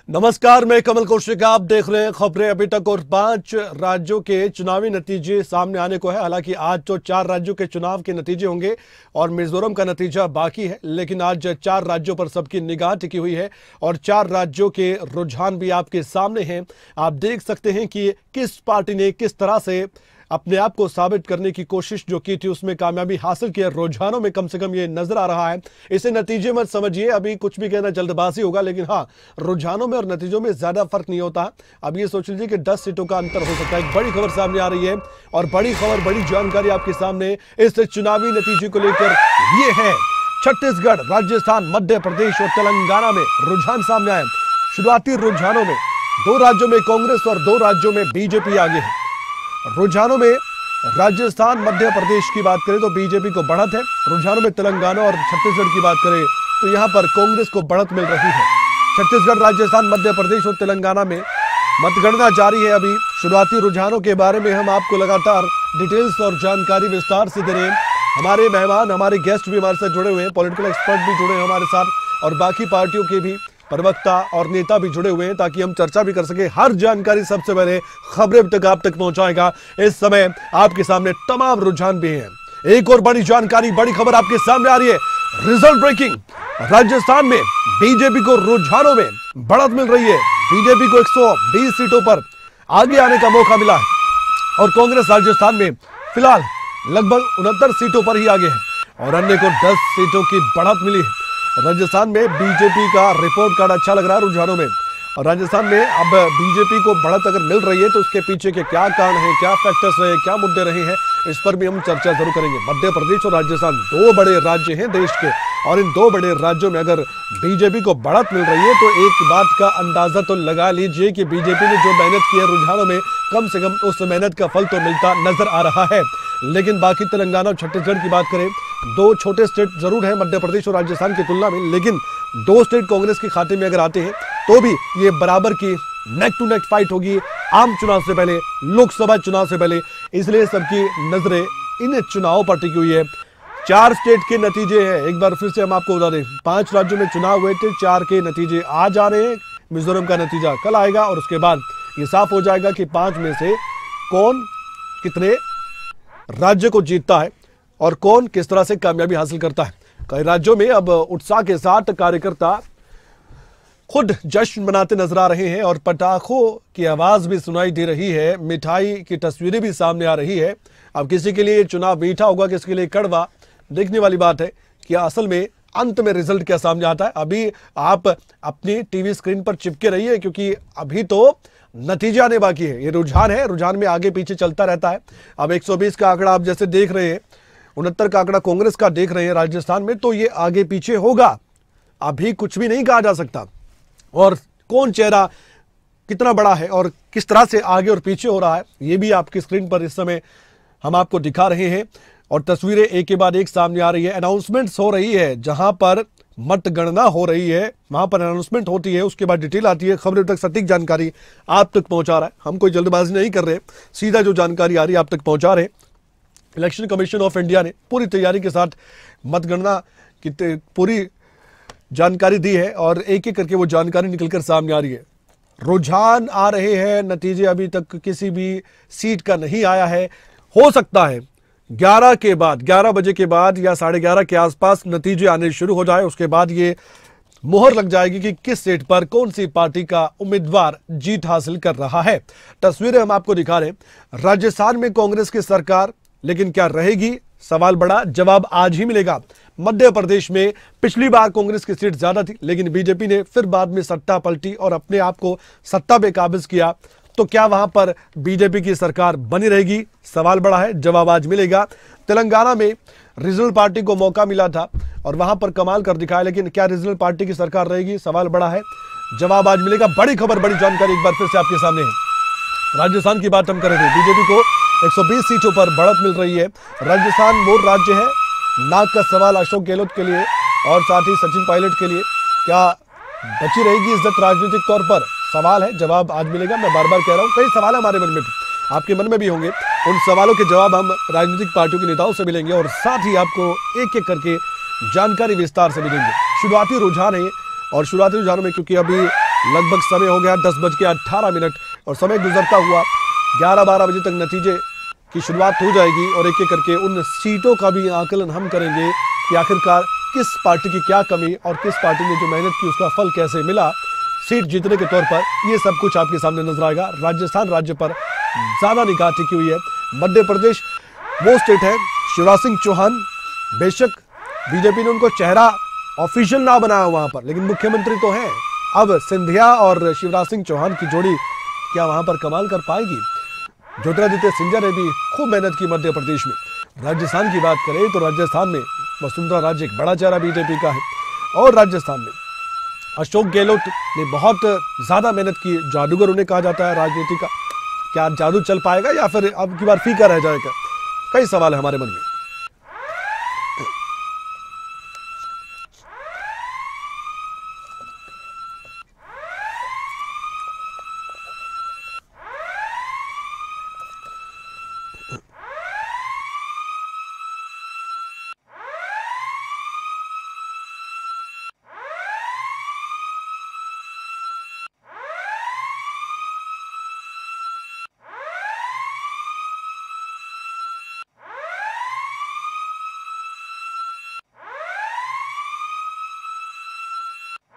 नमस्कार, मैं कमल कौशिक। आप देख रहे हैं खबरें अभी तक। और 5 राज्यों के चुनावी नतीजे सामने आने को है। हालांकि आज तो 4 राज्यों के चुनाव के नतीजे होंगे और मिजोरम का नतीजा बाकी है, लेकिन आज 4 राज्यों पर सबकी निगाह टिकी हुई है और 4 राज्यों के रुझान भी आपके सामने हैं। आप देख सकते हैं कि किस पार्टी ने किस तरह से अपने आप को साबित करने की कोशिश जो की थी उसमें कामयाबी हासिल की है। रुझानों में कम से कम ये नजर आ रहा है। इसे नतीजे मत समझिए, अभी कुछ भी कहना जल्दबाजी होगा, लेकिन हाँ, रुझानों में और नतीजों में ज्यादा फर्क नहीं होता। अब ये सोच लीजिए कि 10 सीटों का अंतर हो सकता है। एक बड़ी खबर सामने आ रही है और बड़ी खबर, बड़ी जानकारी आपके सामने इस चुनावी नतीजे को लेकर ये है। छत्तीसगढ़, राजस्थान, मध्य प्रदेश और तेलंगाना में रुझान सामने आए। शुरुआती रुझानों में 2 राज्यों में कांग्रेस और 2 राज्यों में बीजेपी आगे है। रुझानों में राजस्थान, मध्य प्रदेश की बात करें तो बीजेपी को बढ़त है। रुझानों में तेलंगाना और छत्तीसगढ़ की बात करें तो यहां पर कांग्रेस को बढ़त मिल रही है। छत्तीसगढ़, राजस्थान, मध्य प्रदेश और तेलंगाना में मतगणना जारी है। अभी शुरुआती रुझानों के बारे में हम आपको लगातार डिटेल्स और जानकारी विस्तार से दे रहे हैं। हमारे मेहमान, हमारे गेस्ट भी हमारे साथ जुड़े हुए हैं, पॉलिटिकल एक्सपर्ट भी जुड़े हैं हमारे साथ और बाकी पार्टियों के भी प्रवक्ता और नेता भी जुड़े हुए हैं ताकि हम चर्चा भी कर सके। हर जानकारी सबसे पहले खबरें तक आप तक पहुंचाएगा। इस समय आपके सामने तमाम रुझान भी हैं। एक और बड़ी जानकारी, बड़ी खबर आपके सामने आ रही है। Result breaking. राजस्थान में बीजेपी को रुझानों में बढ़त मिल रही है। बीजेपी को 120 सीटों पर आगे आने का मौका मिला है और कांग्रेस राजस्थान में फिलहाल लगभग 69 सीटों पर ही आगे है और अन्य को 10 सीटों की बढ़त मिली है। राजस्थान में बीजेपी का रिपोर्ट कार्ड अच्छा लग रहा है रुझानों में। और राजस्थान में अब बीजेपी को बढ़त अगर मिल रही है तो उसके पीछे के क्या कारण है, क्या फैक्टर्स रहे, क्या मुद्दे रहे हैं, इस पर भी हम चर्चा जरूर करेंगे। मध्य प्रदेश और राजस्थान 2 बड़े राज्य हैं देश के और इन 2 बड़े राज्यों में अगर बीजेपी को बढ़त मिल रही है तो एक बात का अंदाजा तो लगा लीजिए कि बीजेपी ने जो मेहनत की है रुझानों में, कम से कम उस मेहनत का फल तो मिलता नजर आ रहा है। लेकिन बाकी तेलंगाना और छत्तीसगढ़ की बात करें, 2 छोटे स्टेट जरूर हैं मध्य प्रदेश और राजस्थान की तुलना में, लेकिन 2 स्टेट कांग्रेस के खाते में अगर आते हैं तो भी ये बराबर की नेक टू नेक फाइट होगी आम चुनाव से पहले, लोकसभा चुनाव से पहले। इसलिए सबकी नजरें इन चुनावों पर टिकी हुई है। 4 स्टेट के नतीजे हैं, एक बार फिर से हम आपको बता दें। 5 राज्यों में चुनाव हुए थे, 4 के नतीजे आज आ रहे हैं। मिजोरम का नतीजा कल आएगा और उसके बाद ये साफ हो जाएगा कि 5 में से कौन कितने राज्य को जीतता है और कौन किस तरह से कामयाबी हासिल करता है। कई राज्यों में अब उत्साह के साथ कार्यकर्ता खुद जश्न मनाते नजर आ रहे हैं और पटाखों की आवाज भी सुनाई दे रही है। मिठाई की तस्वीरें भी सामने आ रही है। अब किसी के लिए चुनाव मीठा होगा, किसी के लिए कड़वा, देखने वाली बात है कि असल में अंत में रिजल्ट क्या सामने आता है। अभी आप अपनी टीवी स्क्रीन पर चिपके रहिए क्योंकि अभी तो नतीजे आने बाकी है। ये रुझान है, रुझान में आगे पीछे चलता रहता है। अब 120 का आंकड़ा आप जैसे देख रहे हैं, 69 का आंकड़ा कांग्रेस का देख रहे हैं राजस्थान में, तो ये आगे पीछे होगा। अभी कुछ भी नहीं कहा जा सकता और कौन चेहरा कितना बड़ा है और किस तरह से आगे और पीछे हो रहा है ये भी आपकी स्क्रीन पर इस समय हम आपको दिखा रहे हैं और तस्वीरें एक के बाद एक सामने आ रही है। अनाउंसमेंट्स हो रही है, जहां पर मतगणना हो रही है वहां पर अनाउंसमेंट होती है, उसके बाद डिटेल आती है। खबरें तक सटीक जानकारी आप तक पहुंचा रहा है। हम कोई जल्दबाजी नहीं कर रहे, सीधा जो जानकारी आ रही है आप तक पहुंचा रहे। इलेक्शन कमीशन ऑफ इंडिया ने पूरी तैयारी के साथ मतगणना की पूरी जानकारी दी है और एक एक करके वो जानकारी निकलकर सामने आ रही है। रुझान आ रहे हैं, नतीजे अभी तक किसी भी सीट का नहीं आया है। हो सकता है 11 के बाद, 11 बजे के बाद या 11:30 के आसपास नतीजे आने शुरू हो जाए, उसके बाद ये मोहर लग जाएगी कि किस सीट पर कौन सी पार्टी का उम्मीदवार जीत हासिल कर रहा है। तस्वीरें हम आपको दिखा रहे हैं। राजस्थान में कांग्रेस की सरकार, लेकिन क्या रहेगी? सवाल बड़ा, जवाब आज ही मिलेगा। मध्य प्रदेश में पिछली बार कांग्रेस की सीट ज्यादा थी, लेकिन बीजेपी ने फिर बाद में सत्ता पलटी और अपने आप को सत्ता पे काबिज किया। तो क्या वहां पर बीजेपी की सरकार बनी रहेगी? सवाल बड़ा है, जवाब आज मिलेगा। तेलंगाना में रीजनल पार्टी को मौका मिला था और वहां पर कमाल कर दिखाया, लेकिन क्या रीजनल पार्टी की सरकार रहेगी? सवाल बड़ा है, जवाब आज मिलेगा। बड़ी खबर, बड़ी जानकारी एक बार फिर से आपके सामने है। राजस्थान की बात हम कर रहे थे। बीजेपी को 120 सीटों पर बढ़त मिल रही है। राजस्थान वो राज्य है, नाक का सवाल अशोक गहलोत के लिए और साथ ही सचिन पायलट के लिए, क्या बची रहेगी इज्जत राजनीतिक तौर पर? सवाल है, जवाब आज मिलेगा। मैं बार बार कह रहा हूं, कई सवाल है हमारे मन में भी, आपके मन में भी होंगे। उन सवालों के जवाब हम राजनीतिक पार्टियों के नेताओं से मिलेंगे और साथ ही आपको एक एक करके जानकारी विस्तार से मिलेंगे। शुरुआती रुझान है और शुरुआती रुझानों में क्योंकि अभी लगभग समय हो गया 10:18 और समय गुजरता हुआ 11-12 बजे तक नतीजे की शुरुआत हो जाएगी और एक एक करके उन सीटों का भी आकलन हम करेंगे कि आखिरकार किस पार्टी की क्या कमी और किस पार्टी ने जो मेहनत की उसका फल कैसे मिला सीट जीतने के तौर पर। ये सब कुछ आपके सामने नजर आएगा। राजस्थान राज्य पर ज्यादा निगाह टिकी हुई है। मध्य प्रदेश वो स्टेट है, शिवराज सिंह चौहान बेशक बीजेपी ने उनको चेहरा ऑफिशियल ना बनाया वहां पर, लेकिन मुख्यमंत्री तो हैं। अब सिंधिया और शिवराज सिंह चौहान की जोड़ी क्या वहां पर कमाल कर पाएगी? ज्योतिरादित्य सिंधिया ने भी खूब मेहनत की मध्य प्रदेश में। राजस्थान की बात करें तो राजस्थान में वसुंधरा राजे एक बड़ा चेहरा बीजेपी का है और राजस्थान में अशोक गहलोत ने बहुत ज्यादा मेहनत की। जादूगर उन्हें कहा जाता है राजनीति का। क्या जादू चल पाएगा या फिर अब की बार फीका रह जाएगा? कई सवाल है हमारे मन में।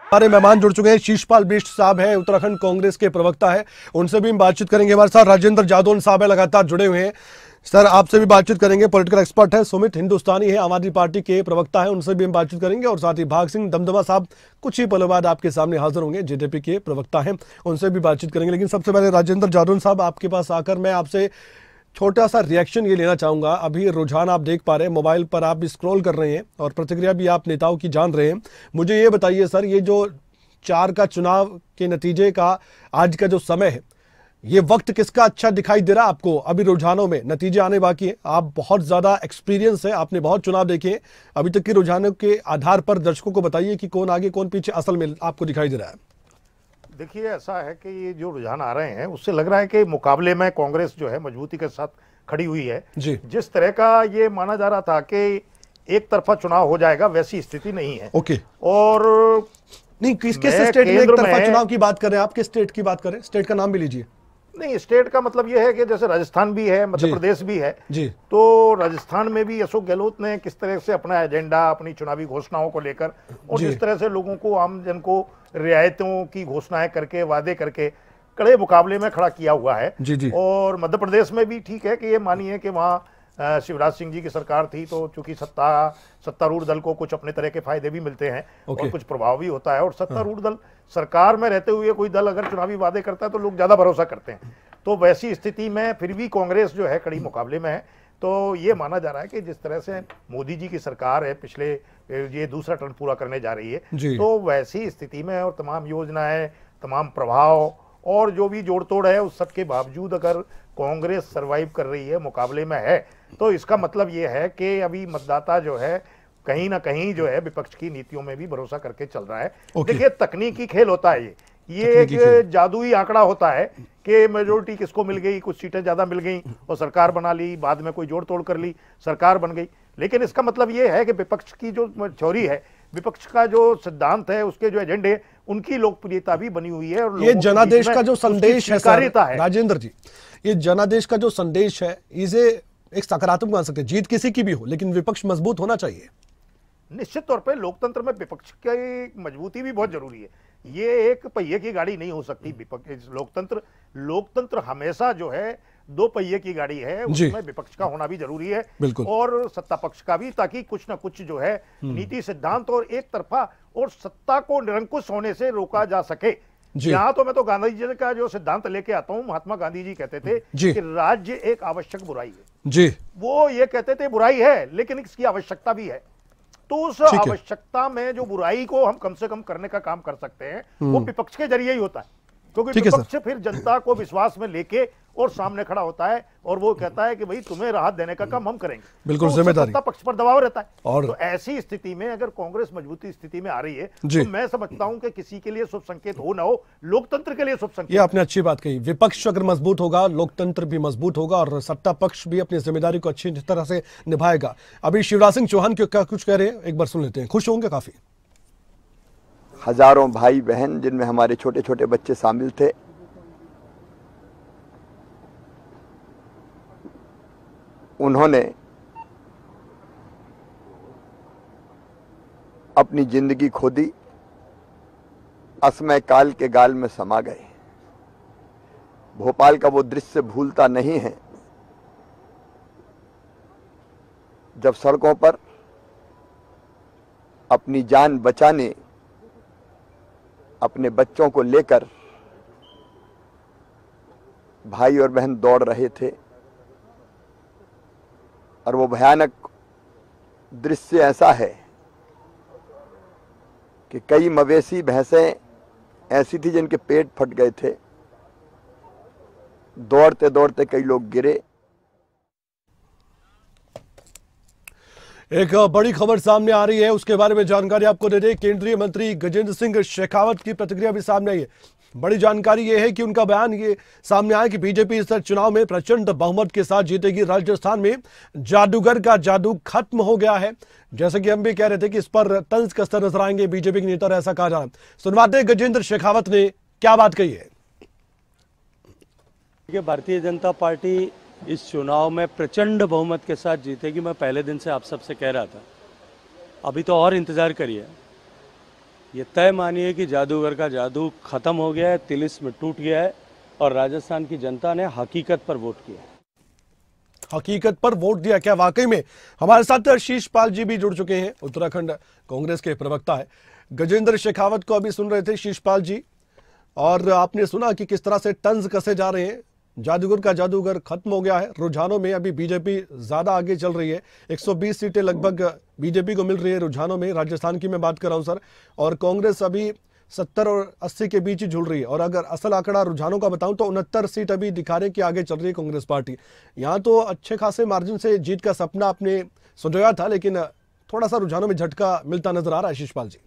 हमारे मेहमान जुड़ चुके हैं। शीशपाल बिष्ट साहब है, उत्तराखंड कांग्रेस के प्रवक्ता है, उनसे भी हम बातचीत करेंगे। हमारे साथ राजेंद्र जादौन साहब है, लगातार जुड़े हुए हैं। सर आपसे भी बातचीत करेंगे। पॉलिटिकल एक्सपर्ट है। सुमित हिंदुस्तानी है, आम आदमी पार्टी के प्रवक्ता है, उनसे भी हम बातचीत करेंगे। और साथ ही भाग सिंह दमदमा साहब कुछ ही पलों बाद आपके सामने हाजिर होंगे, जेजेपी के प्रवक्ता हैं, उनसे भी बातचीत करेंगे। लेकिन सबसे पहले राजेंद्र जादौन साहब आपके पास आकर मैं आपसे छोटा सा रिएक्शन ये लेना चाहूंगा। अभी रुझान आप देख पा रहे हैं, मोबाइल पर आप भी स्क्रॉल कर रहे हैं और प्रतिक्रिया भी आप नेताओं की जान रहे हैं। मुझे ये बताइए सर, ये जो 4 का चुनाव के नतीजे का आज का जो समय है, ये वक्त किसका अच्छा दिखाई दे रहा है आपको? अभी रुझानों में नतीजे आने बाकी हैं। आप बहुत ज्यादा एक्सपीरियंस है, आपने बहुत चुनाव देखे हैं। अभी तक के रुझानों के आधार पर दर्शकों को बताइए कि कौन आगे कौन पीछे असल में आपको दिखाई दे रहा है। देखिए, ऐसा है कि ये जो रुझान आ रहे हैं उससे लग रहा है कि मुकाबले में कांग्रेस जो है मजबूती के साथ खड़ी हुई है जी। जिस तरह का ये माना जा रहा था कि एक तरफा चुनाव हो जाएगा, वैसी स्थिति नहीं है। ओके। और नहीं, किस स्टेट में एक तरफा चुनाव की बात कर रहे हैं आप? किस स्टेट की बात कर रहे हैं? स्टेट का नाम भी लीजिए। नहीं, स्टेट का मतलब यह है कि जैसे राजस्थान भी है, मध्य प्रदेश भी है जी। तो राजस्थान में भी अशोक गहलोत ने किस तरह से अपना एजेंडा, अपनी चुनावी घोषणाओं को लेकर और जिस तरह से लोगों को, आम जन को रियायतों की घोषणाएं करके, वादे करके कड़े मुकाबले में खड़ा किया हुआ है। जी। और मध्य प्रदेश में भी ठीक है कि ये मानिए कि वहाँ शिवराज सिंह जी की सरकार थी तो चूंकि सत्तारूढ़ दल को कुछ अपने तरह के फायदे भी मिलते हैं और कुछ प्रभाव भी होता है। और सत्तारूढ़ दल सरकार में रहते हुए कोई दल अगर चुनावी वादे करता है तो लोग ज्यादा भरोसा करते हैं। तो वैसी स्थिति में फिर भी कांग्रेस जो है कड़ी मुकाबले में है। तो ये माना जा रहा है कि जिस तरह से मोदी जी की सरकार है, पिछले ये दूसरा टर्म पूरा करने जा रही है, तो वैसी स्थिति में और तमाम योजनाएं, तमाम प्रभाव और जो भी जोड़ तोड़ है उस सब के बावजूद अगर कांग्रेस सरवाइव कर रही है, मुकाबले में है, तो इसका मतलब ये है कि अभी मतदाता जो है कहीं ना कहीं जो है विपक्ष की नीतियों में भी भरोसा करके चल रहा है। देखिए, तकनीकी खेल होता है ये एक जादुई आंकड़ा होता है कि मेजोरिटी किसको मिल गई, कुछ सीटें ज्यादा मिल गई और सरकार बना ली, बाद में कोई जोड़ तोड़ कर ली, सरकार बन गई। लेकिन इसका मतलब ये है कि विपक्ष की जो थ्योरी है, विपक्ष का जो सिद्धांत है, उसके जो एजेंडे, उनकी लोकप्रियता भी बनी हुई है। और ये जनादेश का जो संदेश है राजेंद्र जी, ये जनादेश का जो संदेश है, इसे एक सकारात्मक मान सकते हैं। जीत किसी की भी हो लेकिन विपक्ष मजबूत होना चाहिए। निश्चित तौर पे लोकतंत्र में विपक्ष की मजबूती भी बहुत जरूरी है। ये एक पहिए की गाड़ी नहीं हो सकती विपक्ष। लोकतंत्र हमेशा जो है 2 पहिए की गाड़ी है, उसमें विपक्ष का होना भी जरूरी है और सत्ता पक्ष का भी, ताकि कुछ ना कुछ जो है नीति, सिद्धांत और एक तरफा और सत्ता को निरंकुश होने से रोका जा सके। यहाँ तो मैं तो गांधी जी का जो सिद्धांत लेके आता हूँ, महात्मा गांधी जी कहते थे कि राज्य एक आवश्यक बुराई है जी। वो ये कहते थे बुराई है लेकिन इसकी आवश्यकता भी है। तो उस आवश्यकता में जो बुराई को हम कम से कम करने का काम कर सकते हैं वो विपक्ष के जरिए ही होता है, क्योंकि विपक्ष फिर जनता को विश्वास में लेके और सामने खड़ा होता है और वो कहता है कि भाई तुम्हें राहत देने का काम हम करेंगे। बिल्कुल तो जिम्मेदारी, सत्ता पक्ष पर दबाव रहता है। और तो ऐसी स्थिति में अगर कांग्रेस मजबूती स्थिति में आ रही है तो मैं समझता हूं कि किसी के लिए शुभ संकेत हो ना हो, लोकतंत्र के लिए शुभ संकेत। ये आपने अच्छी बात कही। विपक्ष अगर मजबूत होगा, लोकतंत्र भी मजबूत होगा और सत्ता पक्ष भी अपनी जिम्मेदारी को अच्छी तरह से निभाएगा। अभी शिवराज सिंह चौहान क्या कुछ कह रहे हैं, एक बार सुन लेते हैं। खुश होंगे काफी? हजारों भाई बहन, जिनमें हमारे छोटे छोटे बच्चे शामिल थे, उन्होंने अपनी जिंदगी खो दी, असमय काल के गाल में समा गए। भोपाल का वो दृश्य भूलता नहीं है जब सड़कों पर अपनी जान बचाने अपने बच्चों को लेकर भाई और बहन दौड़ रहे थे और वो भयानक दृश्य ऐसा है कि कई मवेशी भैंसें ऐसी थी जिनके पेट फट गए थे। दौड़ते दौड़ते कई लोग गिरे। एक बड़ी खबर सामने आ रही है, उसके बारे में जानकारी आपको दे दें। केंद्रीय मंत्री गजेंद्र सिंह शेखावत की प्रतिक्रिया भी सामने आई है। बड़ी जानकारी यह है कि उनका बयान ये सामने आया कि बीजेपी इस चुनाव में प्रचंड बहुमत के साथ जीतेगी। राजस्थान में जादूगर का जादू खत्म हो गया है। जैसे कि हम भी कह रहे थे कि इस पर तंज कसते नजर आएंगे बीजेपी के नेता, ऐसा कहा जा रहा है। सुनवाते हैं गजेंद्र शेखावत ने क्या बात कही है। भारतीय जनता पार्टी इस चुनाव में प्रचंड बहुमत के साथ जीतेगी। मैं पहले दिन से आप सबसे कह रहा था, अभी तो और इंतजार करिए। ये तय मानिए कि जादूगर का जादू खत्म हो गया है, तिलिस्म टूट गया है और राजस्थान की जनता ने हकीकत पर वोट किया। हकीकत पर वोट दिया क्या? वाकई में हमारे साथ शीशपाल जी भी जुड़ चुके हैं, उत्तराखंड कांग्रेस के प्रवक्ता है। गजेंद्र शेखावत को अभी सुन रहे थे शीशपाल जी, और आपने सुना कि किस तरह से तंज कसे जा रहे हैं। जादूगर का जादूगर खत्म हो गया है। रुझानों में अभी बीजेपी ज्यादा आगे चल रही है। 120 सीटें लगभग बीजेपी को मिल रही है रुझानों में। राजस्थान की मैं बात कर रहा हूं सर, और कांग्रेस अभी 70 और 80 के बीच ही झूल रही है। और अगर असल आंकड़ा रुझानों का बताऊं तो 69 सीट अभी दिखाने के आगे चल रही है कांग्रेस पार्टी। यहां तो अच्छे खासे मार्जिन से जीत का सपना आपने संजोया था, लेकिन थोड़ा सा रुझानों में झटका मिलता नजर आ रहा है। शीशपाल जी,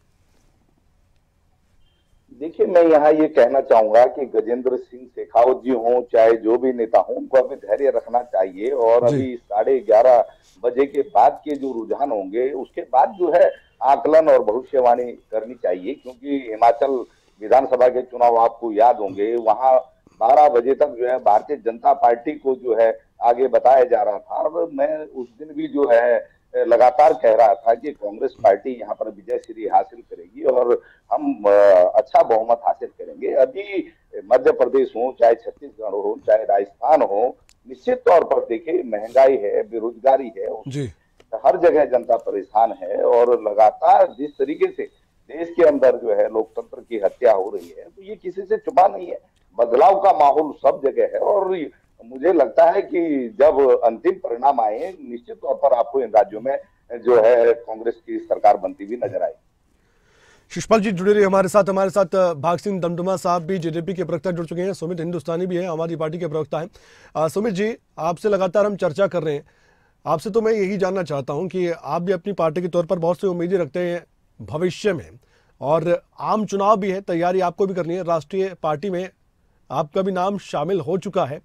देखिए, मैं यहाँ ये कहना चाहूंगा कि गजेंद्र सिंह शेखावत जी हों चाहे जो भी नेता हों, उनको अभी धैर्य रखना चाहिए। और अभी 11:30 बजे के बाद के जो रुझान होंगे उसके बाद जो है आकलन और भविष्यवाणी करनी चाहिए। क्योंकि हिमाचल विधानसभा के चुनाव आपको याद होंगे, वहां 12 बजे तक जो है भारतीय जनता पार्टी को जो है आगे बताया जा रहा था। और मैं उस दिन भी जो है लगातार कह रहा था कि कांग्रेस पार्टी यहाँ पर विजय श्री हासिल करेगी और हम अच्छा बहुमत हासिल करेंगे। अभी मध्य प्रदेश हो, चाहे छत्तीसगढ़ हो, चाहे राजस्थान हो, निश्चित तौर पर देखिए महंगाई है, बेरोजगारी है जी। हर जगह जनता परेशान है और लगातार जिस तरीके से देश के अंदर जो है लोकतंत्र की हत्या हो रही है, तो ये किसी से छुपा नहीं है। बदलाव का माहौल सब जगह है और मुझे लगता है कि जब अंतिम परिणाम आए, निश्चित तौर पर आपको इन राज्यों में जो है कांग्रेस की सरकार बनती हुई नजर आएगी। शिशपाल जी जुड़े रहिए हमारे साथ भाग सिंह दमदमा साहब भी जेजेपी के प्रवक्ता जुड़ चुके हैं। सुमित हिंदुस्तानी भी है, आम आदमी पार्टी के प्रवक्ता हैं। सुमित जी, आपसे लगातार हम चर्चा कर रहे हैं। आपसे तो मैं यही जानना चाहता हूं कि आप भी अपनी पार्टी के तौर पर बहुत सी उम्मीदें रखते हैं भविष्य में, और आम चुनाव भी है, तैयारी आपको भी करनी है। राष्ट्रीय पार्टी में आपका भी नाम शामिल हो चुका है।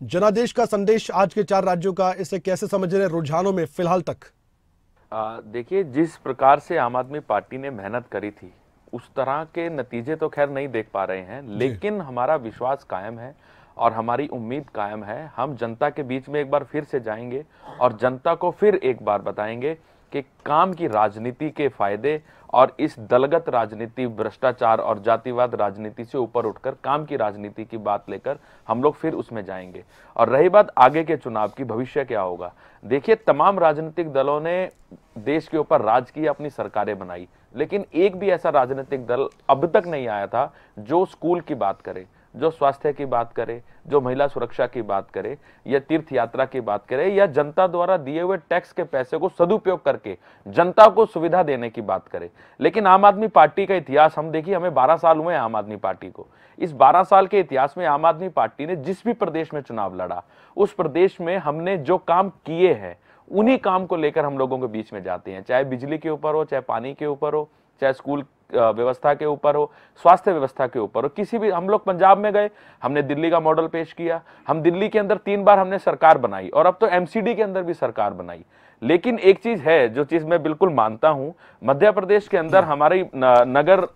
जनादेश का संदेश आज के 4 राज्यों का, इसे कैसे समझ रहे हैं रुझानों में फिलहाल तक? देखिए, जिस प्रकार से आम आदमी पार्टी ने मेहनत करी थी उस तरह के नतीजे तो खैर नहीं देख पा रहे हैं, लेकिन हमारा विश्वास कायम है और हमारी उम्मीद कायम है। हम जनता के बीच में एक बार फिर से जाएंगे और जनता को फिर एक बार बताएंगे कि काम की राजनीति के फायदे और इस दलगत राजनीति, भ्रष्टाचार और जातिवाद राजनीति से ऊपर उठकर काम की राजनीति की बात लेकर हम लोग फिर उसमें जाएंगे। और रही बात आगे के चुनाव की, भविष्य क्या होगा, देखिए तमाम राजनीतिक दलों ने देश के ऊपर राज किया, अपनी सरकारें बनाई, लेकिन एक भी ऐसा राजनीतिक दल अब तक नहीं आया था जो स्कूल की बात करे, जो स्वास्थ्य की बात करे, जो महिला सुरक्षा की बात करे, या तीर्थ यात्रा की बात करे, या जनता द्वारा दिए हुए टैक्स के पैसे को सदुपयोग करके जनता को सुविधा देने की बात करे। लेकिन आम आदमी पार्टी का इतिहास हम देखिए, हमें 12 साल हुए आम आदमी पार्टी को। इस 12 साल के इतिहास में आम आदमी पार्टी ने जिस भी प्रदेश में चुनाव लड़ा, उस प्रदेश में हमने जो काम किए हैं उन्हीं काम को लेकर हम लोगों के बीच में जाते हैं, चाहे बिजली के ऊपर हो, चाहे पानी के ऊपर हो, चाहे स्कूल व्यवस्था के ऊपर हो, स्वास्थ्य व्यवस्था के ऊपर हो। किसी भी, हम लोग पंजाब में गए, हमने दिल्ली का मॉडल पेश किया। हम दिल्ली के अंदर 3 बार हमने सरकार बनाई और अब तो एमसीडी के अंदर भी सरकार बनाई। लेकिन एक चीज है, जो चीज मैं बिल्कुल मानता हूं, मध्य प्रदेश के अंदर हमारी नगर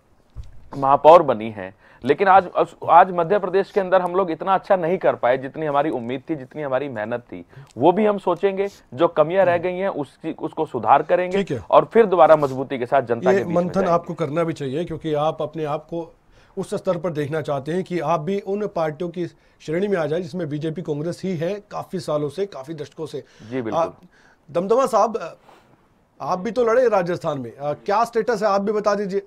महापौर बनी हैं, लेकिन आज मध्य प्रदेश के अंदर हम लोग इतना अच्छा नहीं कर पाए जितनी हमारी उम्मीद थी, जितनी हमारी मेहनत थी। वो भी हम सोचेंगे, जो कमियां रह गई हैं उसको सुधार करेंगे और फिर दोबारा मजबूती के साथ जनता के बीच में मंथन आपको करना भी चाहिए, क्योंकि आप अपने आप को उस स्तर पर देखना चाहते हैं कि आप भी उन पार्टियों की श्रेणी में आ जाए जिसमें बीजेपी कांग्रेस ही है काफी सालों से, काफी दशकों से। जी बिल्कुल। दमदमा साहब, आप भी तो लड़े राजस्थान में, क्या स्टेटस है आप भी बता दीजिए।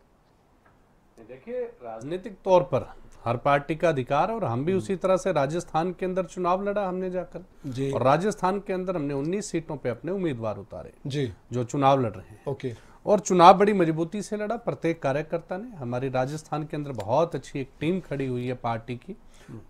देखिए, राजनीतिक तौर पर हर पार्टी का अधिकार है और हम भी उसी तरह से राजस्थान के अंदर चुनाव लड़ा हमने जाकर जी, और राजस्थान के अंदर हमने 19 सीटों पे अपने उम्मीदवार उतारे जी, जो चुनाव लड़ रहे हैं। ओके। और चुनाव बड़ी मजबूती से लड़ा प्रत्येक कार्यकर्ता ने। हमारी राजस्थान के अंदर बहुत अच्छी एक टीम खड़ी हुई है पार्टी की,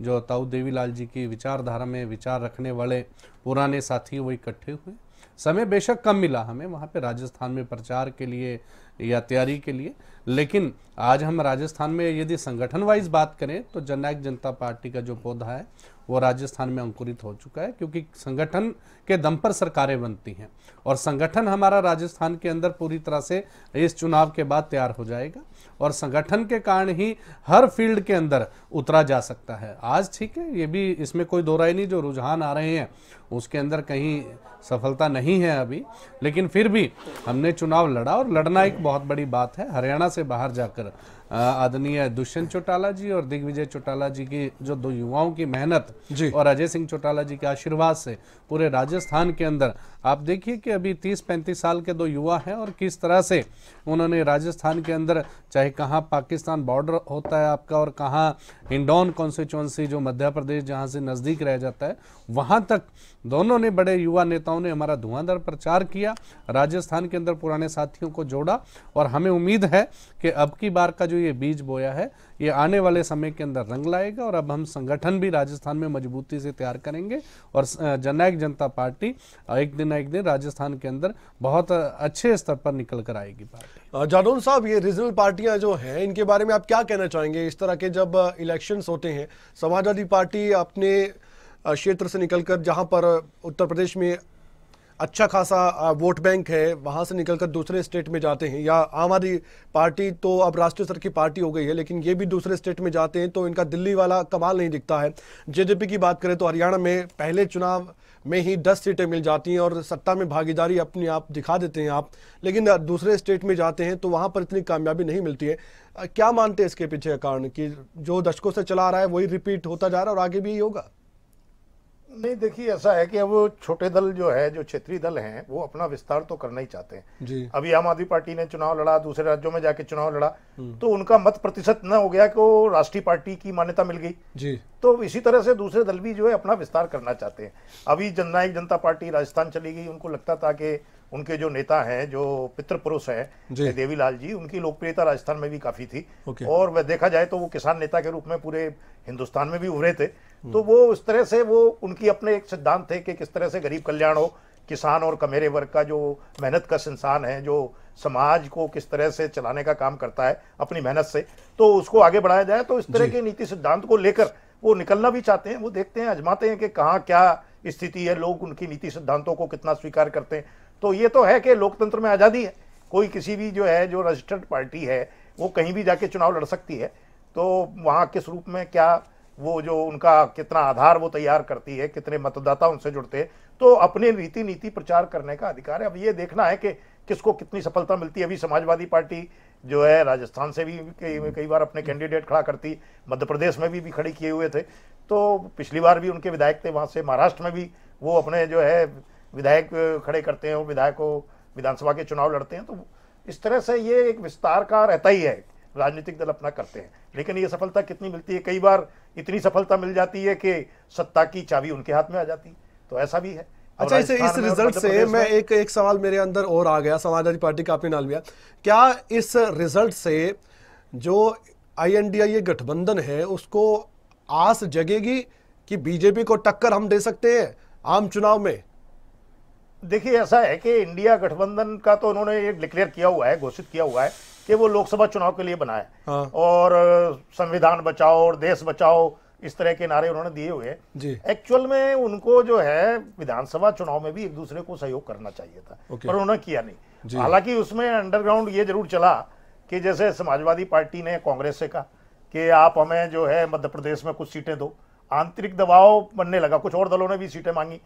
जो ताऊ देवीलाल जी की विचारधारा में विचार रखने वाले पुराने साथी वो इकट्ठे हुए। समय बेशक कम मिला हमें वहाँ पे राजस्थान में प्रचार के लिए या तैयारी के लिए, लेकिन आज हम राजस्थान में यदि संगठन वाइज बात करें तो जननायक जनता पार्टी का जो पौधा है वो राजस्थान में अंकुरित हो चुका है, क्योंकि संगठन के दम पर सरकारें बनती हैं और संगठन हमारा राजस्थान के अंदर पूरी तरह से इस चुनाव के बाद तैयार हो जाएगा और संगठन के कारण ही हर फील्ड के अंदर उतरा जा सकता है। आज ठीक है, ये भी इसमें कोई दो राय नहीं, जो रुझान आ रहे हैं उसके अंदर कहीं सफलता नहीं है अभी, लेकिन फिर भी हमने चुनाव लड़ा और लड़ना एक बहुत बड़ी बात है। हरियाणा से बाहर जाकर आदरणीय दुष्यंत चौटाला जी और दिग्विजय चौटाला जी की जो दो युवाओं की मेहनत और अजय सिंह चौटाला जी के आशीर्वाद से पूरे राजस्थान के अंदर आप देखिए कि अभी 30-35 साल के दो युवा हैं और किस तरह से उन्होंने राजस्थान के अंदर, चाहे कहाँ पाकिस्तान बॉर्डर होता है आपका और कहाँ हिंडौन कॉन्स्टिट्यूंसी जो मध्य प्रदेश जहाँ से नज़दीक रह जाता है, वहाँ तक दोनों ने, बड़े युवा नेताओं ने हमारा धुआंधार प्रचार किया, राजस्थान के अंदर पुराने साथियों को जोड़ा और हमें उम्मीद है कि अब की बार का जो ये बीज बोया है ये आने वाले समय के अंदर रंग लाएगा और अब हम संगठन भी राजस्थान में मजबूती से तैयार करेंगे और जननायक जनता पार्टी एक दिन राजस्थान के अंदर बहुत अच्छे स्तर पर निकल कर आएगी पार्टी। जादौन साहब, ये रीजनल पार्टियां जो हैं इनके बारे में आप क्या कहना चाहेंगे? इस तरह के जब इलेक्शंस होते हैं, समाजवादी पार्टी अपने क्षेत्र से निकलकर, जहां पर उत्तर प्रदेश में अच्छा खासा वोट बैंक है, वहां से निकलकर दूसरे स्टेट में जाते हैं, या आम आदमी पार्टी तो अब राष्ट्रीय स्तर की पार्टी हो गई है लेकिन ये भी दूसरे स्टेट में जाते हैं तो इनका दिल्ली वाला कमाल नहीं दिखता है। जेजेपी की बात करें तो हरियाणा में पहले चुनाव में ही 10 सीटें मिल जाती हैं और सत्ता में भागीदारी अपनी आप दिखा देते हैं आप, लेकिन दूसरे स्टेट में जाते हैं तो वहां पर इतनी कामयाबी नहीं मिलती है। क्या मानते हैं इसके पीछे का कारण कि जो दशकों से चला आ रहा है वही रिपीट होता जा रहा है और आगे भी यही होगा? नहीं, देखिए ऐसा है कि अब छोटे दल जो है, जो क्षेत्रीय दल हैं, वो अपना विस्तार तो करना ही चाहते हैं जी। अभी आम आदमी पार्टी ने चुनाव लड़ा, दूसरे राज्यों में जाके चुनाव लड़ा तो उनका मत प्रतिशत न हो गया कि वो राष्ट्रीय पार्टी की मान्यता मिल गई जी। तो इसी तरह से दूसरे दल भी जो है अपना विस्तार करना चाहते हैं। अभी जननायक जनता पार्टी राजस्थान चली गई, उनको लगता था कि उनके जो नेता हैं, जो पितृपुरुष हैं देवीलाल जी, उनकी लोकप्रियता राजस्थान में भी काफी थी और वह देखा जाए तो वो किसान नेता के रूप में पूरे हिंदुस्तान में भी उभरे थे। तो वो उस तरह से, वो उनकी अपने एक सिद्धांत थे कि किस तरह से गरीब कल्याण हो, किसान और कमेरे वर्ग का जो मेहनत कश इंसान है, जो समाज को किस तरह से चलाने का काम करता है अपनी मेहनत से, तो उसको आगे बढ़ाया जाए। तो इस तरह के नीति सिद्धांत को लेकर वो निकलना भी चाहते हैं। वो देखते हैं, आजमाते हैं कि कहाँ क्या स्थिति है, लोग उनकी नीति सिद्धांतों को कितना स्वीकार करते हैं। तो ये तो है कि लोकतंत्र में आज़ादी है, कोई किसी भी जो है, जो रजिस्टर्ड पार्टी है, वो कहीं भी जाके चुनाव लड़ सकती है। तो वहाँ किस रूप में क्या, वो जो उनका कितना आधार वो तैयार करती है, कितने मतदाता उनसे जुड़ते हैं, तो अपने नीति प्रचार करने का अधिकार है। अब ये देखना है कि किसको कितनी सफलता मिलती है। अभी समाजवादी पार्टी जो है राजस्थान से भी कई बार अपने कैंडिडेट खड़ा करती, मध्य प्रदेश में भी खड़े किए हुए थे, तो पिछली बार भी उनके विधायक थे वहाँ से। महाराष्ट्र में भी वो अपने जो है विधायक खड़े करते हैं, वो विधायकों विधानसभा के चुनाव लड़ते हैं। तो इस तरह से ये एक विस्तार का रहता ही है, राजनीतिक दल अपना करते हैं। लेकिन ये सफलता कितनी मिलती है, कई बार इतनी सफलता मिल जाती है कि सत्ता की चाबी उनके हाथ में आ जाती है, तो ऐसा भी है। अच्छा, इस रिजल्ट से मैं एक सवाल मेरे अंदर और आ गया, समाजवादी पार्टी का आपने नाम लिया, क्या इस रिजल्ट से जो INDIA गठबंधन है उसको आस जगेगी कि बीजेपी को टक्कर हम दे सकते हैं आम चुनाव में? देखिए, ऐसा है कि इंडिया गठबंधन का तो उन्होंने ये डिक्लेयर किया हुआ है, घोषित किया हुआ है कि वो लोकसभा चुनाव के लिए बना है। हाँ। और संविधान बचाओ और देश बचाओ, इस तरह के नारे उन्होंने दिए हुए हैं। एक्चुअल में उनको जो है विधानसभा चुनाव में भी एक दूसरे को सहयोग करना चाहिए था, पर उन्होंने किया नहीं। हालांकि उसमें अंडरग्राउंड ये जरूर चला कि जैसे समाजवादी पार्टी ने कांग्रेस से कहा कि आप हमें जो है मध्य प्रदेश में कुछ सीटें दो, आंतरिक दबाव बनने लगा, कुछ और दलों ने भी सीटें मांगी,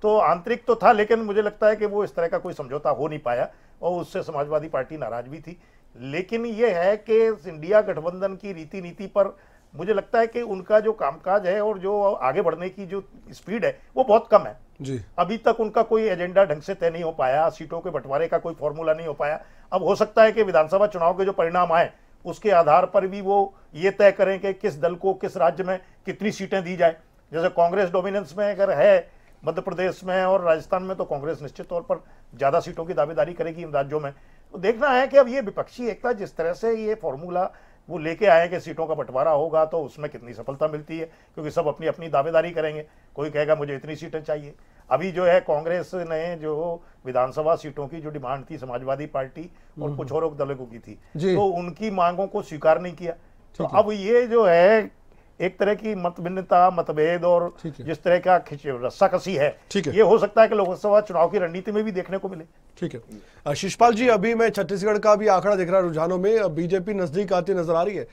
तो आंतरिक तो था लेकिन मुझे लगता है कि वो इस तरह का कोई समझौता हो नहीं पाया और उससे समाजवादी पार्टी नाराज भी थी। लेकिन ये है कि इंडिया गठबंधन की रीति नीति पर मुझे लगता है कि उनका जो कामकाज है और जो आगे बढ़ने की जो स्पीड है वो बहुत कम है जी। अभी तक उनका कोई एजेंडा ढंग से तय नहीं हो पाया, सीटों के बंटवारे का कोई फॉर्मूला नहीं हो पाया। अब हो सकता है कि विधानसभा चुनाव के जो परिणाम आए उसके आधार पर भी वो ये तय करें कि किस दल को किस राज्य में कितनी सीटें दी जाए। जैसे कांग्रेस डोमिनेंस में अगर है मध्य प्रदेश में और राजस्थान में, तो कांग्रेस निश्चित तौर पर ज्यादा सीटों की दावेदारी करेगी इन राज्यों में। तो देखना है कि अब ये विपक्षी एकता जिस तरह से ये फॉर्मूला वो लेके आए कि सीटों का बंटवारा होगा तो उसमें कितनी सफलता मिलती है, क्योंकि सब अपनी अपनी दावेदारी करेंगे। कोई कहेगा मुझे इतनी सीटें चाहिए। अभी जो है कांग्रेस ने जो विधानसभा सीटों की जो डिमांड थी समाजवादी पार्टी और कुछ और दलों की थी, तो उनकी मांगों को स्वीकार नहीं किया। तो अब ये जो है एक तरह की मत भिन्नता, मतभेद और जिस तरह का रस्साकसी है, ये हो सकता है कि लोकसभा चुनाव की रणनीति में भी देखने को मिले। ठीक है शिषपाल जी, अभी मैं छत्तीसगढ़ का भी आंकड़ा दिख रहा है रुझानों में, बीजेपी नजदीक आती नजर आ रही है,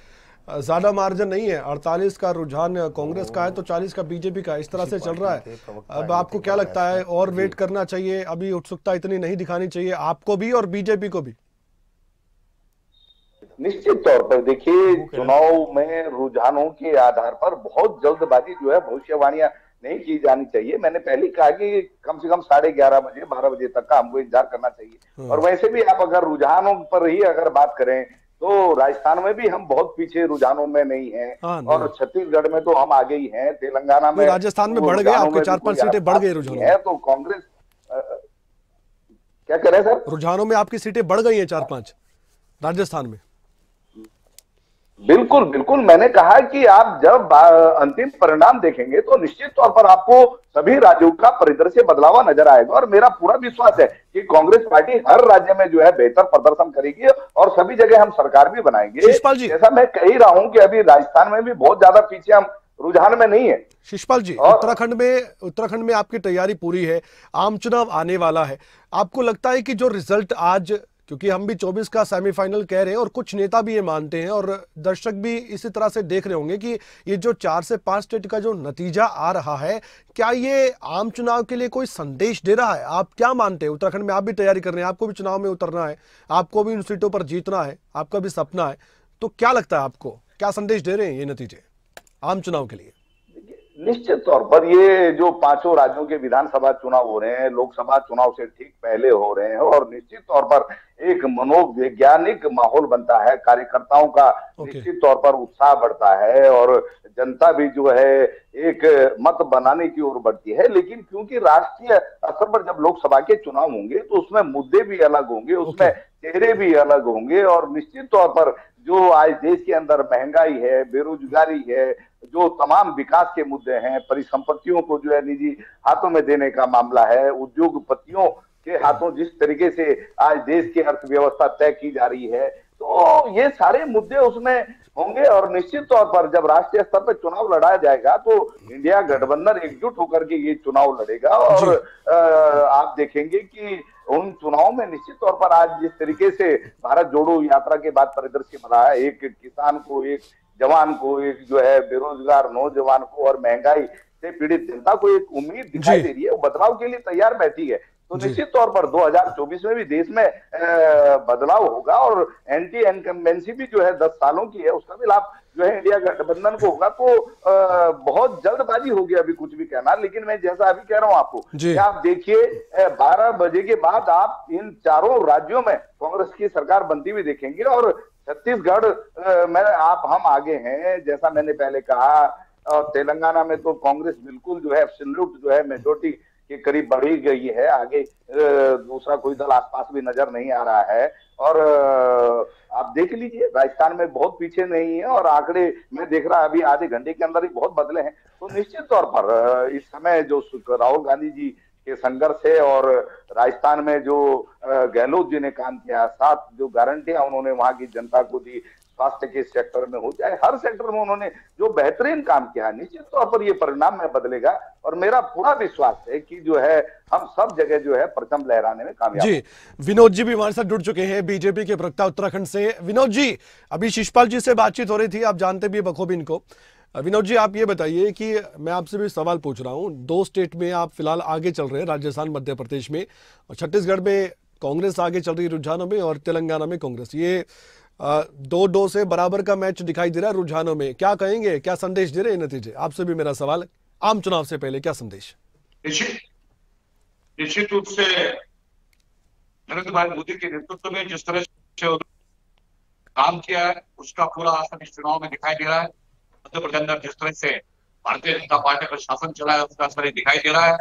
ज्यादा मार्जिन नहीं है, 48 का रुझान कांग्रेस का है तो 40 का बीजेपी का, इस तरह से चल रहा है। अब आपको क्या लगता है, और वेट करना चाहिए, अभी उत्सुकता इतनी नहीं दिखानी चाहिए आपको भी और बीजेपी को भी? निश्चित तौर पर देखिए, चुनाव में रुझानों के आधार पर बहुत जल्दबाजी जो है भविष्यवाणियां नहीं की जानी चाहिए। मैंने पहले कहा कि कम से कम 11:30 बजे 12 बजे तक का हमको इंतजार करना चाहिए। और वैसे भी आप अगर रुझानों पर ही अगर बात करें तो राजस्थान में भी हम बहुत पीछे रुझानों में नहीं हैं, और छत्तीसगढ़ में तो हम आगे ही हैं, तेलंगाना में, राजस्थान में बढ़ गए, आपके 4-5 सीटें बढ़ गई रुझानों है। तो कांग्रेस क्या करे सर, रुझानों में आपकी सीटें बढ़ गई हैं 4-5 राजस्थान में। बिल्कुल बिल्कुल, मैंने कहा कि आप जब अंतिम परिणाम देखेंगे तो निश्चित तौर पर आपको सभी राज्यों का परिदृश्य बदलावा नजर आएगा। और मेरा पूरा विश्वास है कि कांग्रेस पार्टी हर राज्य में जो है बेहतर प्रदर्शन करेगी और सभी जगह हम सरकार भी बनाएंगे। जैसा मैं कह ही रहा हूं कि अभी राजस्थान में भी बहुत ज्यादा पीछे हम रुझान में नहीं है। शिषपाल जी, उत्तराखंड में आपकी तैयारी पूरी है, आम चुनाव आने वाला है, आपको लगता है कि जो रिजल्ट आज, क्योंकि हम भी 24 का सेमीफाइनल कह रहे हैं और कुछ नेता भी ये मानते हैं और दर्शक भी इसी तरह से देख रहे होंगे कि ये जो 4 से 5 स्टेट का जो नतीजा आ रहा है, क्या ये आम चुनाव के लिए कोई संदेश दे रहा है? आप क्या मानते हैं? उत्तराखंड में आप भी तैयारी कर रहे हैं, आपको भी चुनाव में उतरना है, आपको भी उन सीटों पर जीतना है, आपका भी सपना है, तो क्या लगता है आपको, क्या संदेश दे रहे हैं ये नतीजे आम चुनाव के लिए? निश्चित तौर पर ये जो 5 राज्यों के विधानसभा चुनाव हो रहे हैं, लोकसभा चुनाव से ठीक पहले हो रहे हैं, और निश्चित तौर पर एक मनोवैज्ञानिक माहौल बनता है, कार्यकर्ताओं का निश्चित तौर पर उत्साह बढ़ता है और जनता भी जो है एक मत बनाने की ओर बढ़ती है। लेकिन क्योंकि राष्ट्रीय स्तर पर जब लोकसभा के चुनाव होंगे तो उसमें मुद्दे भी अलग होंगे, उसमें चेहरे भी अलग होंगे, और निश्चित तौर पर जो आज देश के अंदर महंगाई है, बेरोजगारी है, जो तमाम विकास के मुद्दे हैं, परिसंपत्तियों को जो है निजी हाथों में देने का मामला है, उद्योगपतियों के हाथों जिस तरीके से आज देश की अर्थव्यवस्था तय की जा रही है, तो ये सारे मुद्दे उसमें होंगे। और निश्चित तौर पर जब राष्ट्रीय स्तर पर चुनाव लड़ाया जाएगा तो इंडिया गठबंधन एकजुट होकर के ये चुनाव लड़ेगा। और आप देखेंगे कि उन चुनावों में निश्चित तौर पर आज जिस तरीके से भारत जोड़ो यात्रा के बाद परिदृश्य बना है, एक किसान को, एक जवान को, एक जो है बेरोजगार नौजवान को और महंगाई से पीड़ित जनता को एक उम्मीद दिखाई दे रही है, वो बदलाव के लिए तैयार बैठी है। तो निश्चित तौर पर 2024 में भी देश में बदलाव होगा और एंटी इनकम्बेंसी भी जो है 10 सालों की है, उसका भी लाभ जो है इंडिया गठबंधन को होगा। तो बहुत जल्दबाजी होगी अभी कुछ भी कहना, लेकिन मैं जैसा अभी कह रहा हूं आपको कि आप देखिए 12 बजे के बाद आप इन चारों राज्यों में कांग्रेस की सरकार बनती हुई देखेंगे। और छत्तीसगढ़ में हम आगे हैं, जैसा मैंने पहले कहा, और तेलंगाना में तो कांग्रेस बिल्कुल जो है एब्सोल्यूट जो है मेजोरिटी के करीब बढ़ी गई है, आगे दूसरा कोई दल आसपास भी नजर नहीं आ रहा है। और आप देख लीजिए राजस्थान में बहुत पीछे नहीं है, और आंकड़े मैं देख रहा अभी आधे घंटे के अंदर ही बहुत बदले हैं। तो निश्चित तौर पर इस समय जो राहुल गांधी जी के संघर्ष है और राजस्थान में जो गहलोत जी ने काम किया, 7 जो गारंटियां उन्होंने वहां की जनता को दी, स्वास्थ्य के सेक्टर में हो, चाहे हर सेक्टर में उन्होंने जो बेहतरीन काम किया, निश्चित तौर पर ये परिणाम में बदलेगा। और मेरा पूरा विश्वास है कि जो है हम सब जगह जो है परचम लहराने में कामयाब। जी, विनोद जी भी हमारे साथ जुड़ चुके हैं, बीजेपी के प्रवक्ता उत्तराखंड से। विनोद जी, अभी शिषपाल जी से बातचीत हो रही थी, आप जानते भी बखूबी इनको। विनोद जी, आप ये बताइए कि मैं आपसे भी सवाल पूछ रहा हूं, 2 स्टेट में आप फिलहाल आगे चल रहे हैं, राजस्थान, मध्य प्रदेश में, और छत्तीसगढ़ में कांग्रेस आगे चल रही है रुझानों में, और तेलंगाना में कांग्रेस। ये 2-2 से बराबर का मैच दिखाई दे रहा है रुझानों में। क्या कहेंगे, क्या संदेश दे रहे हैं नतीजे? आपसे भी मेरा सवाल है, आम चुनाव से पहले क्या संदेश? निश्चित रूप से नरेंद्र भाई मोदी के नेतृत्व में जिस तरह से काम किया है उसका पूरा असर इस चुनाव में दिखाई दे रहा है। मध्य प्रदेश अंदर जिस तरह से भारतीय जनता पार्टी का शासन चला है उसका असर दिखाई दे रहा है।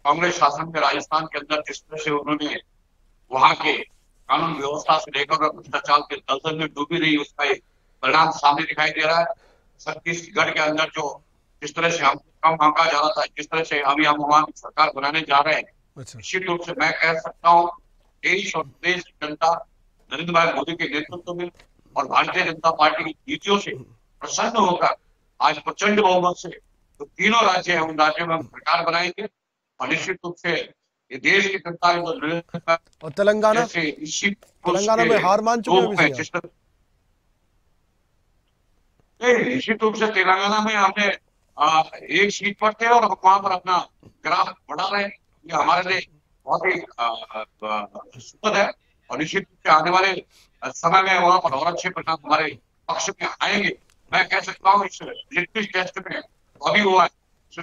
कांग्रेस शासन में राजस्थान के अंदर जिस तरह से उन्होंने वहां के कानून व्यवस्था से लेकर भ्रष्टाचार के दलदल में डूबी रही, उसका एक परिणाम सामने दिखाई दे रहा है। छत्तीसगढ़ के अंदर जो जिस तरह से हम कम मांगा जा रहा था, जिस तरह से अभी हम वहां सरकार बनाने जा रहे हैं, निश्चित रूप से मैं कह सकता हूँ देश और प्रदेश की जनता नरेंद्र भाई मोदी के नेतृत्व में और भारतीय जनता पार्टी की नीतियों से प्रसन्न होकर आज प्रचंड बहुमत से जो तीनों राज्य हैं उन राज्यों में हम सरकार बनाएंगे। और निश्चित रूप से ये देश की जनता और तेलंगाना में हार मान चुके हैं। निश्चित रूप से तेलंगाना में हमने एक सीट पर थे और वहां पर अपना ग्राफ बढ़ा रहे हैं। ये हमारे लिए बहुत ही सुखद है और निश्चित रूप से आने वाले समय में वहां पर और अच्छे परिणाम हमारे पक्ष में आएंगे। मैं कह सकता हूँ इस लिटमस टेस्ट में अभी हुआ है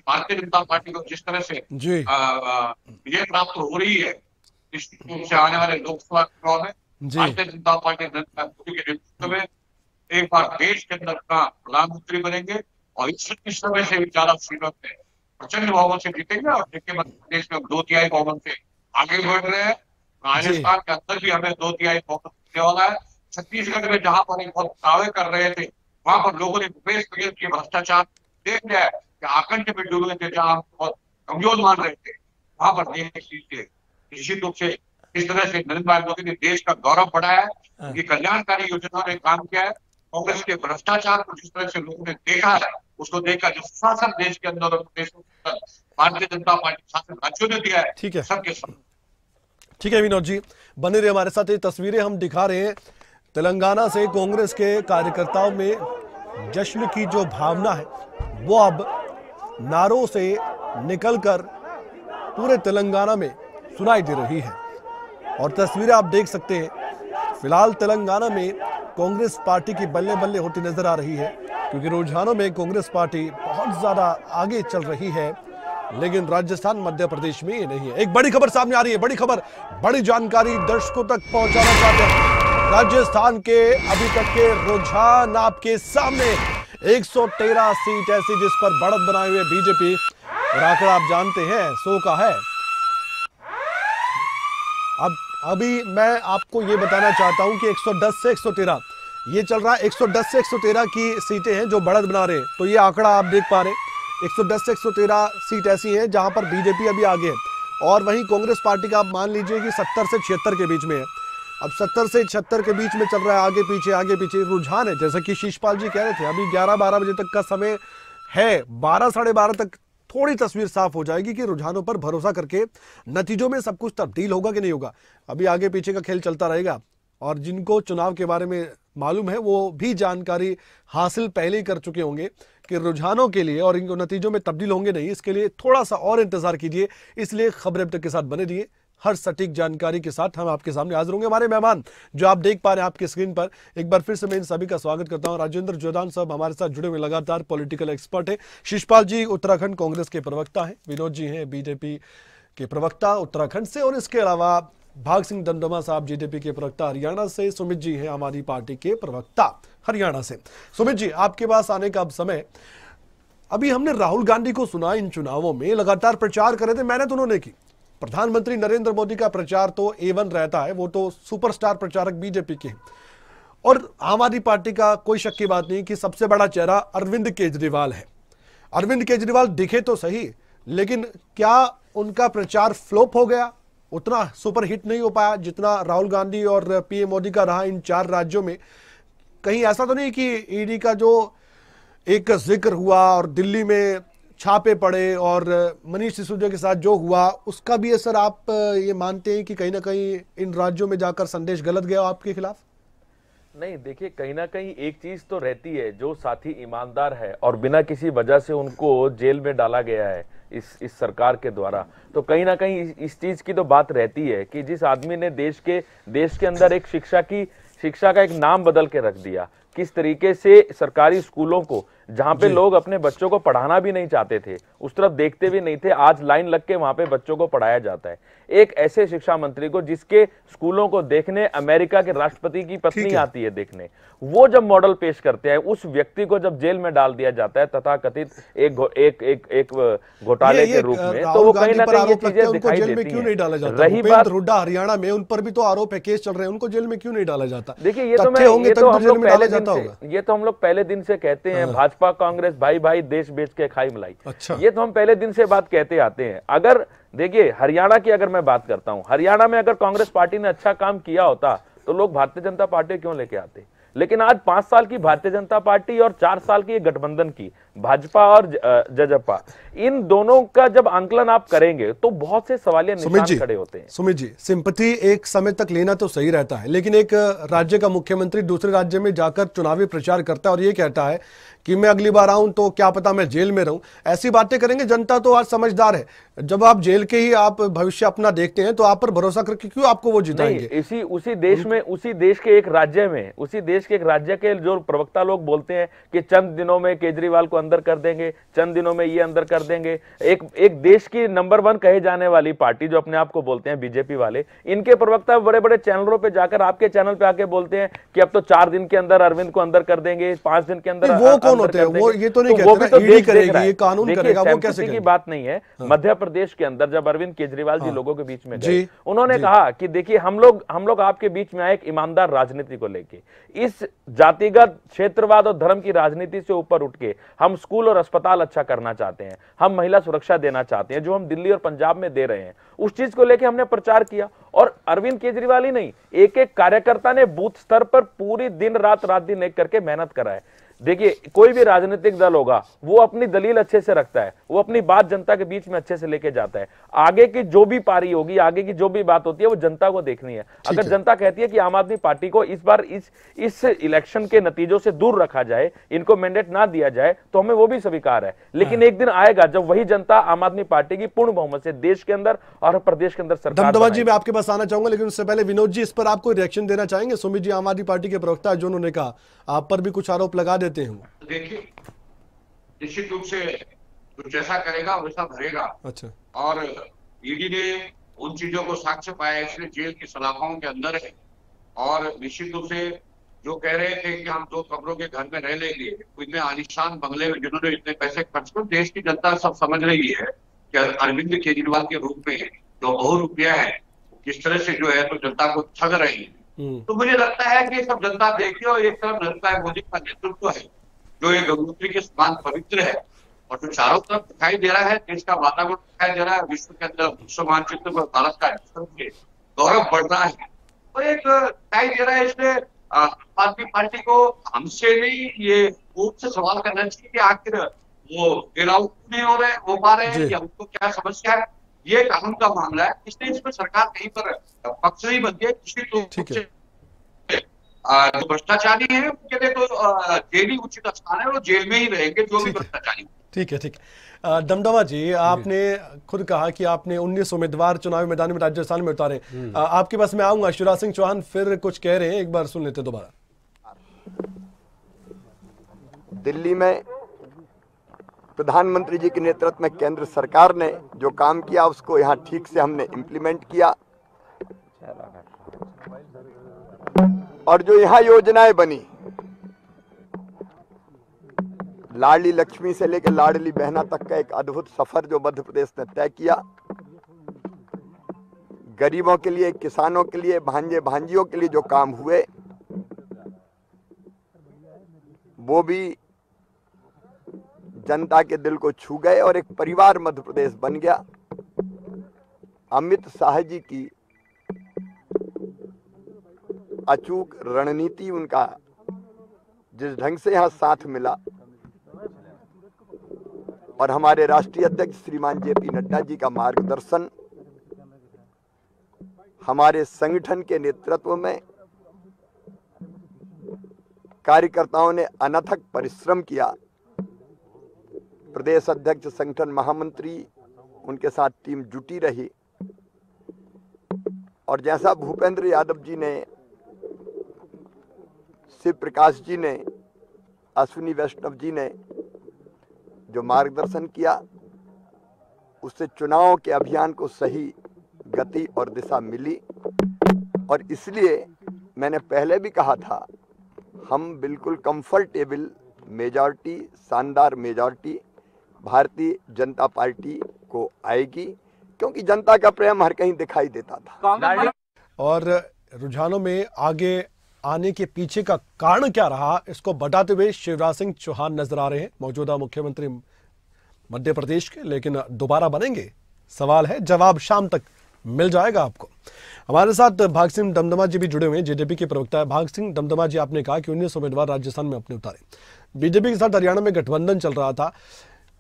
भारतीय जनता पार्टी को जिस तरह से विजय प्राप्त हो रही है, निश्चित रूप से आने वाले लोकसभा चुनाव में भारतीय जनता पार्टी नरेंद्र मोदी के नेतृत्व में एक बार देश के अंदर का प्रधानमंत्री बनेंगे और इस समय से ज्यादा सीटों पे प्रचंड बहुमत से जीतेंगे। और देखिए मध्य प्रदेश में 2/3 बहुमत से आगे बढ़ रहे हैं। राजस्थान के अंदर भी हमें 2/3 बहुमत मिलने वाला है। छत्तीसगढ़ में जहां पर बहुत दावे कर रहे थे वहां पर लोगों ने भूपेश बघेल के भ्रष्टाचार देख लिया है कि आकंठ में डूबे थे, जहां बहुत कमजोर मान रहे थे, वहां पर निश्चित रूप से इस तरह से नरेंद्र भाई मोदी ने देश का गौरव बढ़ाया है, ये कल्याणकारी योजना में काम किया है। कांग्रेस के भ्रष्टाचार को जिस तरह से लोगों ने देखा है उसको देखकर जो शासन देश के अंदर और देश के अंदर भारतीय जनता पार्टी शासन राज्यों ने दिया है, ठीक है सबके सब। ठीक है विनोद जी, बने रहे हमारे साथ। ये तस्वीरें हम दिखा रहे हैं तेलंगाना से कांग्रेस के कार्यकर्ताओं में जश्न की जो भावना है वो अब नारों से निकलकर पूरे तेलंगाना में सुनाई दे रही है। और तस्वीरें आप देख सकते हैं, फिलहाल तेलंगाना में कांग्रेस पार्टी की बल्ले बल्ले होती नजर आ रही है, क्योंकि रुझानों में कांग्रेस पार्टी बहुत ज्यादा आगे चल रही है, लेकिन राजस्थान, मध्य प्रदेश में ये नहीं है। एक बड़ी खबर सामने आ रही है, बड़ी खबर, बड़ी जानकारी दर्शकों तक पहुंचाना चाहते हैं। राजस्थान के अभी तक के रुझान आपके सामने, 113 सीट ऐसी जिस पर बढ़त बनाए हुए बीजेपी, और आंकड़ा आप जानते हैं 100 का है। अब अभी मैं आपको ये बताना चाहता हूं कि 110 से 113 ये चल रहा है, 110 से 113 की सीटें हैं जो बढ़त बना रहे हैं। तो ये आंकड़ा आप देख पा रहे हैं, 110 से 113 सीट ऐसी हैं जहां पर बीजेपी अभी आगे है, और वहीं कांग्रेस पार्टी का आप मान लीजिए कि 70 से 76 के बीच में है। अब 70 से 76 के बीच में चल रहा है, आगे पीछे रुझान है। जैसा कि शिषपाल जी कह रहे थे, अभी 11-12 बजे तक का समय है, 12 साढ़े 12 तक थोड़ी तस्वीर साफ हो जाएगी कि रुझानों पर भरोसा करके नतीजों में सब कुछ तब्दील होगा कि नहीं होगा। अभी आगे पीछे का खेल चलता रहेगा, और जिनको चुनाव के बारे में मालूम है वो भी जानकारी हासिल पहले ही कर चुके होंगे कि रुझानों के लिए और इनको नतीजों में तब्दील होंगे नहीं, इसके लिए थोड़ा सा और इंतजार कीजिए। इसलिए खबरें अब तक के साथ बने रहिए, हर सटीक जानकारी के साथ हम आपके सामने हाजिर होंगे। हमारे मेहमान जो आप देख पा रहे हैं आपकी स्क्रीन पर, एक बार फिर से मैं इन सभी का स्वागत करता हूं। राजेंद्र जोदान साहब हमारे साथ जुड़े हुए लगातार पॉलिटिकल एक्सपर्ट है। शिषपाल जी उत्तराखंड कांग्रेस के प्रवक्ता हैं, विनोद जी हैं बीजेपी के प्रवक्ता उत्तराखंड से, और इसके अलावा भाग सिंह दंडोमा साहब जेजेपी के प्रवक्ता हरियाणा से, सुमित जी हैं हमारी पार्टी के प्रवक्ता हरियाणा से। सुमित जी, आपके पास आने का अब समय। अभी हमने राहुल गांधी को सुना इन चुनावों में लगातार प्रचार कर रहे थे, मेहनत उन्होंने की। प्रधानमंत्री नरेंद्र मोदी का प्रचार तो A1 रहता है, वो तो सुपरस्टार प्रचारक बीजेपी के, और आम आदमी पार्टी का कोई शक की बात नहीं कि सबसे बड़ा चेहरा अरविंद केजरीवाल है। अरविंद केजरीवाल दिखे तो सही, लेकिन क्या उनका प्रचार फ्लॉप हो गया? उतना सुपर हिट नहीं हो पाया जितना राहुल गांधी और पीएम मोदी का रहा इन 4 राज्यों में। कहीं ऐसा तो नहीं कि ईडी का जो एक जिक्र हुआ और दिल्ली में छापे पड़े और मनीष सिसोदिया के साथ जो हुआ उसका भी असर आप ये मानते हैं कि कहीं ना कहीं इन राज्यों में जाकर संदेश गलत गया आपके खिलाफ? नहीं, देखिए, कहीं ना कहीं एक चीज तो रहती है, जो साथी ईमानदार है और बिना किसी वजह से उनको जेल में डाला गया है इस सरकार के द्वारा, तो कहीं ना कहीं इस चीज की तो बात रहती है कि जिस आदमी ने देश के अंदर एक शिक्षा का एक नाम बदल के रख दिया, किस तरीके से सरकारी स्कूलों को, जहां पे लोग अपने बच्चों को पढ़ाना भी नहीं चाहते थे, उस तरफ देखते भी नहीं थे, आज लाइन लग के वहां पे बच्चों को पढ़ाया जाता है। एक ऐसे शिक्षा मंत्री को जिसके स्कूलों को देखने अमेरिका के राष्ट्रपति की पत्नी आती है देखने, वो जब मॉडल पेश करते हैं, उस व्यक्ति को जब जेल में डाल दिया जाता है तथाकथित एक घोटाले के रूप में, तो वो कहीं ना कहीं ये चीजें दिखाई देती हैं। रही बात हुड्डा हरियाणा में, उन पर भी तो आरोप है, केस चल रहे हैं, उनको जेल में क्यों नहीं डाला जाता? देखिए, ये तो हम लोग पहले दिन से कहते हैं, भाजपा कांग्रेस भाई भाई, देश बेच के खाई मलाई। अच्छा। ये तो हम पहले दिन से बात कहते आते हैं। अगर देखिए, हरियाणा की अगर मैं बात करता हूं, हरियाणा में अगर कांग्रेस पार्टी ने अच्छा काम किया होता तो लोग भारतीय जनता पार्टी क्यों लेके आते? लेकिन आज 5 साल की भारतीय जनता पार्टी और 4 साल की गठबंधन की भाजपा और जजपा, इन दोनों का जब आंकलन आप करेंगे तो बहुत से सवालिया निशान खड़े होते हैं। सुमित जी, सिंपैथी एक समय तक लेना तो सही रहता है, लेकिन एक राज्य का मुख्यमंत्री दूसरे राज्य में जाकर चुनावी प्रचार करता है और ये कहता है कि मैं अगली बार आऊं तो क्या पता मैं जेल में रहूं, ऐसी बातें करेंगे। जनता तो आज समझदार है, जब आप जेल के ही आप भविष्य अपना देखते हैं तो आप पर भरोसा करके क्यों आपको वो जिताएंगे? उसी देश के एक राज्य में, उसी देश के एक राज्य के जो प्रवक्ता लोग बोलते हैं कि चंद दिनों में केजरीवाल को अंदर कर देंगे, चंद दिनों में ये अंदर कर देंगे। एक देश की नंबर 1 कहे जाने वाली पार्टी जो अपने आप को बोलते हैं बीजेपी वाले, इनके प्रवक्ता बड़े बड़े चैनलों पे जाकर आपके चैनल पे आके बोलते हैं कि अब तो 4 दिन के अंदर अरविंद को अंदर कर देंगे, 5 दिन के अंदर। वो कौन होते हैं? वो ये तो नहीं कहते ईडी करेगी, ये कानून करेगा, वो कैसे की बात नहीं है। मध्य प्रदेश के अंदर जब अरविंद केजरीवाल जी लोगों के बीच में गए, उन्होंने कहा कि देखिए, हम लोग आपके बीच में आए एक ईमानदार राजनीति को लेके, इस जातिगत क्षेत्रवाद और धर्म की राजनीति से ऊपर उठ के हम स्कूल और अस्पताल अच्छा करना चाहते हैं, हम महिला सुरक्षा देना चाहते हैं, जो हम दिल्ली और पंजाब में दे रहे हैं, उस चीज को लेके हमने प्रचार किया। और अरविंद केजरीवाल ही नहीं, एक एक कार्यकर्ता ने बूथ स्तर पर पूरी दिन रात दिन एक करके मेहनत करा है। देखिए, कोई भी राजनीतिक दल होगा, वो अपनी दलील अच्छे से रखता है, वो अपनी बात जनता के बीच में अच्छे से लेके जाता है। आगे की जो भी पारी होगी, आगे की जो भी बात होती है, वो जनता को देखनी है। अगर जनता कहती है कि आम आदमी पार्टी को इस बार इस इलेक्शन के नतीजों से दूर रखा जाए, इनको मैंडेट ना दिया जाए, तो हमें वो भी स्वीकार है। लेकिन एक दिन आएगा जब वही जनता आम आदमी पार्टी की पूर्ण बहुमत से देश के अंदर और प्रदेश के अंदर सरकार। दमदमा जी, मैं आपके पास आना चाहूंगा, लेकिन उससे पहले विनोद जी, इस पर आपको रिएक्शन देना चाहेंगे? सुमित जी आम आदमी पार्टी के प्रवक्ता, जो उन्होंने कहा आप पर भी कुछ आरोप लगा देते हैं। देखिए, निश्चित रूप से तो जैसा करेगा वैसा भरेगा। अच्छा। और ईडी ने उन चीजों को साक्ष्य पाया, इसलिए जेल की सलाखों के अंदर है। और निश्चित रूप से जो कह रहे थे कि हम 2 कमरों के घर में रह लेंगे, इतने आलीशान बंगले में जिन्होंने इतने पैसे खर्च कर, देश की जनता सब समझ रही है कि अरविंद केजरीवाल के रूप में जो बहुरूपिया है, किस तरह से जो है तो जनता को ठग रही है। तो मुझे लगता है कि सब जनता देखिए, और एक तरफ नरेंद्र भाई मोदी का नेतृत्व है जो एक गंगोत्री के समान पवित्र है, और जो चारों तरफ दिखाई दे रहा है, देश का वातावरण दिखाई दे रहा है, विश्व के अंदर विश्व मानचित्र पर भारत का गौरव बढ़ रहा है, तो एक दिखाई दे रहा है। इसलिए आम आदमी पार्टी को हमसे नहीं, ये कोर्ट से सवाल करना चाहिए कि आखिर वो गिराव नहीं हो पा रहे हैं, या उनको क्या समस्या है। ये कानून का मामला है, इसलिए इसमें सरकार कहीं पर पक्ष नहीं बनती है। किसी जो भ्रष्टाचारी है उनके लिए तो जेल ही उचित स्थान है, वो जेल में ही रहेंगे जो भी भ्रष्टाचारी। ठीक है। दमदमा जी, आपने खुद कहा कि आपने 19 उम्मीदवार चुनावी मैदान में राजस्थान में उतारे। आपके पास मैं आऊंगा। शिवराज सिंह चौहान फिर कुछ कह रहे हैं, एक बार सुन लेते दोबारा। दिल्ली में प्रधानमंत्री जी के नेतृत्व में केंद्र सरकार ने जो काम किया उसको यहाँ ठीक से हमने इम्प्लीमेंट किया, और जो यहाँ योजनाएं बनी, लाडली लक्ष्मी से लेकर लाडली बहना तक का एक अद्भुत सफर जो मध्य प्रदेश ने तय किया, गरीबों के लिए, किसानों के लिए, भांजे भांजियों के लिए जो काम हुए, वो भी जनता के दिल को छू गए और एक परिवार मध्य प्रदेश बन गया। अमित शाह जी की अचूक रणनीति, उनका जिस ढंग से यहाँ साथ मिला और हमारे राष्ट्रीय अध्यक्ष श्रीमान जेपी नड्डा जी का मार्गदर्शन, हमारे संगठन के नेतृत्व में कार्यकर्ताओं ने अनथक परिश्रम किया। प्रदेश अध्यक्ष, संगठन महामंत्री, उनके साथ टीम जुटी रही और जैसा भूपेंद्र यादव जी ने, शिव प्रकाश जी ने, अश्विनी वैष्णव जी ने जो मार्गदर्शन किया, उससे चुनाव के अभियान को सही गति और दिशा मिली। और इसलिए मैंने पहले भी कहा था, हम बिल्कुल कंफर्टेबल मेजॉरिटी, शानदार मेजॉरिटी भारतीय जनता पार्टी को आएगी, क्योंकि जनता का प्रेम हर कहीं दिखाई देता था। और रुझानों में आगे आने के पीछे का कारण क्या रहा, इसको बताते हुए शिवराज सिंह चौहान नजर आ रहे हैं, मौजूदा मुख्यमंत्री मध्य प्रदेश के, लेकिन दोबारा बनेंगे? सवाल है, जवाब शाम तक मिल जाएगा आपको। हमारे साथ भाग सिंह दमदमा जी भी जुड़े हुए हैं, जेजेपी के प्रवक्ता है। भाग सिंह दमदमा जी, आपने कहा कि 19 उम्मीदवार राजस्थान में अपने उतारे, बीजेपी के साथ हरियाणा में गठबंधन चल रहा था,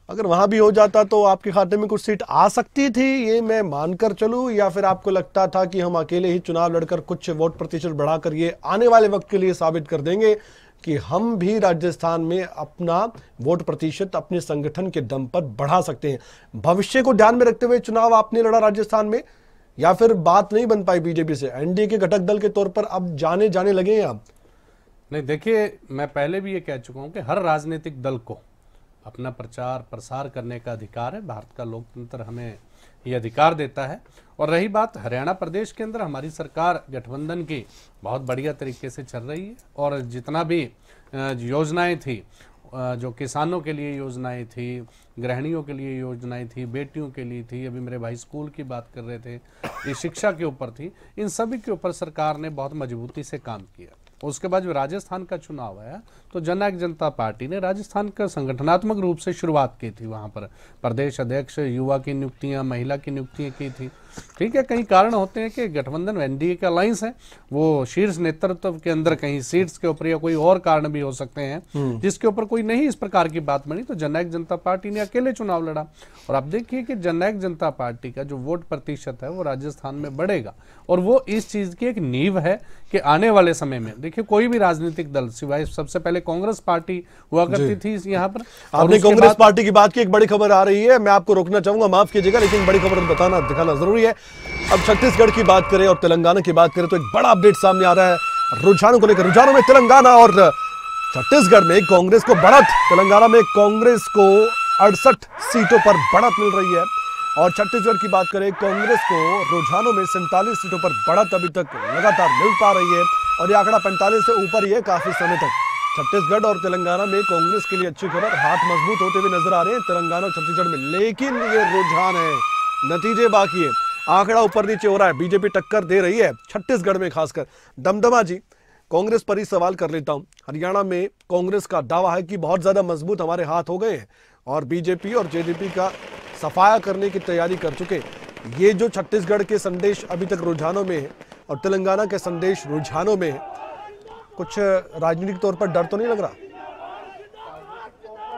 अगर वहां भी हो जाता तो आपके खाते में कुछ सीट आ सकती थी, ये मैं मानकर चलूं, या फिर आपको लगता था कि हम अकेले ही चुनाव लड़कर कुछ वोट प्रतिशत बढ़ाकर ये आने वाले वक्त के लिए साबित कर देंगे कि हम भी राजस्थान में अपना वोट प्रतिशत अपने संगठन के दम पर बढ़ा सकते हैं? भविष्य को ध्यान में रखते हुए चुनाव आपने लड़ा राजस्थान में, या फिर बात नहीं बन पाई बीजेपी से? एनडीए के घटक दल के तौर पर अब जाने लगे हैं आप? नहीं, देखिए, मैं पहले भी ये कह चुका हूं कि हर राजनीतिक दल को अपना प्रचार प्रसार करने का अधिकार है। भारत का लोकतंत्र हमें ये अधिकार देता है। और रही बात हरियाणा प्रदेश के अंदर, हमारी सरकार गठबंधन की बहुत बढ़िया तरीके से चल रही है और जितना भी योजनाएं थी, जो किसानों के लिए योजनाएं थी, गृहिणियों के लिए योजनाएं थी, बेटियों के लिए थी, अभी मेरे भाई स्कूल की बात कर रहे थे, ये शिक्षा के ऊपर थी, इन सभी के ऊपर सरकार ने बहुत मजबूती से काम किया। उसके बाद जो राजस्थान का चुनाव आया तो जननायक जनता पार्टी ने राजस्थान का संगठनात्मक रूप से शुरुआत की थी। वहां पर प्रदेश अध्यक्ष, युवा की नियुक्तियां, महिला की नियुक्तियां की थी। ठीक है, कई कारण होते हैं कि गठबंधन एनडीए का अलायंस है, वो शीर्ष नेतृत्व के अंदर कहीं सीट्स के ऊपर या कोई और कारण भी हो सकते हैं जिसके ऊपर कोई नहीं इस प्रकार की बात बनी, तो जननायक जनता पार्टी ने अकेले चुनाव लड़ा। और अब देखिए कि जननायक जनता पार्टी का जो वोट प्रतिशत है वो राजस्थान में बढ़ेगा और वो इस चीज की एक नींव है कि आने वाले समय में, देखिए, कोई भी राजनीतिक दल, सिवाय सबसे पहले कांग्रेस पार्टी हुआ करती थी यहाँ पर। आपने कांग्रेस पार्टी की बात की, एक बड़ी खबर आ रही है, मैं आपको रोकना चाहूंगा, माफ कीजिएगा, लेकिन बड़ी खबर बताना दिखाना जरूरी है। अब छत्तीसगढ़ की बात करें और तेलंगाना की बात करें तो एक बड़ा अपडेट सामने आ रहा है रुझानों को लेकर। रुझानों में तेलंगाना और छत्तीसगढ़ में कांग्रेस को बढ़त, तेलंगाना में कांग्रेस को 68 सीटों पर बढ़त मिल रही है और छत्तीसगढ़ की बात करें, कांग्रेस को रुझानों में 47 सीटों पर बढ़त अभी तक लगातार मिल पा रही है और यह आंकड़ा 45 से ऊपर ही है काफी समय तक। छत्तीसगढ़ और तेलंगाना में कांग्रेस के लिए अच्छी खबर, हाथ मजबूत होते हुए नजर आ रहे हैं तेलंगाना और छत्तीसगढ़ में, लेकिन ये रुझान है, नतीजे बाकी है, आंकड़ा ऊपर नीचे हो रहा है, बीजेपी टक्कर दे रही है छत्तीसगढ़ में खासकर। दमदमा जी, कांग्रेस पर ही सवाल कर लेता हूं, हरियाणा में कांग्रेस का दावा है कि बहुत ज्यादा मजबूत हमारे हाथ हो गए हैं और बीजेपी और जेजेपी का सफाया करने की तैयारी कर चुके। ये जो छत्तीसगढ़ के संदेश अभी तक रुझानों में है और तेलंगाना के संदेश रुझानों में है, कुछ राजनीतिक तौर पर डर तो नहीं लग रहा?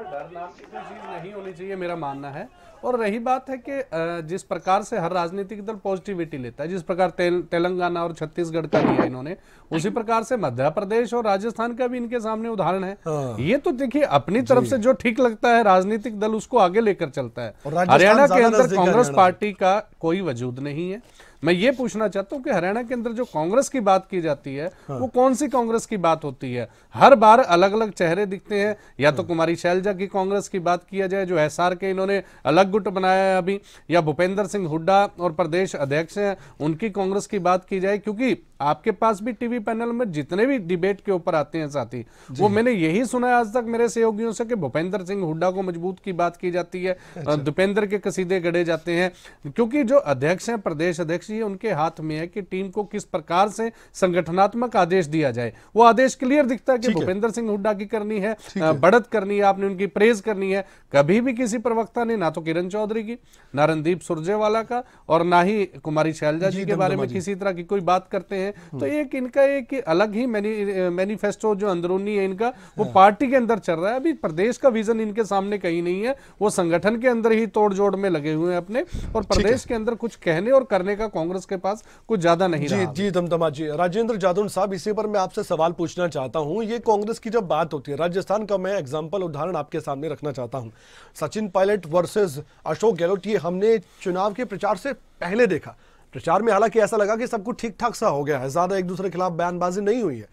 डर नाम की कोई चीज नहीं होनी चाहिए, मेरा मानना है। और रही बात है कि जिस प्रकार से हर राजनीतिक दल पॉजिटिविटी लेता है, जिस प्रकार तेलंगाना और छत्तीसगढ़ का लिया इन्होंने, उसी प्रकार से मध्य प्रदेश और राजस्थान का भी इनके सामने उदाहरण है। ये तो देखिए, अपनी तरफ से जो ठीक लगता है राजनीतिक दल उसको आगे लेकर चलता है। हरियाणा के अंदर कांग्रेस पार्टी का कोई वजूद नहीं है। मैं ये पूछना चाहता हूं कि हरियाणा के अंदर जो कांग्रेस की बात की जाती है वो कौन सी कांग्रेस की बात होती है? हर बार अलग अलग चेहरे दिखते हैं, या तो कुमारी शैलजा की कांग्रेस की बात किया जाए जो एसआर के इन्होंने अलग गुट बनाया है अभी, या भूपेंद्र सिंह हुड्डा और प्रदेश अध्यक्ष हैं उनकी कांग्रेस की बात की जाए, क्योंकि आपके पास भी टीवी पैनल में जितने भी डिबेट के ऊपर आते हैं साथी, वो मैंने यही सुना है आज तक मेरे सहयोगियों से कि भूपेंद्र सिंह हुड्डा को मजबूत की बात की जाती है, दीपेंद्र के कसीदे गढ़े जाते हैं, क्योंकि जो अध्यक्ष हैं, प्रदेश अध्यक्ष, चाहिए उनके हाथ में है कि टीम को किस प्रकार से संगठनात्मक आदेश दिया जाए। वो आदेश क्लियर दिखता है कि भूपेंद्र सिंह हुड्डा की करनी है, बढ़त करनी है, आपने उनकी प्रेज करनी है। कभी भी किसी प्रवक्ता ने ना तो किरण चौधरी की, ना रणदीप सुरजेवाला का, और ना ही कुमारी शैलजा जी के बारे में किसी तरह की कोई बात करते हैं। तो एक इनका एक अलग ही मैनिफेस्टो जो अंदरूनी है इनका, वो पार्टी के अंदर चल रहा है। अभी प्रदेश का विजन इनके सामने कहीं नहीं है, वो संगठन के अंदर ही तोड़ जोड़ में लगे हुए हैं अपने, और प्रदेश के अंदर कुछ कहने और करने का कांग्रेस के पास कुछ ज्यादा नहीं रहा। जी दमदमा जी। राजेंद्र जादौन साहब, इसी पर मैं आपसे सवाल पूछना चाहता हूं। ये कांग्रेस की जब बात होती है, राजस्थान का मैं एग्जांपल उदाहरण आपके सामने रखना चाहता हूं। सचिन पायलट वर्सेस अशोक गहलोत, ये हमने चुनाव के प्रचार से पहले देखा। प्रचार में हालांकि ऐसा लगा कि सब कुछ ठीक ठाक सा हो गया है, ज्यादा एक दूसरे के खिलाफ बयानबाजी नहीं हुई है।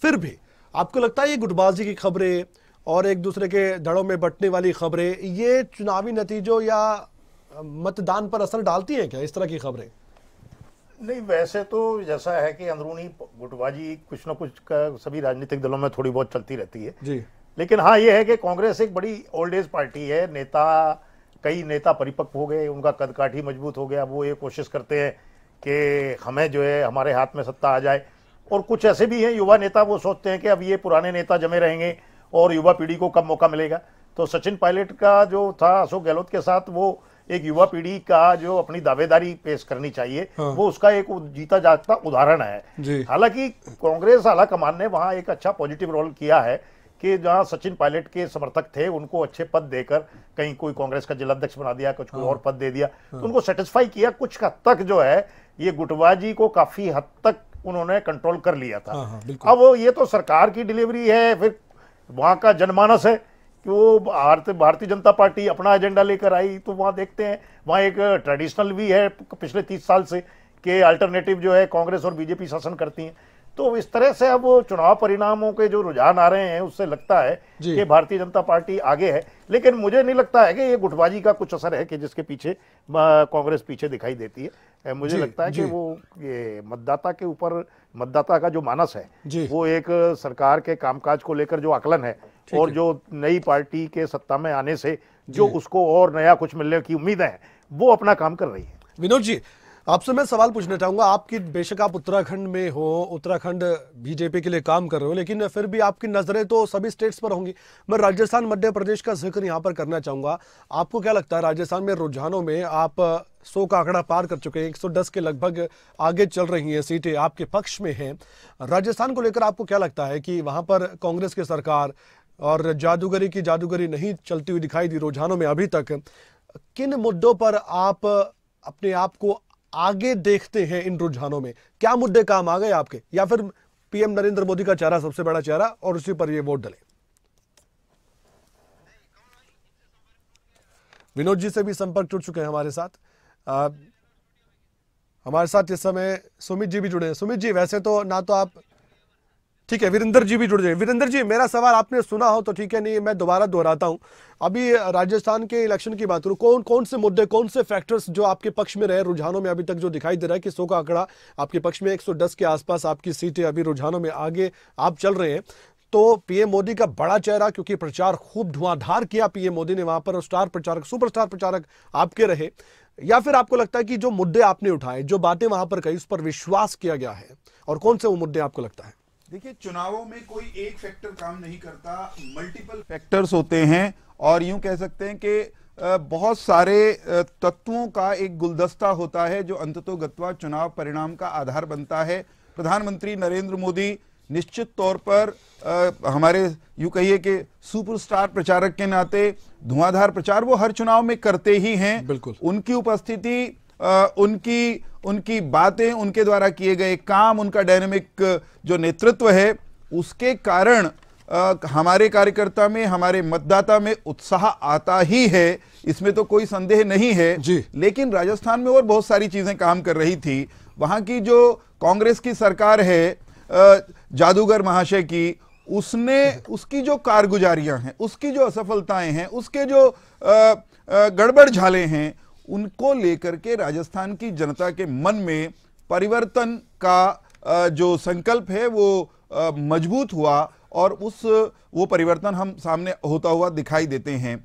फिर भी आपको लगता है ये गुटबाजी की खबरें और एक दूसरे के धड़ों में बंटने वाली खबरें ये चुनावी नतीजों या मतदान पर असर डालती हैं क्या, इस तरह की खबरें? नहीं, वैसे तो जैसा है कि अंदरूनी गुटबाजी कुछ ना कुछ का सभी राजनीतिक दलों में थोड़ी बहुत चलती रहती है जी। लेकिन हाँ, ये है कि कांग्रेस एक बड़ी ओल्ड एज पार्टी है। कई नेता परिपक्व हो गए, उनका कदकाठी मजबूत हो गया। वो ये कोशिश करते हैं कि हमें जो है हमारे हाथ में सत्ता आ जाए। और कुछ ऐसे भी हैं युवा नेता, वो सोचते हैं कि अब ये पुराने नेता जमे रहेंगे और युवा पीढ़ी को कब मौका मिलेगा। तो सचिन पायलट का जो था अशोक गहलोत के साथ, वो एक युवा पीढ़ी का जो अपनी दावेदारी पेश करनी चाहिए, वो उसका एक जीता जागता उदाहरण है। हालांकि कांग्रेस आला कमान ने वहां एक अच्छा पॉजिटिव रोल किया है कि जहां सचिन पायलट के समर्थक थे उनको अच्छे पद देकर, कहीं कोई कांग्रेस का जिलाध्यक्ष बना दिया, कुछ कोई और पद दे दिया, तो उनको सेटिस्फाई किया। कुछ हद तक जो है ये गुटबाजी को काफी हद तक उन्होंने कंट्रोल कर लिया था। अब ये तो सरकार की डिलीवरी है, फिर वहां का जनमानस है कि वो भारतीय जनता पार्टी अपना एजेंडा लेकर आई। तो वहां देखते हैं, वहां एक ट्रेडिशनल भी है पिछले 30 साल से कि अल्टरनेटिव जो है कांग्रेस और बीजेपी शासन करती हैं। तो इस तरह से अब चुनाव परिणामों के जो रुझान आ रहे हैं उससे लगता है कि भारतीय जनता पार्टी आगे है। लेकिन मुझे नहीं लगता है कि ये गुटबाजी का कुछ असर है कि जिसके पीछे कांग्रेस पीछे दिखाई देती है। मुझे लगता है कि वो ये मतदाता के ऊपर, मतदाता का जो मानस है वो एक सरकार के कामकाज को लेकर जो आकलन है और जो नई पार्टी के सत्ता में आने से जो उसको और नया कुछ मिलने की उम्मीद है, वो अपना काम कर रही है। विनोद जी, आपसे मैं सवाल पूछना चाहूंगा। आपकी, बेशक आप उत्तराखंड में हो, उत्तराखंड बीजेपी के लिए काम कर रहे हो, लेकिन फिर भी आपकी नजरें तो सभी स्टेट्स पर होंगी। मैं राजस्थान, मध्य प्रदेश का जिक्र यहां पर करना चाहूंगा। आपको क्या लगता है राजस्थान में रुझानों में? आप 100 का आंकड़ा पार कर चुके हैं, 110 के लगभग आगे चल रही हैं, सीटें आपके पक्ष में हैं। राजस्थान को लेकर आपको क्या लगता है कि वहां पर कांग्रेस की सरकार और जादूगरी नहीं चलती हुई दिखाई दी रुझानों में अभी तक? किन मुद्दों पर आप अपने आप को आगे देखते हैं इन रुझानों में? क्या मुद्दे काम आ गए आपके, या फिर पीएम नरेंद्र मोदी का चेहरा सबसे बड़ा चेहरा और उसी पर ये वोट डले? विनोद जी से भी संपर्क जुड़ चुके हैं हमारे साथ इस समय सुमित जी भी जुड़े हैं। सुमित जी, वैसे तो ना तो आप, ठीक है, वीरेंद्र जी भी जुड़ जाए। वीरेंद्र जी, मेरा सवाल आपने सुना हो तो ठीक है, नहीं मैं दोबारा दोहराता हूं। अभी राजस्थान के इलेक्शन की बात करूं, कौन से मुद्दे, कौन से फैक्टर्स जो आपके पक्ष में रहे रुझानों में अभी तक, जो दिखाई दे रहा है कि 100 का आंकड़ा आपके पक्ष में, 110 के आसपास आपकी सीटें अभी रुझानों में आगे आप चल रहे हैं। तो पीएम मोदी का बड़ा चेहरा, क्योंकि प्रचार खूब धुआंधार किया पीएम मोदी ने वहां पर, स्टार प्रचारक, सुपरस्टार प्रचारक आपके रहे, या फिर आपको लगता है कि जो मुद्दे आपने उठाए, जो बातें वहां पर कही, उस पर विश्वास किया गया है? और कौन से वो मुद्दे आपको लगता है? देखिए, चुनावों में कोई एक फैक्टर काम नहीं करता, मल्टीपल फैक्टर्स होते हैं और यूं कह सकते हैं कि बहुत सारे तत्वों का एक गुलदस्ता होता है जो अंततोगत्वा चुनाव परिणाम का आधार बनता है। प्रधानमंत्री नरेंद्र मोदी निश्चित तौर पर हमारे यूं कहिए कि सुपरस्टार प्रचारक के नाते धुआंधार प्रचार वो हर चुनाव में करते ही हैं। बिल्कुल। उनकी उपस्थिति, उनकी बातें, उनके द्वारा किए गए काम, उनका डायनेमिक जो नेतृत्व है, उसके कारण हमारे कार्यकर्ता में, हमारे मतदाता में उत्साह आता ही है, इसमें तो कोई संदेह नहीं है जी। लेकिन राजस्थान में और बहुत सारी चीजें काम कर रही थी। वहां की जो कांग्रेस की सरकार है जादूगर महाशय की, उसकी जो कारगुजारियां हैं, उसकी जो असफलताएं हैं, उसके जो गड़बड़ झाले हैं, उनको लेकर के राजस्थान की जनता के मन में परिवर्तन का जो संकल्प है वो मजबूत हुआ और वो परिवर्तन हम सामने होता हुआ दिखाई देते हैं।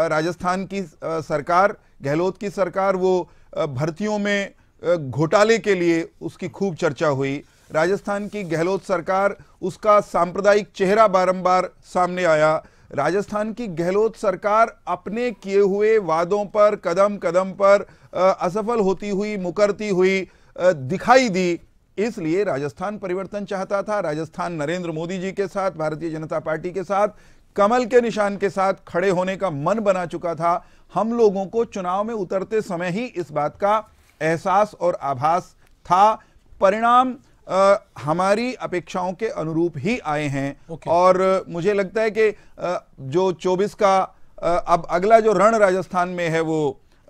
राजस्थान की सरकार, गहलोत की सरकार, वो भर्तियों में घोटाले के लिए उसकी खूब चर्चा हुई। राजस्थान की गहलोत सरकार, उसका सांप्रदायिक चेहरा बारंबार सामने आया। राजस्थान की गहलोत सरकार अपने किए हुए वादों पर कदम कदम पर असफल होती हुई, मुकरती हुई दिखाई दी। इसलिए राजस्थान परिवर्तन चाहता था। राजस्थान नरेंद्र मोदी जी के साथ, भारतीय जनता पार्टी के साथ, कमल के निशान के साथ खड़े होने का मन बना चुका था। हम लोगों को चुनाव में उतरते समय ही इस बात का एहसास और आभास था। परिणाम हमारी अपेक्षाओं के अनुरूप ही आए हैं। और मुझे लगता है कि जो 24 का अब अगला जो रण राजस्थान में है वो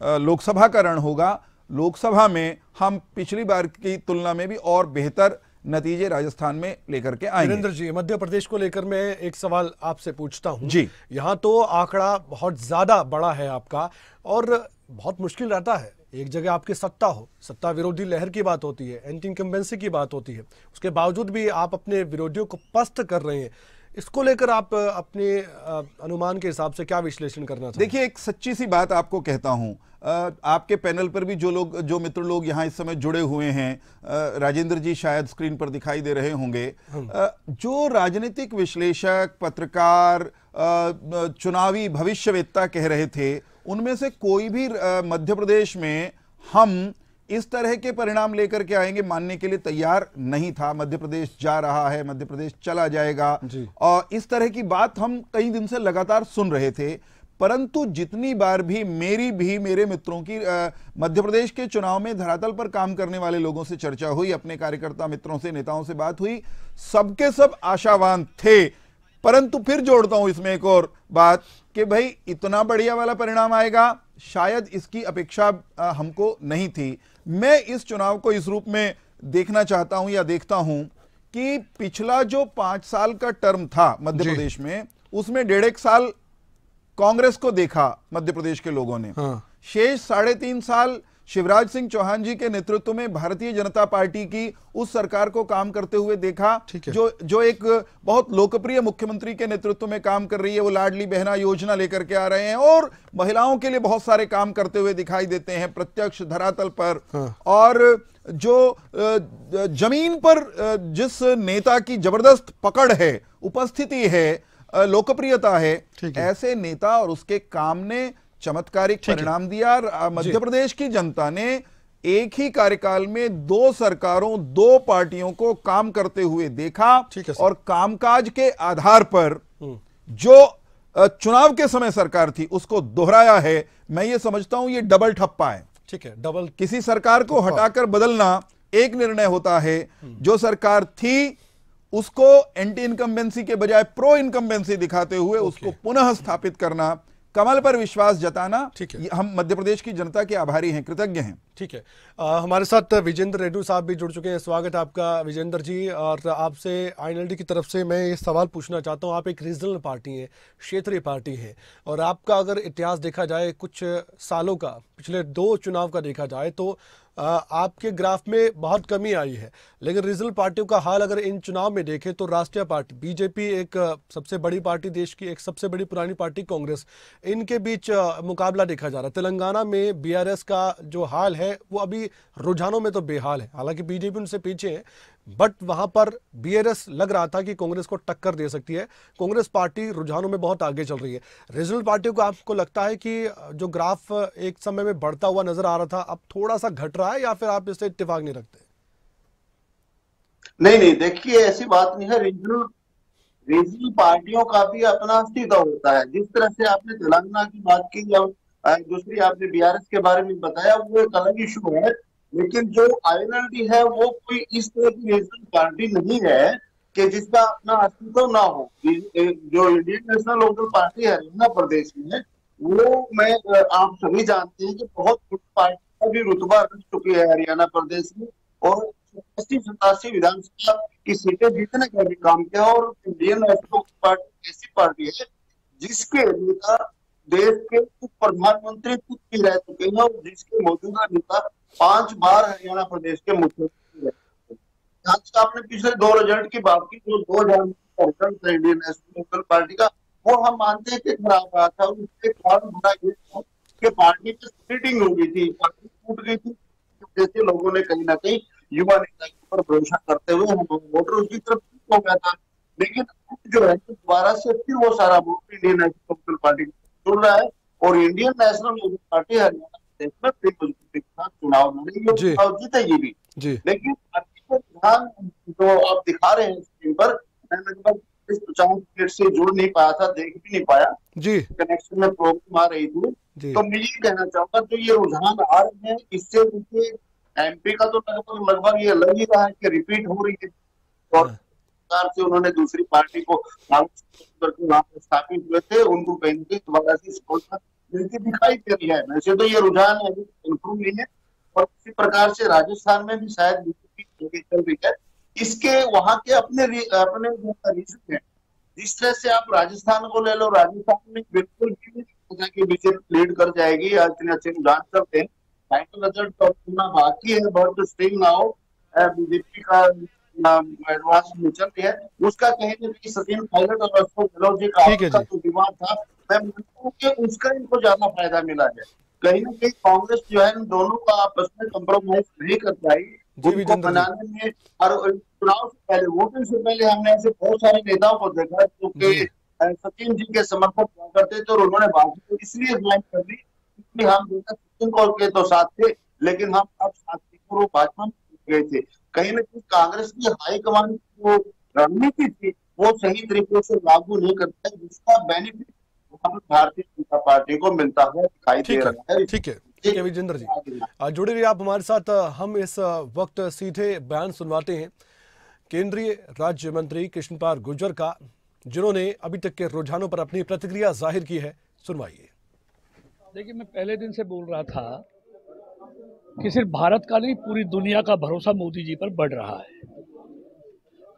लोकसभा का रण होगा। लोकसभा में हम पिछली बार की तुलना में भी और बेहतर नतीजे राजस्थान में लेकर के आएंगे। वीरेंद्र जी, मध्य प्रदेश को लेकर मैं एक सवाल आपसे पूछता हूं जी। यहाँ तो आंकड़ा बहुत ज्यादा बड़ा है आपका और बहुत मुश्किल रहता है। एक जगह आपकी सत्ता हो, सत्ता विरोधी लहर की बात होती है, एंटी इनकम्बेंसी की बात होती है, उसके बावजूद भी आप अपने विरोधियों को पस्त कर रहे हैं। इसको लेकर आप अपने अनुमान के हिसाब से क्या विश्लेषण करना चाहते हैं? देखिए, एक सच्ची सी बात आपको कहता हूं। आपके पैनल पर भी जो मित्र लोग यहाँ इस समय जुड़े हुए हैं, राजेंद्र जी शायद स्क्रीन पर दिखाई दे रहे होंगे, जो राजनीतिक विश्लेषक, पत्रकार, चुनावी भविष्यवेत्ता कह रहे थे, उनमें से कोई भी मध्य प्रदेश में हम इस तरह के परिणाम लेकर के आएंगे मानने के लिए तैयार नहीं था। मध्य प्रदेश जा रहा है, मध्य प्रदेश चला जाएगा, और इस तरह की बात हम कई दिन से लगातार सुन रहे थे। परंतु जितनी बार भी मेरे मित्रों की मध्य प्रदेश के चुनाव में धरातल पर काम करने वाले लोगों से चर्चा हुई, अपने कार्यकर्ता मित्रों से, नेताओं से बात हुई, सबके सब आशावान थे। परंतु फिर जोड़ता हूं इसमें एक और बात कि भाई इतना बढ़िया वाला परिणाम आएगा, शायद इसकी अपेक्षा हमको नहीं थी। मैं इस चुनाव को इस रूप में देखना चाहता हूं या देखता हूं कि पिछला जो 5 साल का टर्म था मध्य प्रदेश में, उसमें 1.5 साल कांग्रेस को देखा मध्य प्रदेश के लोगों ने। शेष 3.5 साल शिवराज सिंह चौहान जी के नेतृत्व में भारतीय जनता पार्टी की उस सरकार को काम करते हुए देखा, जो एक बहुत लोकप्रिय मुख्यमंत्री के नेतृत्व में काम कर रही है। वो लाडली बहना योजना लेकर के आ रहे हैं और महिलाओं के लिए बहुत सारे काम करते हुए दिखाई देते हैं प्रत्यक्ष धरातल पर। और जो जमीन पर जिस नेता की जबरदस्त पकड़ है, उपस्थिति है, लोकप्रियता है, ऐसे नेता और उसके काम ने चमत्कारिक परिणाम दिया। मध्य प्रदेश की जनता ने एक ही कार्यकाल में 2 सरकारों, 2 पार्टियों को काम करते हुए देखा और कामकाज के आधार पर जो चुनाव के समय सरकार थी उसको दोहराया है। मैं ये समझता हूं ये डबल ठप्पा है। ठीक है, डबल। किसी सरकार को हटाकर बदलना एक निर्णय होता है, जो सरकार थी उसको एंटी इनकम्बेंसी के बजाय प्रो इनकम्बेंसी दिखाते हुए उसको पुनः स्थापित करना, कमल पर विश्वास जताना। हम मध्य प्रदेश की जनता के आभारी हैं, कृतज्ञ हैं। ठीक है, हमारे साथ विजेंद्र रेड्डी साहब भी जुड़ चुके हैं। स्वागत है आपका विजेंद्र जी। और आपसे आईएनएलडी की तरफ से मैं ये सवाल पूछना चाहता हूँ, आप एक रीजनल पार्टी है, क्षेत्रीय पार्टी है, और आपका अगर इतिहास देखा जाए कुछ सालों का, पिछले 2 चुनाव का देखा जाए तो आपके ग्राफ में बहुत कमी आई है। लेकिन रीजनल पार्टियों का हाल अगर इन चुनाव में देखें तो राष्ट्रीय पार्टी बीजेपी एक सबसे बड़ी पार्टी, देश की एक सबसे बड़ी पुरानी पार्टी कांग्रेस, इनके बीच मुकाबला देखा जा रहा है। तेलंगाना में बीआरएस का जो हाल है वो अभी रुझानों में तो बेहाल है, हालांकि बीजेपी उनसे पीछे है, बट वहां पर बीआरएस लग रहा था कि कांग्रेस को टक्कर दे सकती है। कांग्रेस पार्टी रुझानों में बहुत आगे चल रही है। रीजनल पार्टियों को आपको लगता है कि जो ग्राफ एक समय में बढ़ता हुआ नजर आ रहा था अब थोड़ा सा घट रहा है, या फिर आप इससे इत्तेफाक नहीं रखते? नहीं, देखिए ऐसी बात नहीं है। रीजनल पार्टियों का भी अपना अस्तित्व होता है। जिस तरह से आपने तेलंगाना की बात की या दूसरी आपने बीआरएस के बारे में बताया, वो एक अलग इशू है। लेकिन जो आईएनएलडी है वो कोई इस तरह की रीजनल पार्टी नहीं है कि जिसका अपना अस्तित्व ना हो। जो इंडियन नेशनल लोकल पार्टी है हरियाणा प्रदेश में, वो मैं आप सभी जानते हैं कि बहुत बड़ी पार्टी का भी रुतबा रख चुकी है हरियाणा प्रदेश में, और 87 विधानसभा की सीटें जीतने का भी काम किया। और इंडियन नेशनल लोकल पार्टी ऐसी पार्टी है जिसके नेता देश के प्रधानमंत्री खुद भी रह चुके हैं, और जिसके मौजूदा नेता 5 बार हरियाणा प्रदेश के मुख्यमंत्री रहे। आज आपने पिछले 2 रिजल्ट की बात की, जो 2000 रिजल्ट था इंडियन नेशनल लोकल पार्टी का, वो हम मानते हैं कि खराब रहा था। उसके कारण बड़ा ये था कि पार्टी में स्प्लिटिंग हो गई थी, पार्टी टूट गई थी। जैसे के लोगों ने कहीं ना कहीं युवा नेता के ऊपर भरोसा करते हुए वोटर उसकी तरफ हो गया था। लेकिन जो है दोबारा से फिर वो सारा vote Indian national people party जुड़ रहा है और इंडियन नेशनल पार्टी हरियाणा प्रदेश में फिर मजबूती के साथ चुनाव लड़ेगी, चुनाव जीतेगी भी। लेकिन रुझान जो आप दिखा रहे हैं स्क्रीन पर, मैं लगभग 50 मिनट से जुड़ नहीं पाया था, देख भी नहीं पाया जी, कनेक्शन में प्रॉब्लम आ रही थी। तो मैं ये कहना चाहूंगा जो ये रुझान आ रहे हैं इससे देखिए एमपी का तो लगभग ये लग ही रहा है कि रिपीट हो रही है और सरकार से उन्होंने दूसरी पार्टी को वहां पर स्थापित हुए थे, उनको कहीं ना कहीं दोबारा से सफलता मिलती दिखाई दे रही है। वैसे तो ये रुझान अभी कंफर्म नहीं है और इसी प्रकार से राजस्थान में भी शायद बीजेपी चल रही है। इसके वहां के अपने रीजन है। जिस तरह से आप राजस्थान को ले लो, राजस्थान में बिल्कुल भी कि बीजेपी लीड कर जाएगी, इतने अच्छे रुझान चलते हैं, फाइनल रिजल्ट होना बाकी है, बट स्टिल नाउ बीजेपी का एडवांस में चल रही है। उसका कहीं ना कहीं सचिन पायलट और अशोक गहलोत जी का जो विवाद था, मैं मानता हूँ कि उसका इनको ज्यादा फायदा मिला है। कहीं ना कहीं कांग्रेस जो है दोनों का आपस में कंप्रोमाइज नहीं कर पाई उनको बनाने में। और चुनाव से पहले, वोटिंग से पहले हमने ऐसे बहुत सारे नेताओं को देखा जो कि सचिन जी के समर्थक हुआ करते थे और उन्होंने भाजपा इसलिए ज्वाइन कर ली क्योंकि हम सचिन कौर के तो साथ थे, लेकिन हम अब साथ वो भाजपा में गए थे। कहीं ना कहीं कांग्रेस की हाईकमान की जो रणनीति थी वो सही तरीके से लागू नहीं करता है, जिसका बेनिफिट भारतीय जनता पार्टी को मिलता हुआ दिखाई दे रहा है। ठीक है विजेंद्र जी, जुड़े रहिए आप हमारे साथ। हम इस वक्त सीधे बयान सुनवाते हैं केंद्रीय राज्य मंत्री कृष्णपाल गुर्जर का, जिन्होंने अभी तक के रुझानों पर अपनी प्रतिक्रिया जाहिर की है। सुनवाइए। देखिए, मैं पहले दिन से बोल रहा था कि सिर्फ भारत का नहीं पूरी दुनिया का भरोसा मोदी जी पर बढ़ रहा है।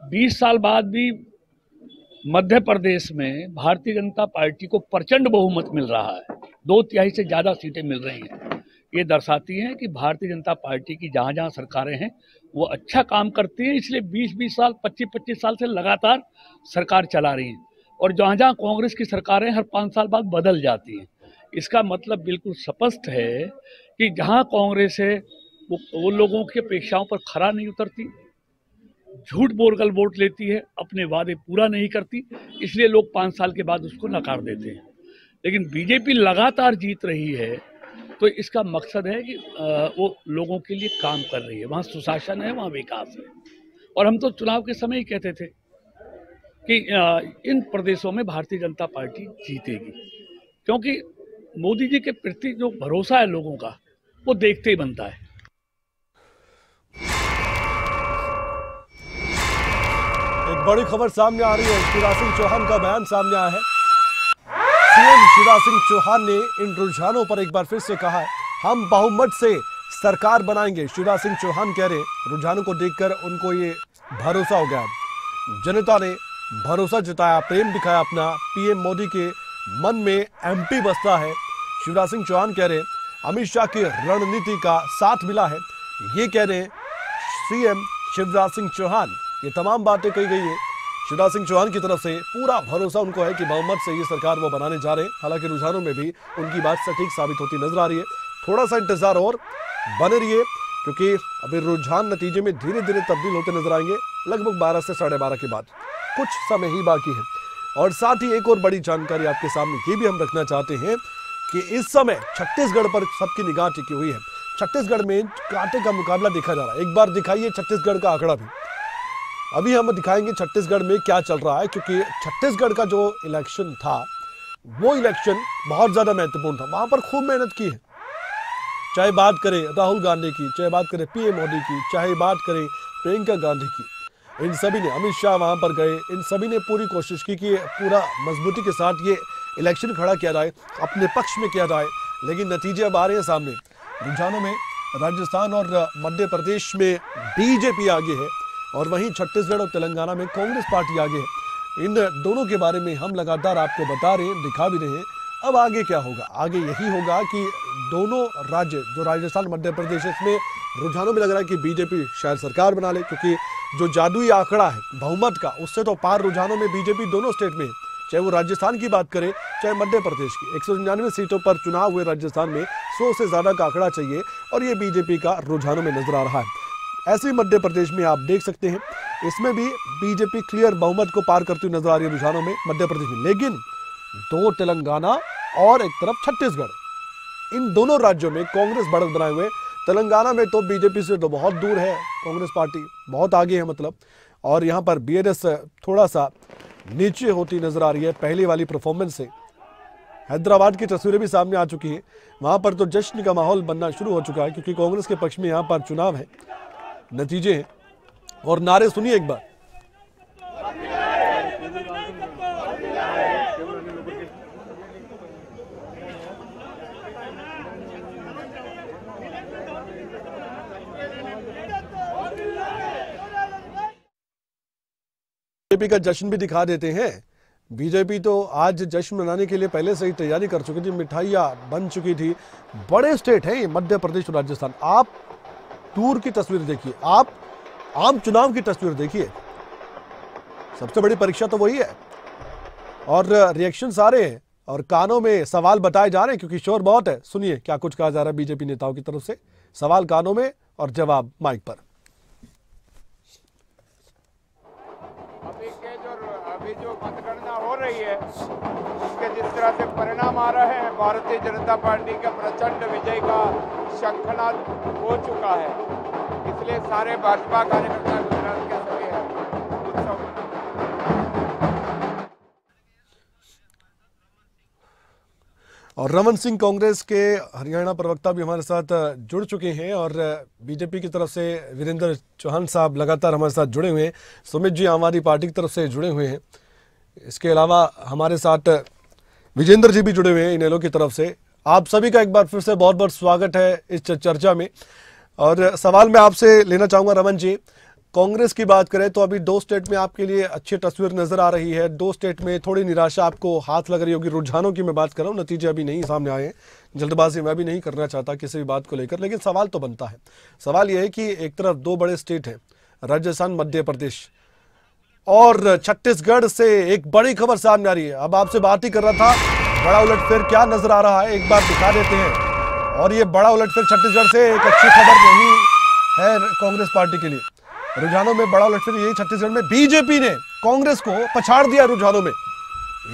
20 साल बाद भी मध्य प्रदेश में भारतीय जनता पार्टी को प्रचंड बहुमत मिल रहा है, 2/3 से ज़्यादा सीटें मिल रही हैं। ये दर्शाती हैं कि भारतीय जनता पार्टी की जहाँ जहाँ सरकारें हैं वो अच्छा काम करती हैं, इसलिए 20-20 साल 25-25 साल से लगातार सरकार चला रही हैं। और जहाँ जहाँ कांग्रेस की सरकारें हर 5 साल बाद बदल जाती हैं। इसका मतलब बिल्कुल स्पष्ट है कि जहाँ कांग्रेस है वो लोगों की अपेक्षाओं पर खरा नहीं उतरती, झूठ बोलकर वोट लेती है, अपने वादे पूरा नहीं करती, इसलिए लोग 5 साल के बाद उसको नकार देते हैं। लेकिन बीजेपी लगातार जीत रही है तो इसका मकसद है कि वो लोगों के लिए काम कर रही है, वहाँ सुशासन है, वहाँ विकास है। और हम तो चुनाव के समय ही कहते थे कि इन प्रदेशों में भारतीय जनता पार्टी जीतेगी, क्योंकि मोदी जी के प्रति जो भरोसा है लोगों का वो देखते ही बनता है। एक बड़ी खबर सामने आ रही है, शिवराज सिंह चौहान का बयान सामने आया है। सीएम शिवराज सिंह चौहान ने इन रुझानों पर एक बार फिर से कहा है, हम बहुमत से सरकार बनाएंगे। शिवराज सिंह चौहान कह रहे रुझानों को देखकर उनको ये भरोसा हो गया, जनता ने भरोसा जताया, प्रेम दिखाया अपना, पीएम मोदी के मन में एमपी बसता है। शिवराज सिंह चौहान कह रहे अमित शाह की रणनीति का साथ मिला है, ये कह रहे सीएम शिवराज सिंह चौहान। ये तमाम बातें कही गई है शिवराज सिंह चौहान की तरफ से, पूरा भरोसा उनको है कि बहुमत से ये सरकार वो बनाने जा रहे हैं। हालांकि रुझानों में भी उनकी बात सटीक साबित होती नजर आ रही है। थोड़ा सा इंतजार और बने रहिए, क्योंकि अभी रुझान नतीजे में धीरे धीरे तब्दील होते नजर आएंगे। लगभग 12 से 12:30 के बाद कुछ समय ही बाकी है। और साथ ही एक और बड़ी जानकारी आपके सामने ये भी हम रखना चाहते हैं कि इस समय छत्तीसगढ़ पर सबकी निगाह टिकी हुई है। छत्तीसगढ़ में कांटे का मुकाबला देखा जा रहा है। एक बार दिखाइए छत्तीसगढ़ का आंकड़ा भी। अभी हम दिखाएंगे छत्तीसगढ़ में क्या चल रहा है, क्योंकि छत्तीसगढ़ का जो इलेक्शन था वो इलेक्शन बहुत ज्यादा महत्वपूर्ण था। वहां पर खूब मेहनत की है, चाहे बात करें राहुल गांधी की, चाहे बात करें पीएम मोदी की, चाहे बात करें प्रियंका गांधी की, इन सभी ने, अमित शाह वहां पर गए, इन सभी ने पूरी कोशिश की कि पूरा मजबूती के साथ ये इलेक्शन खड़ा किया जाए, अपने पक्ष में किया जाए। लेकिन नतीजे अब आ रहे हैं सामने। रुझानों में राजस्थान और मध्य प्रदेश में बीजेपी आगे है और वहीं छत्तीसगढ़ और तेलंगाना में कांग्रेस पार्टी आगे है। इन दोनों के बारे में हम लगातार आपको बता रहे हैं, दिखा भी रहे हैं। अब आगे क्या होगा? आगे यही होगा कि दोनों राज्य, जो राजस्थान मध्य प्रदेश, इसमें रुझानों में लग रहा है कि बीजेपी शायद सरकार बना ले, क्योंकि जो जादुई आंकड़ा है बहुमत का, उससे तो पार रुझानों में बीजेपी दोनों स्टेट में है। चाहे वो राजस्थान की बात करें चाहे मध्य प्रदेश की। 199 सीटों पर चुनाव हुए राजस्थान में 100 से ज्यादा का आंकड़ा चाहिए और ये बीजेपी का रुझानों में नजर आ रहा है। ऐसे ही मध्य प्रदेश में आप देख सकते हैं, इसमें भी बीजेपी क्लियर बहुमत को पार करती हुई नजर आ रही है रुझानों में मध्य प्रदेश में। लेकिन 2 तेलंगाना और एक तरफ छत्तीसगढ़, इन दोनों राज्यों में कांग्रेस बढ़त बनाए हुए। तेलंगाना में तो बीजेपी से तो बहुत दूर है कांग्रेस पार्टी, बहुत आगे है मतलब, और यहाँ पर बीएनएस थोड़ा सा नीचे होती नजर आ रही है पहली वाली परफॉर्मेंस से। हैदराबाद की तस्वीरें भी सामने आ चुकी हैं, वहां पर तो जश्न का माहौल बनना शुरू हो चुका है क्योंकि कांग्रेस के पक्ष में यहाँ पर चुनाव है, नतीजे हैं और नारे सुनिए एक बार। बीजेपी का जश्न भी दिखा देते हैं। बीजेपी तो आज जश्न मनाने के लिए पहले से ही तैयारी कर चुकी थी, मिठाइयां बन चुकी थी। बड़े स्टेट हैं मध्य प्रदेश और राजस्थान। आप दूर की तस्वीर देखिए, आप आम चुनाव की तस्वीर देखिए, सबसे बड़ी परीक्षा तो वही है। और रिएक्शन सारे हैं और कानों में सवाल बताए जा रहे हैं क्योंकि शोर बहुत है। सुनिए क्या कुछ कहा जा रहा है बीजेपी नेताओं की तरफ से, सवाल कानों में और जवाब माइक पर। अभी जो मतगणना हो रही है उसके जिस तरह से परिणाम आ रहे हैं, भारतीय जनता पार्टी के प्रचंड विजय का शंखनाद हो चुका है। इसलिए सारे भाजपा कार्यकर्ता गुजरात के सभी हैं उत्सव। और रमन सिंह कांग्रेस के हरियाणा प्रवक्ता भी हमारे साथ जुड़ चुके हैं और बीजेपी की तरफ से वीरेंद्र चौहान साहब लगातार हमारे साथ जुड़े हुए हैं। सुमित जी आम आदमी पार्टी की तरफ से जुड़े हुए हैं। इसके अलावा हमारे साथ विजेंद्र जी भी जुड़े हुए हैं इनेलो की तरफ से। आप सभी का एक बार फिर से बहुत बहुत स्वागत है इस चर्चा में। और सवाल मैं आपसे लेना चाहूँगा रमन जी, कांग्रेस की बात करें तो अभी 2 स्टेट में आपके लिए अच्छी तस्वीर नजर आ रही है, 2 स्टेट में थोड़ी निराशा आपको हाथ लग रही होगी। रुझानों की मैं बात कर रहा हूँ, नतीजे अभी नहीं सामने आए हैं, जल्दबाजी मैं भी नहीं करना चाहता किसी भी बात को लेकर, लेकिन सवाल तो बनता है। सवाल यह है कि एक तरफ 2 बड़े स्टेट हैं, राजस्थान मध्य प्रदेश और छत्तीसगढ़ से एक बड़ी खबर सामने आ रही है। अब आपसे बात ही कर रहा था, बड़ा उलटफेर क्या नजर आ रहा है एक बार दिखा देते हैं। और ये बड़ा उलटफेर छत्तीसगढ़ से एक अच्छी खबर नहीं है कांग्रेस पार्टी के लिए। रुझानों में बड़ा उलटफेर यही छत्तीसगढ़ में बीजेपी ने कांग्रेस को पछाड़ दिया रुझानों में।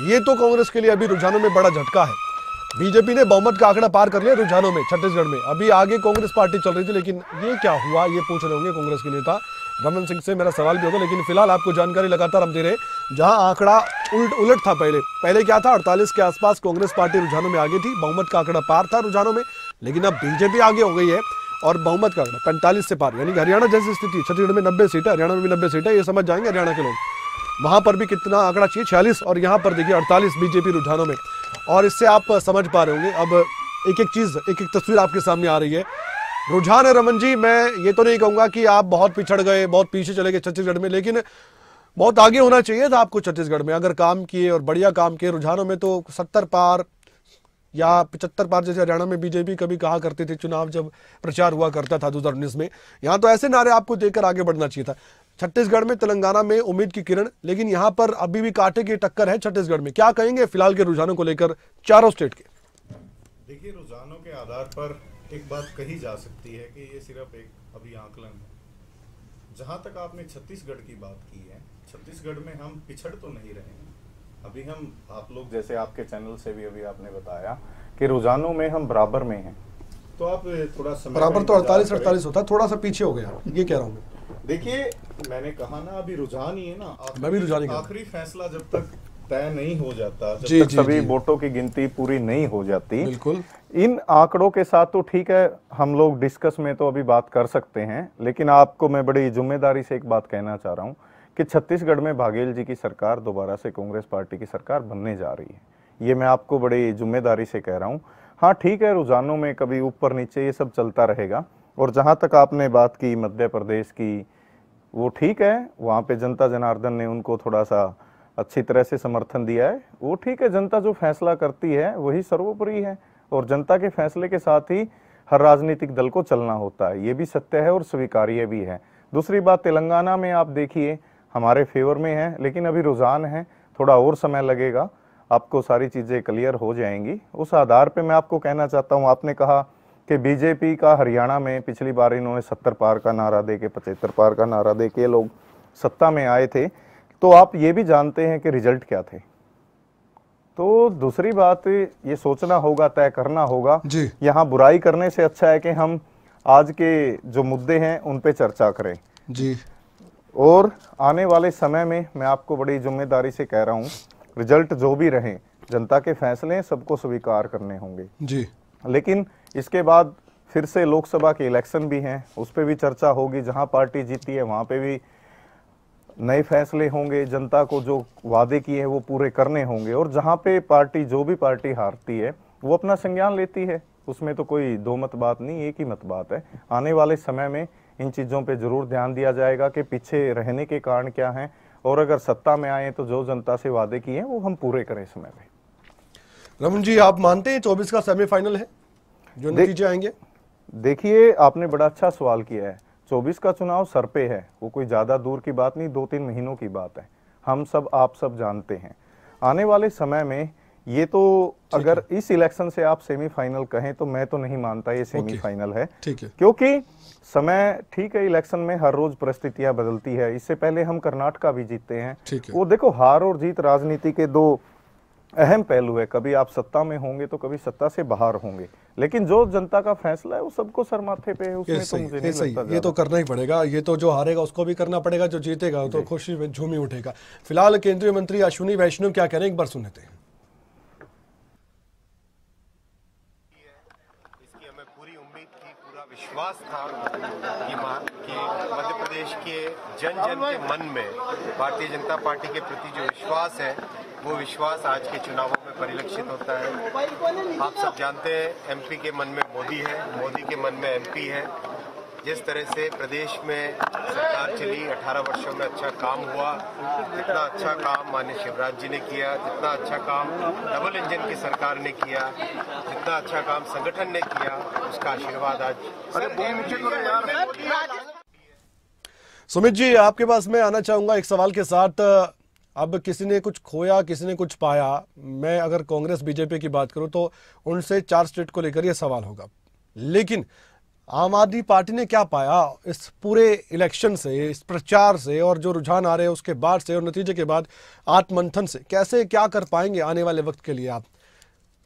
ये तो कांग्रेस के लिए अभी रुझानों में बड़ा झटका है। बीजेपी ने बहुमत का आंकड़ा पार कर लिया रुझानों में छत्तीसगढ़ में। अभी आगे कांग्रेस पार्टी चल रही थी, लेकिन ये क्या हुआ ये पूछ रहे होंगे कांग्रेस के नेता। रमन सिंह से मेरा सवाल भी होगा, लेकिन फिलहाल आपको जानकारी लगातार हम दे रहे हैं। जहां आंकड़ा उलट था, पहले क्या था, 48 के आसपास कांग्रेस पार्टी रुझानों में आगे थी, बहुमत का आंकड़ा पार था रुझानों में। लेकिन अब बीजेपी आगे हो गई है और बहुमत का आंकड़ा 45 से पार, यानी कि हरियाणा जैसी स्थिति, छत्तीसगढ़ में 90 सीट है, हरियाणा में भी 90 सीट है। ये समझ जाएंगे हरियाणा के लोग। वहां पर भी कितना आंकड़ा चाहिए, 46, और यहाँ पर देखिए 48 बीजेपी रुझानों में। और इससे आप समझ पा रहे होंगे, अब एक एक चीज, एक एक तस्वीर आपके सामने आ रही है। रुझान है रमन जी, मैं ये तो नहीं कहूंगा कि आप बहुत पिछड़ गए, बहुत पीछे चले गए छत्तीसगढ़ में, लेकिन बहुत आगे होना चाहिए था आपको छत्तीसगढ़ में अगर काम किए और बढ़िया काम किए। रुझानों में तो 70 पार या 75 पार जैसे हरियाणा में बीजेपी कभी कहा करती थी चुनाव जब प्रचार हुआ करता था 2019 में। यहाँ तो ऐसे नारे आपको देकर आगे बढ़ना चाहिए था। छत्तीसगढ़ में, तेलंगाना में उम्मीद की किरण, लेकिन यहाँ पर अभी भी कांटे की टक्कर है छत्तीसगढ़ में। क्या कहेंगे फिलहाल के रुझानों को लेकर चारों स्टेट के? देखिए, रुझानों के आधार पर एक बात कही जा सकती है कि ये सिर्फ एक अभी आकलन है। जहां तक आपने छत्तीसगढ़ की बात की है, छत्तीसगढ़ में हम पिछड़ तो नहीं रहे हैं। अभी हम, आप लोग जैसे आपके चैनल से भी अभी आपने बताया कि रुझानों में हम बराबर में हैं, तो आप थोड़ा समय बराबर तो 48 होता है, थोड़ा सा पीछे हो गया, ये कह रहा हूँ। देखिए, मैंने कहा ना अभी रुझान ही है ना, मैं भी रुझान ही आखिरी फैसला जब तक तय नहीं हो जाता, जब तक सभी वोटों की गिनती पूरी नहीं हो जाती, बिल्कुल इन आंकड़ों के साथ तो ठीक है, हम लोग डिस्कस में तो अभी बात कर सकते हैं। लेकिन आपको मैं बड़ी जिम्मेदारी से एक बात कहना चाह रहा हूं कि छत्तीसगढ़ में बघेल जी की सरकार दोबारा से कांग्रेस पार्टी की सरकार बनने जा रही है। ये मैं आपको बड़ी जिम्मेदारी से कह रहा हूं। हाँ ठीक है, रुझानों में कभी ऊपर नीचे ये सब चलता रहेगा। और जहां तक आपने बात की मध्य प्रदेश की, वो ठीक है, वहाँ पे जनता जनार्दन ने उनको थोड़ा सा अच्छी तरह से समर्थन दिया है, वो ठीक है। जनता जो फैसला करती है वही सर्वोपरि है, और जनता के फैसले के साथ ही हर राजनीतिक दल को चलना होता है, ये भी सत्य है और स्वीकार्य भी है। दूसरी बात, तेलंगाना में आप देखिए हमारे फेवर में है, लेकिन अभी रुझान है थोड़ा और समय लगेगा, आपको सारी चीज़ें क्लियर हो जाएंगी। उस आधार पे मैं आपको कहना चाहता हूँ, आपने कहा कि बीजेपी का हरियाणा में पिछली बार इन्होंने 70 पार का नारा दे के 75 पार का नारा दे के लोग सत्ता में आए थे, तो आप ये भी जानते हैं कि रिजल्ट क्या थे। तो दूसरी बात ये सोचना होगा, तय करना होगा। यहाँ बुराई करने से अच्छा है कि हम आज के जो मुद्दे हैं उन पे चर्चा करें जी। और आने वाले समय में मैं आपको बड़ी जिम्मेदारी से कह रहा हूँ, रिजल्ट जो भी रहे, जनता के फैसले सबको स्वीकार करने होंगे जी। लेकिन इसके बाद फिर से लोकसभा के इलेक्शन भी हैं, उस पर भी चर्चा होगी। जहां पार्टी जीती है वहां पे भी नए फैसले होंगे, जनता को जो वादे किए हैं वो पूरे करने होंगे। और जहां पे पार्टी, जो भी पार्टी हारती है वो अपना संज्ञान लेती है, उसमें तो कोई दो मत बात नहीं, एक ही मत बात है। आने वाले समय में इन चीज़ों पे जरूर ध्यान दिया जाएगा कि पीछे रहने के कारण क्या हैं, और अगर सत्ता में आए तो जो जनता से वादे किए हैं वो हम पूरे करें समय में। रमन जी, आप मानते हैं 24 का सेमीफाइनल है, जो नतीजे आएंगे? देखिए, आपने बड़ा अच्छा सवाल किया है। 24 का चुनाव सर पे है, वो कोई ज़्यादा दूर की बात नहीं, 2-3 महीनों की बात है। हम सब, आप सब जानते हैं आने वाले समय में ये तो, अगर इस इलेक्शन से आप सेमीफाइनल कहें तो मैं तो नहीं मानता ये सेमीफाइनल है। ठीक है, क्योंकि समय ठीक है, इलेक्शन में हर रोज परिस्थितियां बदलती है। इससे पहले हम कर्नाटका भी जीते हैं। वो देखो, हार और जीत राजनीति के दो अहम पहलू है। कभी आप सत्ता में होंगे तो कभी सत्ता से बाहर होंगे, लेकिन जो जनता का फैसला है वो सबको सर माथे पे है, उसमें तो मुझे नहीं लगता। ये तो करना ही पड़ेगा, ये तो जो हारेगा उसको भी करना पड़ेगा, जो जीतेगा तो खुशी में झूमी उठेगा। फिलहाल केंद्रीय मंत्री अश्विनी वैष्णव क्या कह रहे हैं, एक बार सुनते हैं। इसकी हमें पूरी उम्मीद थी, पूरा विश्वास था कि मध्य प्रदेश के जन जन के मन में भारतीय जनता पार्टी के प्रति जो विश्वास है वो विश्वास आज के चुनावों में परिलक्षित होता है। आप सब जानते हैं, एमपी के मन में मोदी है, मोदी के मन में एमपी है। जिस तरह से प्रदेश में सरकार चली, 18 वर्षों में अच्छा काम हुआ, जितना अच्छा काम माननीय शिवराज जी ने किया, जितना अच्छा काम डबल इंजन की सरकार ने किया, जितना अच्छा काम संगठन ने किया, उसका आशीर्वाद आज। सुमित जी, आपके पास मैं आना चाहूंगा एक सवाल के साथ। अब किसी ने कुछ खोया, किसी ने कुछ पाया। मैं अगर कांग्रेस बीजेपी की बात करूं तो उनसे 4 स्टेट को लेकर यह सवाल होगा, लेकिन आम आदमी पार्टी ने क्या पाया इस पूरे इलेक्शन से, इस प्रचार से, और जो रुझान आ रहे हैं उसके बाद से और नतीजे के बाद आत्ममंथन से, कैसे क्या कर पाएंगे आने वाले वक्त के लिए आप?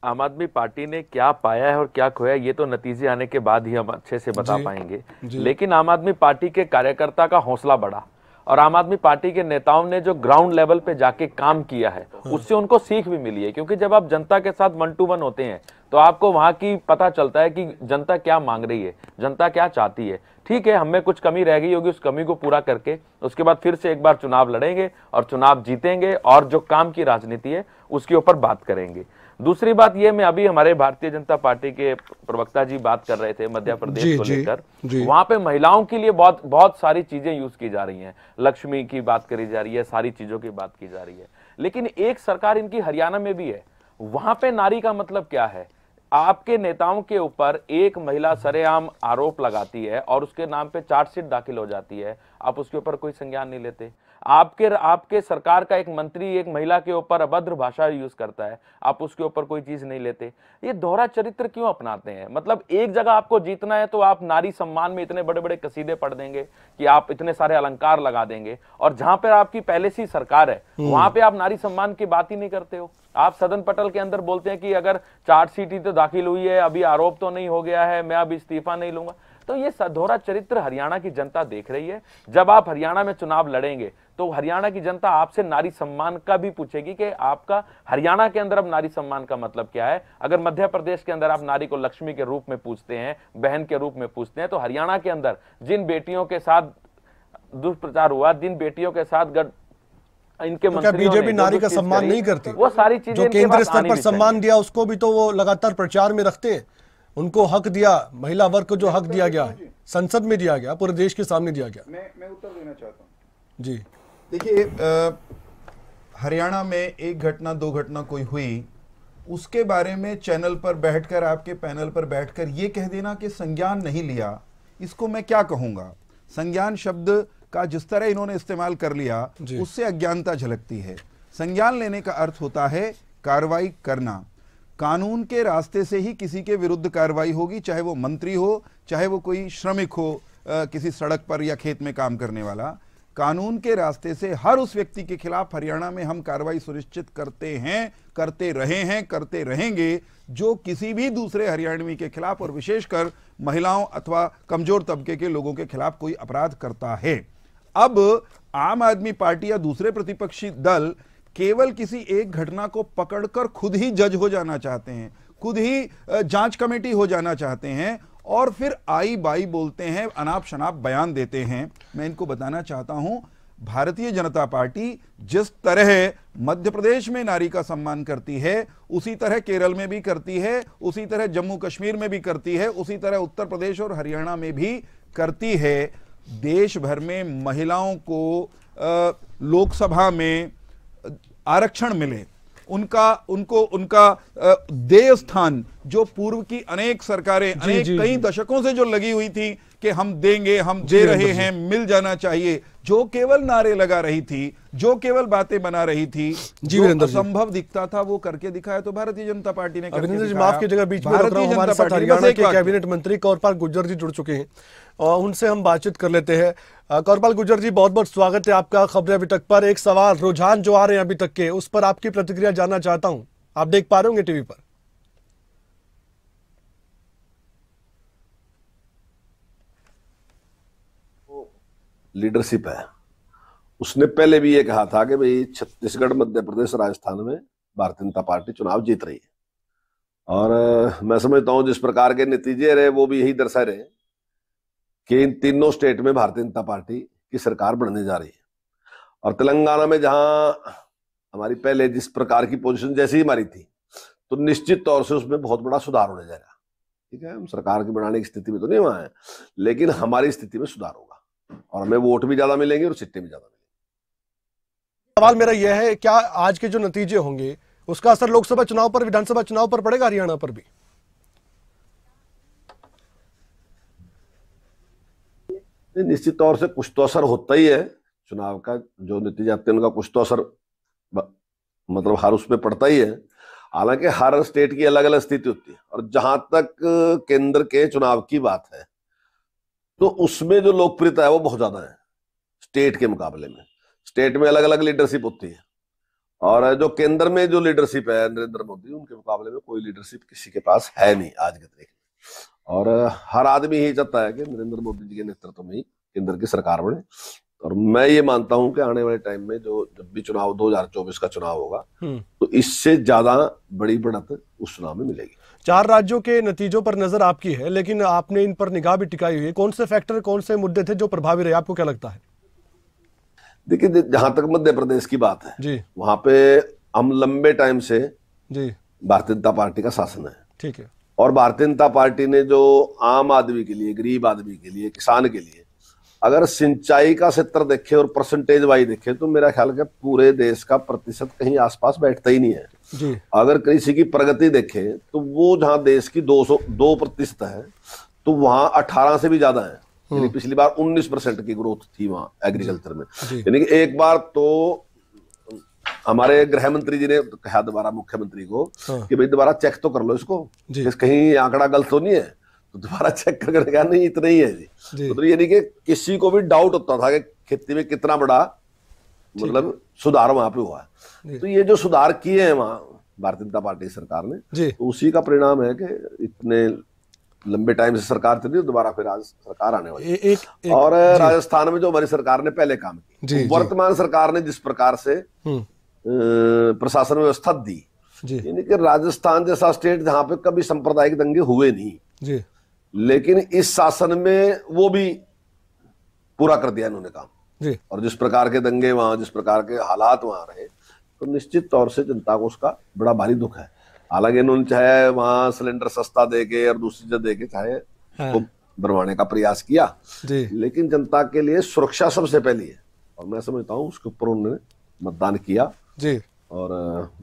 आम आदमी पार्टी ने क्या पाया है और क्या खोया, ये तो नतीजे आने के बाद ही हम अच्छे से बता पाएंगे। लेकिन आम आदमी पार्टी के कार्यकर्ता का हौसला बढ़ा और आम आदमी पार्टी के नेताओं ने जो ग्राउंड लेवल पे जाके काम किया है उससे उनको सीख भी मिली है। क्योंकि जब आप जनता के साथ 1 to 1 होते हैं तो आपको वहां की पता चलता है कि जनता क्या मांग रही है, जनता क्या चाहती है। ठीक है, हमें कुछ कमी रह गई होगी, उस कमी को पूरा करके उसके बाद फिर से एक बार चुनाव लड़ेंगे और चुनाव जीतेंगे और जो काम की राजनीति है उसके ऊपर बात करेंगे। दूसरी बात ये, मैं अभी हमारे भारतीय जनता पार्टी के प्रवक्ता जी बात कर रहे थे मध्य प्रदेश को लेकर, वहां पे महिलाओं के लिए बहुत सारी चीजें यूज की जा रही हैं, लक्ष्मी की बात करी जा रही है, सारी चीजों की बात की जा रही है। लेकिन एक सरकार इनकी हरियाणा में भी है, वहां पे नारी का मतलब क्या है? आपके नेताओं के ऊपर एक महिला सरेआम आरोप लगाती है और उसके नाम पे चार्जशीट दाखिल हो जाती है, आप उसके ऊपर कोई संज्ञान नहीं लेते। आपके सरकार का एक मंत्री एक महिला के ऊपर अभद्र भाषा यूज करता है, आप उसके ऊपर कोई चीज नहीं लेते। ये दोहरा चरित्र क्यों अपनाते हैं? मतलब एक जगह आपको जीतना है तो आप नारी सम्मान में इतने बड़े बड़े कसीदे पढ़ देंगे कि आप इतने सारे अलंकार लगा देंगे, और जहां पर आपकी पहले से सरकार है वहां पे आप नारी सम्मान की बात ही नहीं करते हो। आप सदन पटल के अंदर बोलते हैं कि अगर चार्जशीट ही तो दाखिल हुई है, अभी आरोप तो नहीं हो गया है, मैं अब इस्तीफा नहीं लूंगा। तो ये दोहरा चरित्र हरियाणा की जनता देख रही है। जब आप हरियाणा में चुनाव लड़ेंगे तो हरियाणा की जनता आपसे नारी सम्मान का भी पूछेगी कि आपका हरियाणा के अंदर अब नारी सम्मान का मतलब क्या है। अगर मध्य प्रदेश के अंदर आप नारी को लक्ष्मी के रूप में पूछते हैं, बहन के रूप में पूछते हैं, तो हरियाणा के अंदर जिन बेटियों के साथ दुष्प्रचार हुआ, जिन बेटियों के साथ इनके तो क्या बीजेपी नारी का सम्मान नहीं करती? वो सारी चीजें जो केंद्र स्तर पर सम्मान दिया उसको भी तो वो लगातार प्रचार में रखते हैं। उनको हक दिया, महिला वर्ग को जो हक दिया गया है संसद में दिया गया, पूरे देश के सामने दिया गया। मैं उत्तर देना चाहता हूँ जी। देखिए, हरियाणा में एक घटना 2 घटना कोई हुई, उसके बारे में चैनल पर बैठकर, आपके पैनल पर बैठकर ये कह देना कि संज्ञान नहीं लिया, इसको मैं क्या कहूंगा। संज्ञान शब्द का जिस तरह इन्होंने इस्तेमाल कर लिया उससे अज्ञानता झलकती है। संज्ञान लेने का अर्थ होता है कार्रवाई करना। कानून के रास्ते से ही किसी के विरुद्ध कार्रवाई होगी, चाहे वो मंत्री हो, चाहे वो कोई श्रमिक हो, किसी सड़क पर या खेत में काम करने वाला। कानून के रास्ते से हर उस व्यक्ति के खिलाफ हरियाणा में हम कार्रवाई सुनिश्चित करते हैं, करते रहे हैं, करते रहेंगे जो किसी भी दूसरे हरियाणवी के खिलाफ और विशेषकर महिलाओं अथवा कमजोर तबके के लोगों के खिलाफ कोई अपराध करता है। अब आम आदमी पार्टी या दूसरे प्रतिपक्षी दल केवल किसी एक घटना को पकड़कर खुद ही जज हो जाना चाहते हैं, खुद ही जांच कमेटी हो जाना चाहते हैं और फिर आई बाई बोलते हैं, अनाप शनाप बयान देते हैं। मैं इनको बताना चाहता हूं, भारतीय जनता पार्टी जिस तरह मध्य प्रदेश में नारी का सम्मान करती है, उसी तरह केरल में भी करती है, उसी तरह जम्मू कश्मीर में भी करती है, उसी तरह उत्तर प्रदेश और हरियाणा में भी करती है। देश भर में महिलाओं को लोकसभा में आरक्षण मिले, उनका देय स्थान जो पूर्व की अनेक सरकारें कई दशकों से जो लगी हुई थी कि हम देंगे, हम दे रहे हैं, मिल जाना चाहिए, जो केवल नारे लगा रही थी, जो केवल बातें बना रही थी, जो असंभव दिखता था वो करके दिखाया। तो भारतीय जनता पार्टी ने करके दिखाया। माफ कीजिएगा, बीच में हमारे साथ हरियाणा के कैबिनेट मंत्री कौरपाल गुर्जर जी जुड़ चुके हैं और उनसे हम बातचीत कर लेते हैं। कौरपाल गुर्जर जी, बहुत बहुत स्वागत है आपका खबरें अभी तक पर। एक सवाल, रुझान जो आ रहे हैं अभी तक के, उस पर आपकी प्रतिक्रिया जानना चाहता हूं। आप देख पा रहे होंगे टीवी पर। लीडरशिप है, उसने पहले भी ये कहा था कि भाई छत्तीसगढ़, मध्य प्रदेश, राजस्थान में भारतीय जनता पार्टी चुनाव जीत रही है। और मैं समझता हूं जिस प्रकार के नतीजे रहे वो भी यही दर्शा रहे कि इन तीनों स्टेट में भारतीय जनता पार्टी की सरकार बनने जा रही है। और तेलंगाना में जहां हमारी पहले जिस प्रकार की पोजीशन जैसी हमारी थी, तो निश्चित तौर से उसमें बहुत बड़ा सुधार होने जाएगा। ठीक है, हम सरकार की बनाने की स्थिति में तो नहीं वहां है, लेकिन हमारी स्थिति में सुधार होगा और हमें वोट भी ज्यादा मिलेंगे और सीटें भी ज्यादा मिलेंगी। सवाल मेरा यह है, क्या आज के जो नतीजे होंगे उसका असर लोकसभा चुनाव पर, विधानसभा चुनाव पर पड़ेगा, हरियाणा पर भी? निश्चित तौर से कुछ तो असर होता ही है। चुनाव का जो नतीजे आते हैं उनका कुछ तो असर मतलब हर उसमें पड़ता ही है। हालांकि हर स्टेट की अलग अलग स्थिति होती है। और जहां तक केंद्र के चुनाव की बात है, तो उसमें जो लोकप्रियता है वो बहुत ज्यादा है स्टेट के मुकाबले में। स्टेट में अलग अलग लीडरशिप होती है और जो केंद्र में जो लीडरशिप है नरेंद्र मोदी, उनके मुकाबले में कोई लीडरशिप किसी के पास है नहीं आज के तारीख में। और हर आदमी यही चाहता है कि नरेंद्र मोदी जी के नेतृत्व में ही केंद्र की सरकार बने। और मैं ये मानता हूं कि आने वाले टाइम में जब भी चुनाव 2024 का चुनाव होगा, तो इससे ज्यादा बड़ी बढ़त उस चुनाव में मिलेगी। 4 राज्यों के नतीजों पर नजर आपकी है, लेकिन आपने इन पर निगाह भी टिकाई हुई है। कौन से फैक्टर, कौन से मुद्दे थे जो प्रभावी रहे, आपको क्या लगता है? देखिए, जहां तक मध्य प्रदेश की बात है जी, वहां पे हम लंबे टाइम से जी भारतीय जनता पार्टी का शासन है। ठीक है। और भारतीय जनता पार्टी ने जो आम आदमी के लिए, गरीब आदमी के लिए, किसान के लिए अगर सिंचाई का क्षेत्र देखे और परसेंटेज वाइज देखे, तो मेरा ख्याल है पूरे देश का प्रतिशत कहीं आसपास बैठता ही नहीं है जी। अगर किसी की प्रगति देखे तो वो जहां देश की 202% है, तो वहां 18 से भी ज्यादा है। यानी पिछली बार 19% की ग्रोथ थी वहां एग्रीकल्चर में। यानी कि एक बार तो हमारे गृह मंत्री जी ने कहा दोबारा मुख्यमंत्री को कि भाई दोबारा चेक तो कर लो इसको, कहीं आंकड़ा गलत तो नहीं है। तो दोबारा चेक करके कहा नहीं इतना ही है जी। तो यानी कि किसी को भी डाउट होता था कि खेती में कितना बड़ा मतलब सुधार वहां पे हुआ है। तो ये जो सुधार किए हैं वहां भारतीय जनता पार्टी सरकार ने, तो उसी का परिणाम है कि इतने लंबे टाइम से सरकार थी, दोबारा फिर आज सरकार आने वाली है। और राजस्थान में जो हमारी सरकार ने पहले काम किया, वर्तमान सरकार ने जिस प्रकार से प्रशासन व्यवस्था दी, यानी कि राजस्थान जैसा स्टेट जहां पे कभी सांप्रदायिक दंगे हुए नहीं, लेकिन इस शासन में वो भी पूरा कर दिया इन्होंने काम। और जिस प्रकार के दंगे वहां, जिस प्रकार के हालात वहां रहे, तो निश्चित तौर से जनता को उसका बड़ा भारी दुख है। हालांकि इन्होंने चाहे वहां सिलेंडर सस्ता देके और दूसरी चीज देके चाहे उसको बनवाने का प्रयास किया, लेकिन जनता के लिए सुरक्षा सबसे पहली है। और मैं समझता हूँ उसके ऊपर उन्होंने मतदान किया जी। और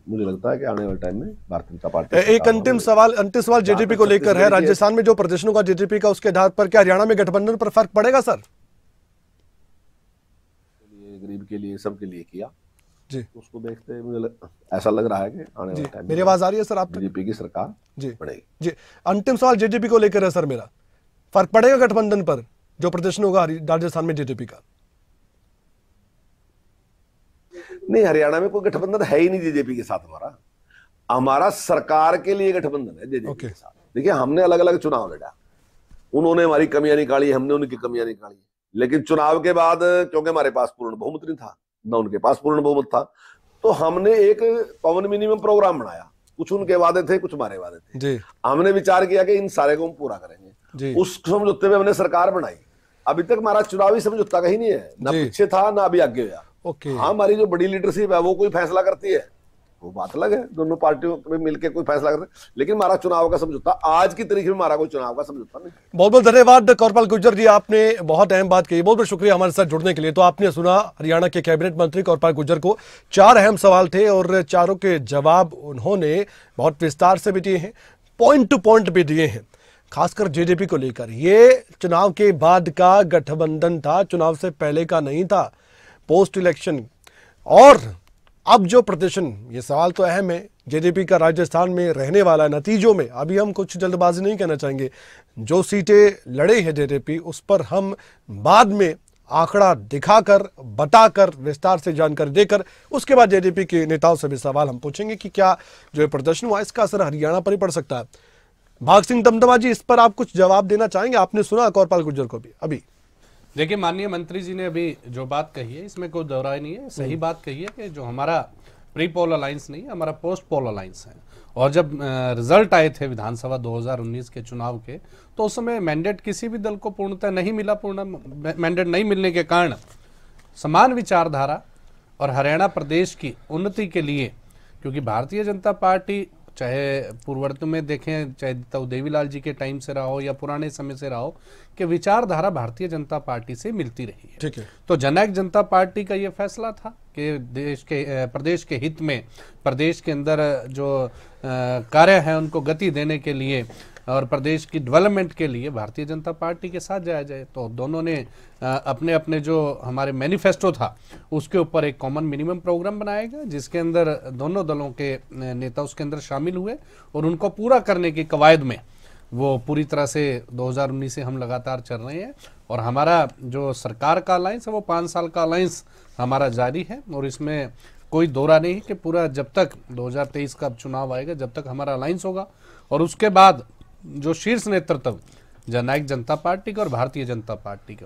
मुझे लगता है कि आने वाले टाइम में भारतीय जनता पार्टी। एक अंतिम सवाल जेजेपी को लेकर है। राजस्थान में जो प्रदर्शनों का जेजेपी का, उसके आधार पर क्या हरियाणा में गठबंधन पर फर्क पड़ेगा सर? गरीब के लिए, सबके लिए किया जी। उसको देखते मुझे ऐसा लग रहा है कि आने वाले टाइम मेरी आवाज आ रही है सर? आप बीजेपी की सरकार जी बढ़ेगी। जी, अंतिम सवाल जेजेपी को लेकर है सर मेरा, फर्क पड़ेगा गठबंधन पर जो प्रदर्शन होगा राजस्थान में जेजेपी का? नहीं, हरियाणा में कोई गठबंधन है ही नहीं जेजेपी के साथ। हमारा सरकार के लिए गठबंधन है जेजेपी के साथ। देखिए, हमने अलग अलग चुनाव लड़ा, उन्होंने हमारी कमियां निकाली, हमने उनकी कमियां निकाली, लेकिन चुनाव के बाद क्योंकि हमारे पास पूर्ण बहुमत नहीं था, ना उनके पास पूर्ण बहुमत था, तो हमने एक कॉमन मिनिमम प्रोग्राम बनाया। कुछ उनके वादे थे, कुछ हमारे वादे थे जी। हमने विचार किया कि इन सारे को हम पूरा करेंगे। उस समझौते में हमने सरकार बनाई। अभी तक हमारा चुनावी समझौता कहीं नहीं है, ना पीछे था ना अभी आगे हुआ। हाँ, हमारी जो बड़ी लीडरशिप है वो कोई फैसला करती है, वो बात अलग है, दोनों पार्टियों में मिलकर कोई फैसला करते हैं, लेकिन हमारा चुनाव का समझौता आज की तारीख में हमारा कोई चुनाव का समझौता नहीं। बहुत बहुत धन्यवाद कौरपाल गुर्जर जी, आपने बहुत अहम बात कही, बहुत बहुत शुक्रिया हमारे साथ जुड़ने के लिए। तो आपने सुना हरियाणा के कैबिनेट मंत्री कौरपाल गुर्जर को, 4 अहम सवाल थे और चारों के जवाब उन्होंने बहुत विस्तार से भी दिए हैं, पॉइंट टू पॉइंट भी दिए हैं, खासकर जेजेपी को लेकर। ये चुनाव के बाद का गठबंधन था, चुनाव से पहले का नहीं था, पोस्ट इलेक्शन। और अब जो प्रदर्शन, ये सवाल तो अहम है, जेजेपी का राजस्थान में रहने वाला नतीजों में, अभी हम कुछ जल्दबाजी नहीं कहना चाहेंगे, जो सीटें लड़े हैं जेजेपी उस पर हम बाद में आंकड़ा दिखाकर, बताकर, विस्तार से जानकारी देकर उसके बाद जेजेपी के नेताओं से भी सवाल हम पूछेंगे कि क्या जो प्रदर्शन हुआ इसका असर हरियाणा पर ही पड़ सकता है। भाग सिंह दमदमा जी, इस पर आप कुछ जवाब देना चाहेंगे? आपने सुना कौरपाल गुर्जर को भी अभी। देखिए, माननीय मंत्री जी ने अभी जो बात कही है इसमें कोई दोहराई नहीं है, सही बात कही है कि जो हमारा प्री पोल अलायंस नहीं, हमारा पोस्ट पोल अलायंस है। और जब रिजल्ट आए थे विधानसभा 2019 के चुनाव के, तो उस समय मैंडेट किसी भी दल को पूर्णतः नहीं मिला। पूर्ण मैंडेट नहीं मिलने के कारण समान विचारधारा और हरियाणा प्रदेश की उन्नति के लिए, क्योंकि भारतीय जनता पार्टी चाहे पूर्ववर्ती में देखें, चाहे तो देवीलाल जी के टाइम से रहा हो या पुराने समय से रहा हो, कि विचारधारा भारतीय जनता पार्टी से मिलती रही है। ठीक है। तो जननायक जनता पार्टी का ये फैसला था कि प्रदेश के हित में, प्रदेश के अंदर जो कार्य है उनको गति देने के लिए और प्रदेश की डेवलपमेंट के लिए भारतीय जनता पार्टी के साथ जाया जाए। तो दोनों ने अपने अपने जो हमारे मैनिफेस्टो था उसके ऊपर एक कॉमन मिनिमम प्रोग्राम बनाएगा, जिसके अंदर दोनों दलों के नेता उसके अंदर शामिल हुए और उनको पूरा करने की कवायद में वो पूरी तरह से 2019 से हम लगातार चल रहे हैं। और हमारा जो सरकार का अलायंस है वो 5 साल का अलायंस हमारा जारी है और इसमें कोई दोहरा नहीं कि पूरा जब तक 2023 का चुनाव आएगा, जब तक हमारा अलायंस होगा और उसके बाद जो शीर्ष नेतृत्व जननायक जनता पार्टी का और भारतीय जनता पार्टी का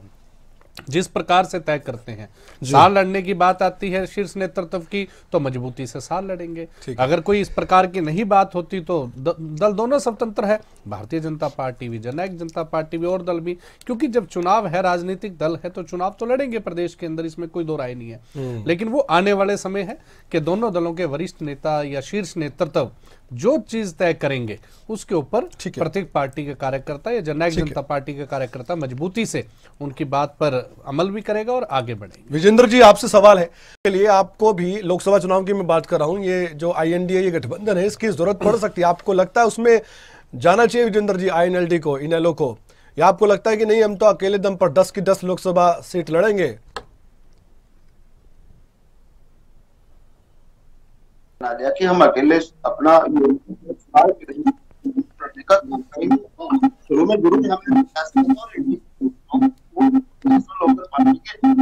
जिस प्रकार से तय करते हैं, साल लड़ने की बात आती है शीर्ष नेतृत्व की तो मजबूती से साल लड़ेंगे। अगर कोई इस प्रकार की नहीं बात होती तो दल दोनों स्वतंत्र है, भारतीय जनता पार्टी भी, जननायक जनता पार्टी भी और दल भी, क्योंकि जब चुनाव है, राजनीतिक दल है तो चुनाव तो लड़ेंगे प्रदेश के अंदर, इसमें कोई दो राय नहीं है। लेकिन वो आने वाले समय है कि दोनों दलों के वरिष्ठ नेता या शीर्ष नेतृत्व जो चीज तय करेंगे उसके ऊपर प्रत्येक पार्टी के कार्यकर्ता या जननायक जनता पार्टी के कार्यकर्ता मजबूती से उनकी बात पर अमल भी करेगा और आगे बढ़ेगा। विजेंद्र जी, आपसे सवाल है के लिए, आपको भी लोकसभा चुनाव की मैं बात कर रहा हूं, ये जो INDA ये गठबंधन है इसकी जरूरत पड़ सकती है? आपको लगता है उसमें जाना चाहिए विजेंद्र जी INLD को, इनेलो को, या आपको लगता है कि नहीं हम तो अकेले दम पर 10 की 10 लोकसभा सीट लड़ेंगे? कि हम अकेले अपना शुरू में हमने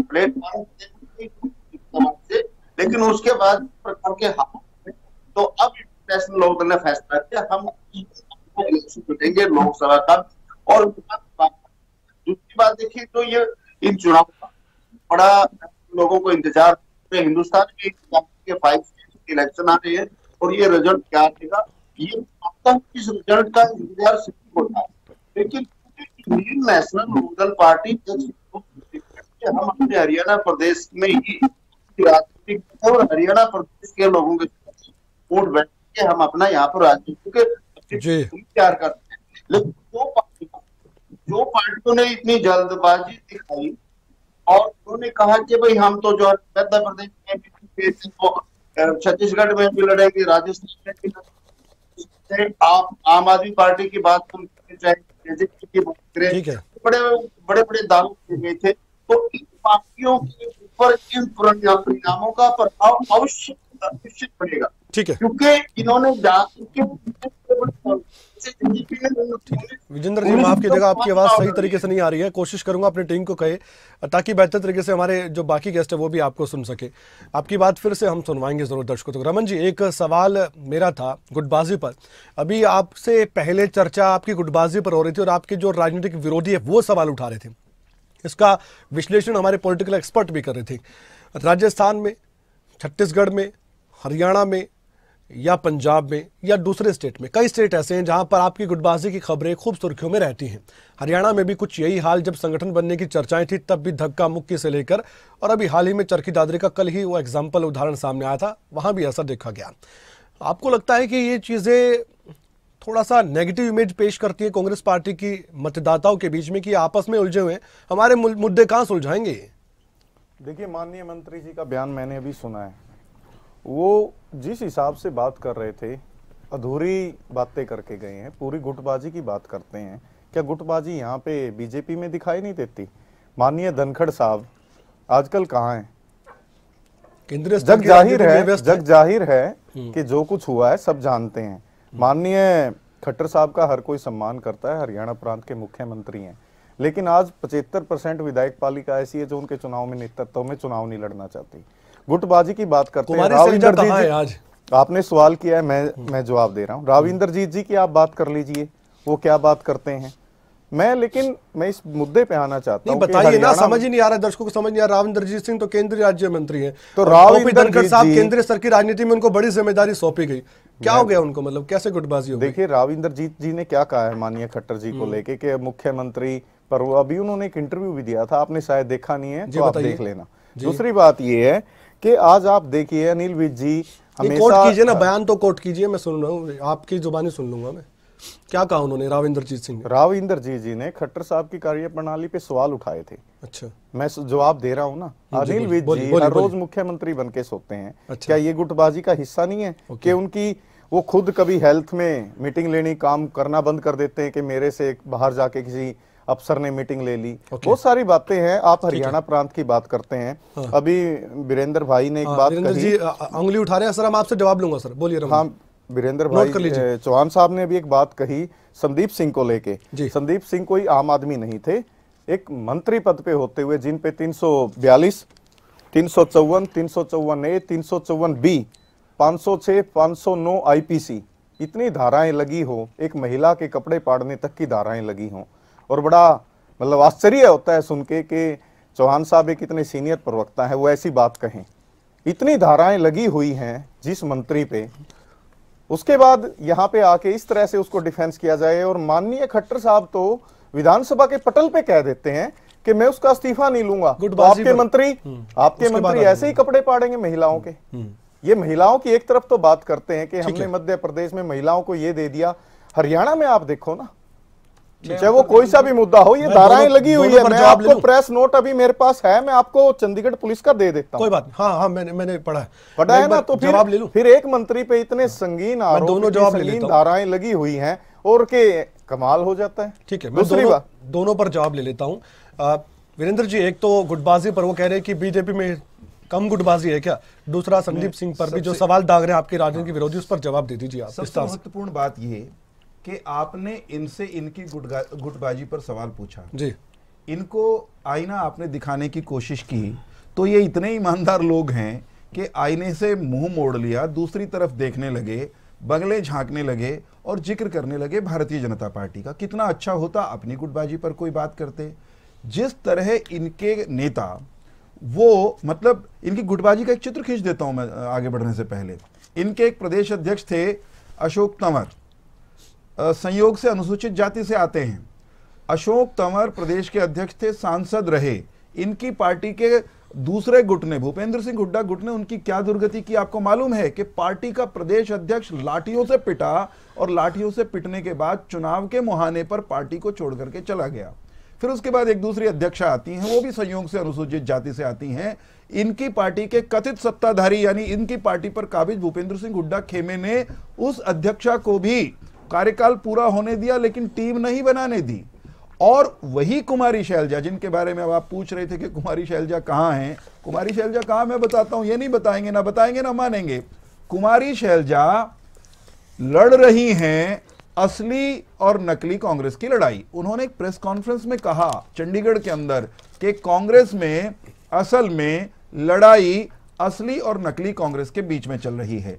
प्लेटफॉर्म से, लेकिन उसके बाद प्रकार के तो अब नेशनल लोकदल ने फैसला किया हम इलेक्शन जुटेंगे लोकसभा का। और दूसरी बात देखिए तो ये इन चुनाव का बड़ा लोगों को इंतजार, हिंदुस्तान के 5 इलेक्शन आ रही है और ये रिजल्ट क्या आएगा, ये इस रिजल्ट का इंतजार सिर्फ होता है। लेकिन नेशनल लोकदल पार्टी हम अपने हरियाणा प्रदेश में ही राजनीतिक और हरियाणा प्रदेश के लोगों के वोट बैठ के हम अपना यहाँ पर राजनीति के तैयार करते हैं। लेकिन जो पार्टियों ने इतनी जल्दबाजी दिखाई और उन्होंने कहा कि भाई हम तो जो मध्य प्रदेश में छत्तीसगढ़ में भी लड़ेंगे, राजस्थान में भी लड़ेंगे, आप आम आदमी पार्टी की बात चाहे बीजेपी की बात करें, बड़े बड़े दावे किए गए थे। तो इन पार्टियों के पर इन परिणामों का प्रभाव अवश्य पड़ेगा। ठीक है, क्योंकि इन्होंने विजेंद्र जी माफ कीजिएगा, आपकी आवाज सही तरीके से नहीं आ रही है, कोशिश करूंगा अपनी टीम को कहे ताकि बेहतर तरीके से हमारे जो बाकी गेस्ट है वो भी आपको सुन सके। आपकी बात फिर से हम सुनवाएंगे जरूर दर्शकों तक। रमन जी, एक सवाल मेरा था गुटबाजी पर। अभी आपसे पहले चर्चा आपकी गुटबाजी पर हो रही थी और आपके जो राजनीतिक विरोधी है वो सवाल उठा रहे थे। इसका विश्लेषण हमारे पॉलिटिकल एक्सपर्ट भी कर रहे थे। राजस्थान में, छत्तीसगढ़ में, हरियाणा में या पंजाब में या दूसरे स्टेट में, कई स्टेट ऐसे हैं जहां पर आपकी गुटबाजी की खबरें खूब सुर्खियों में रहती हैं। हरियाणा में भी कुछ यही हाल, जब संगठन बनने की चर्चाएं थी तब भी धक्का मुक्की से लेकर, और अभी हाल ही में चरखी दादरी का कल ही वो एग्जाम्पल उदाहरण सामने आया था, वहां भी ऐसा देखा गया। आपको लगता है कि ये चीजें थोड़ा सा नेगेटिव इमेज पेश करती है कांग्रेस पार्टी की मतदाताओं के बीच में कि आपस में उलझे हुए हैं, हमारे मुद्दे कहां सुलझाएंगे? देखिए, माननीय मंत्री जी का बयान मैंने अभी सुना है। वो जिस हिसाब से बात कर रहे थे अधूरी बातें करके गए हैं, पूरी गुटबाजी की बात करते हैं। क्या गुटबाजी यहाँ पे बीजेपी में दिखाई नहीं देती? माननीय धनखड़ साहब आजकल कहाँ हैं? केंद्रीय जग जाहिर है कि जो कुछ हुआ है सब जानते हैं। माननीय खट्टर साहब का हर कोई सम्मान करता है, हरियाणा प्रांत के मुख्यमंत्री हैं, लेकिन आज 75% विधायक पालिका ऐसी है जो उनके चुनाव में नेतृत्व में चुनाव नहीं लड़ना चाहती। गुटबाजी की बात करते हैं। राविंदर जी, आज आपने सवाल किया है, मैं जवाब दे रहा हूँ। राविंदर जी की आप बात कर लीजिए, वो क्या बात करते हैं। मैं इस मुद्दे पे आना चाहता हूँ। बताइए ना, समझ ही नहीं आ रहा, दर्शकों को समझ नहीं आ रहा। राविंदरजीत सिंह तो केंद्रीय राज्य मंत्री है, तो राविंदर साहब केंद्रीय स्तर की राजनीति में उनको बड़ी जिम्मेदारी सौंपी गई, क्या हो गया उनको? मतलब कैसे गुटबाजी हो गई? देखिए, राविंदरजीत जी ने क्या कहा है माननीय खट्टर जी को लेके कि मुख्यमंत्री पर, वो अभी उन्होंने एक इंटरव्यू भी दिया था, आपने शायद देखा नहीं है तो आप देख लेना। दूसरी बात ये है कि आज आप देखिए अनिल विज जी हमेशा कोट कीजिए ना, बयान तो कोट कीजिए, मैं सुन रहा हूँ, आपकी जुबानी सुन लूंगा मैं। क्या कहा उन्होंने राविंदरजीत सिंह? राविंदरजीत जी ने खट्टर साहब की कार्यप्रणाली पे सवाल उठाए थे। अच्छा, मैं जवाब दे रहा हूँ ना। अनिल विज जी हर रोज मुख्यमंत्री बन के सोते हैं। अच्छा। क्या ये गुटबाजी का हिस्सा नहीं है कि उनकी वो खुद कभी हेल्थ में मीटिंग लेनी, काम करना बंद कर देते हैं कि मेरे से बाहर जाके किसी अफसर ने मीटिंग ले ली। बहुत सारी बातें हैं। आप हरियाणा प्रांत की बात करते हैं। हाँ। अभी वीरेंद्र भाई ने एक बात कही, जी उंगली उठा रहे हैं सर, हम आपसे जवाब लूंगा सर, बोलिए। हाँ, वीरेंद्र भाई चौहान साहब ने भी एक बात कही संदीप सिंह को लेके। संदीप सिंह कोई आम आदमी नहीं थे, एक मंत्री पद पे होते हुए जिन पे 342, 354, 354A, 354B, 506, 509 IPC इतनी धाराएं लगी हो, एक महिला के कपड़े पाड़ने तक की धाराएं लगी हों, और बड़ा मतलब आश्चर्य होता है सुन के कि चौहान साहब एक इतने सीनियर प्रवक्ता है, वो ऐसी बात कहें। इतनी धाराएं लगी हुई हैं जिस मंत्री पे, उसके बाद यहाँ पे आके इस तरह से उसको डिफेंस किया जाए। और माननीय खट्टर साहब तो विधानसभा के पटल पे कह देते हैं कि मैं उसका इस्तीफा नहीं लूंगा। तो आपके मंत्री ऐसे ही कपड़े पाड़ेंगे महिलाओं के? ये महिलाओं की एक तरफ तो बात करते हैं कि हमने मध्य प्रदेश में महिलाओं को ये दे दिया। हरियाणा में आप देखो ना, चाहे वो कोई सा भी मुद्दा हो, ये धाराएं लगी हुई है। मैं आपको प्रेस नोट अभी मेरे पास है, मैं आपको चंडीगढ़ पुलिस का दे देता हूं। कोई बात, हाँ मैंने पढ़ा है ना। तो फिर एक मंत्री पे इतने संगीन आरोप, संगीन धाराएं लगी हुई हैं और के कमाल हो जाता है। ठीक है, मैं दोनों पर जवाब ले लेता हूँ। वीरेंद्र जी, एक तो गुटबाजी पर वो कह रहे हैं कि बीजेपी में कम गुटबाजी है क्या? दूसरा संदीप सिंह पर भी जो सवाल दाग रहे हैं आपके राजनीति के विरोधी, उस पर जवाब दे दीजिए आप। सबसे महत्वपूर्ण बात ये कि आपने इनसे इनकी गुटबाजी पर सवाल पूछा जी, इनको आईना आपने दिखाने की कोशिश की, तो ये इतने ईमानदार लोग हैं कि आईने से मुंह मोड़ लिया, दूसरी तरफ देखने लगे, बगले झांकने लगे और जिक्र करने लगे भारतीय जनता पार्टी का। कितना अच्छा होता अपनी गुटबाजी पर कोई बात करते। जिस तरह इनके नेता, वो मतलब इनकी गुटबाजी का एक चित्र खींच देता हूं मैं आगे बढ़ने से पहले। इनके एक प्रदेश अध्यक्ष थे अशोक तंवर, संयोग से अनुसूचित जाति से आते हैं। अशोक तंवर प्रदेश के अध्यक्ष थे, सांसद रहे। इनकी पार्टी के दूसरे गुट ने, भूपेंद्र सिंह हुड्डा गुट ने उनकी क्या दुर्गति की आपको मालूम है कि पार्टी का प्रदेश अध्यक्ष लाठियों से पिटा और लाठियों से पिटने के बाद चुनाव के मुहाने पर पार्टी को छोड़ करके चला गया। फिर उसके बाद एक दूसरी अध्यक्षा आती हैं, वो भी संयोग से अनुसूचित जाति से आती हैं। इनकी पार्टी के कथित सत्ताधारी यानी इनकी पार्टी पर काबिज भूपेंद्र सिंह हुड्डा खेमे ने उस अध्यक्षा को भी कार्यकाल पूरा होने दिया, लेकिन टीम नहीं बनाने दी। और वही कुमारी शैलजा जिनके बारे में अब आप पूछ रहे थे कि कुमारी शैलजा कहाँ हैं, कुमारी शैलजा कहाँ, मैं बताता हूं, ये नहीं बताएंगे ना मानेंगे। कुमारी शैलजा लड़ रही हैं असली और नकली कांग्रेस की लड़ाई। उन्होंने एक प्रेस कॉन्फ्रेंस में कहा चंडीगढ़ के अंदर कि कांग्रेस में असल में लड़ाई असली और नकली कांग्रेस के बीच में चल रही है।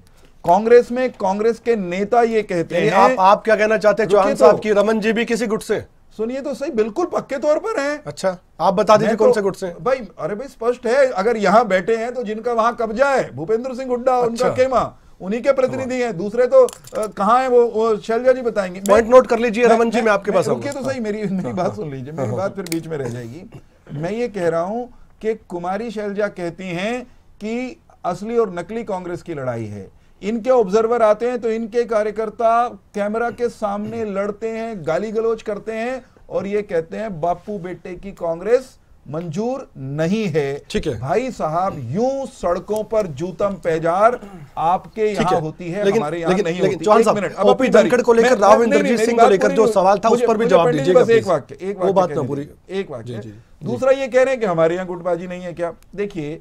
कांग्रेस में कांग्रेस के नेता ये कहते हैं। आप क्या कहना चाहते हैं चौहान साहब की रमन जी भी किसी गुट से? सुनिए तो सही, बिल्कुल पक्के तौर पर हैं। अच्छा, आप बता दीजिए कौन से गुट से? भाई अरे भाई स्पष्ट है, अगर यहां बैठे हैं तो जिनका वहां कब्जा है भूपेंद्र सिंह हुड्डा, उनका खेमा, उन्हीं के प्रतिनिधि हैं। दूसरे तो कहाँ है वो शैलजा जी बताएंगे। पॉइंट नोट कर लीजिए रमन जी, मैं आपके पास रुकिए तो सही, मेरी बात सुन लीजिए, मेरी बात फिर बीच में रह जाएगी। मैं ये कह रहा हूं कि कुमारी शैलजा कहती हैं कि असली और नकली कांग्रेस की लड़ाई है। इनके ऑब्जर्वर आते हैं तो इनके कार्यकर्ता कैमरा के सामने लड़ते हैं, गाली गलौज करते हैं और ये कहते हैं बापू बेटे की कांग्रेस मंजूर नहीं है। ठीक है भाई साहब, यूं सड़कों पर जूतम पैजार आपके यहाँ होती है, हमारे यहाँ नहीं होती। चौहान साहब, ओपी धनखड़ को लेकर, राव इंद्रजीत सिंह को लेकर जो सवाल था उस पर भी जवाब दीजिएगा। एक वाक्य वो बात ना पूरी, एक वाक्य। दूसरा ये कह रहे हैं कि हमारे यहाँ गुटबाजी नहीं है क्या? देखिए,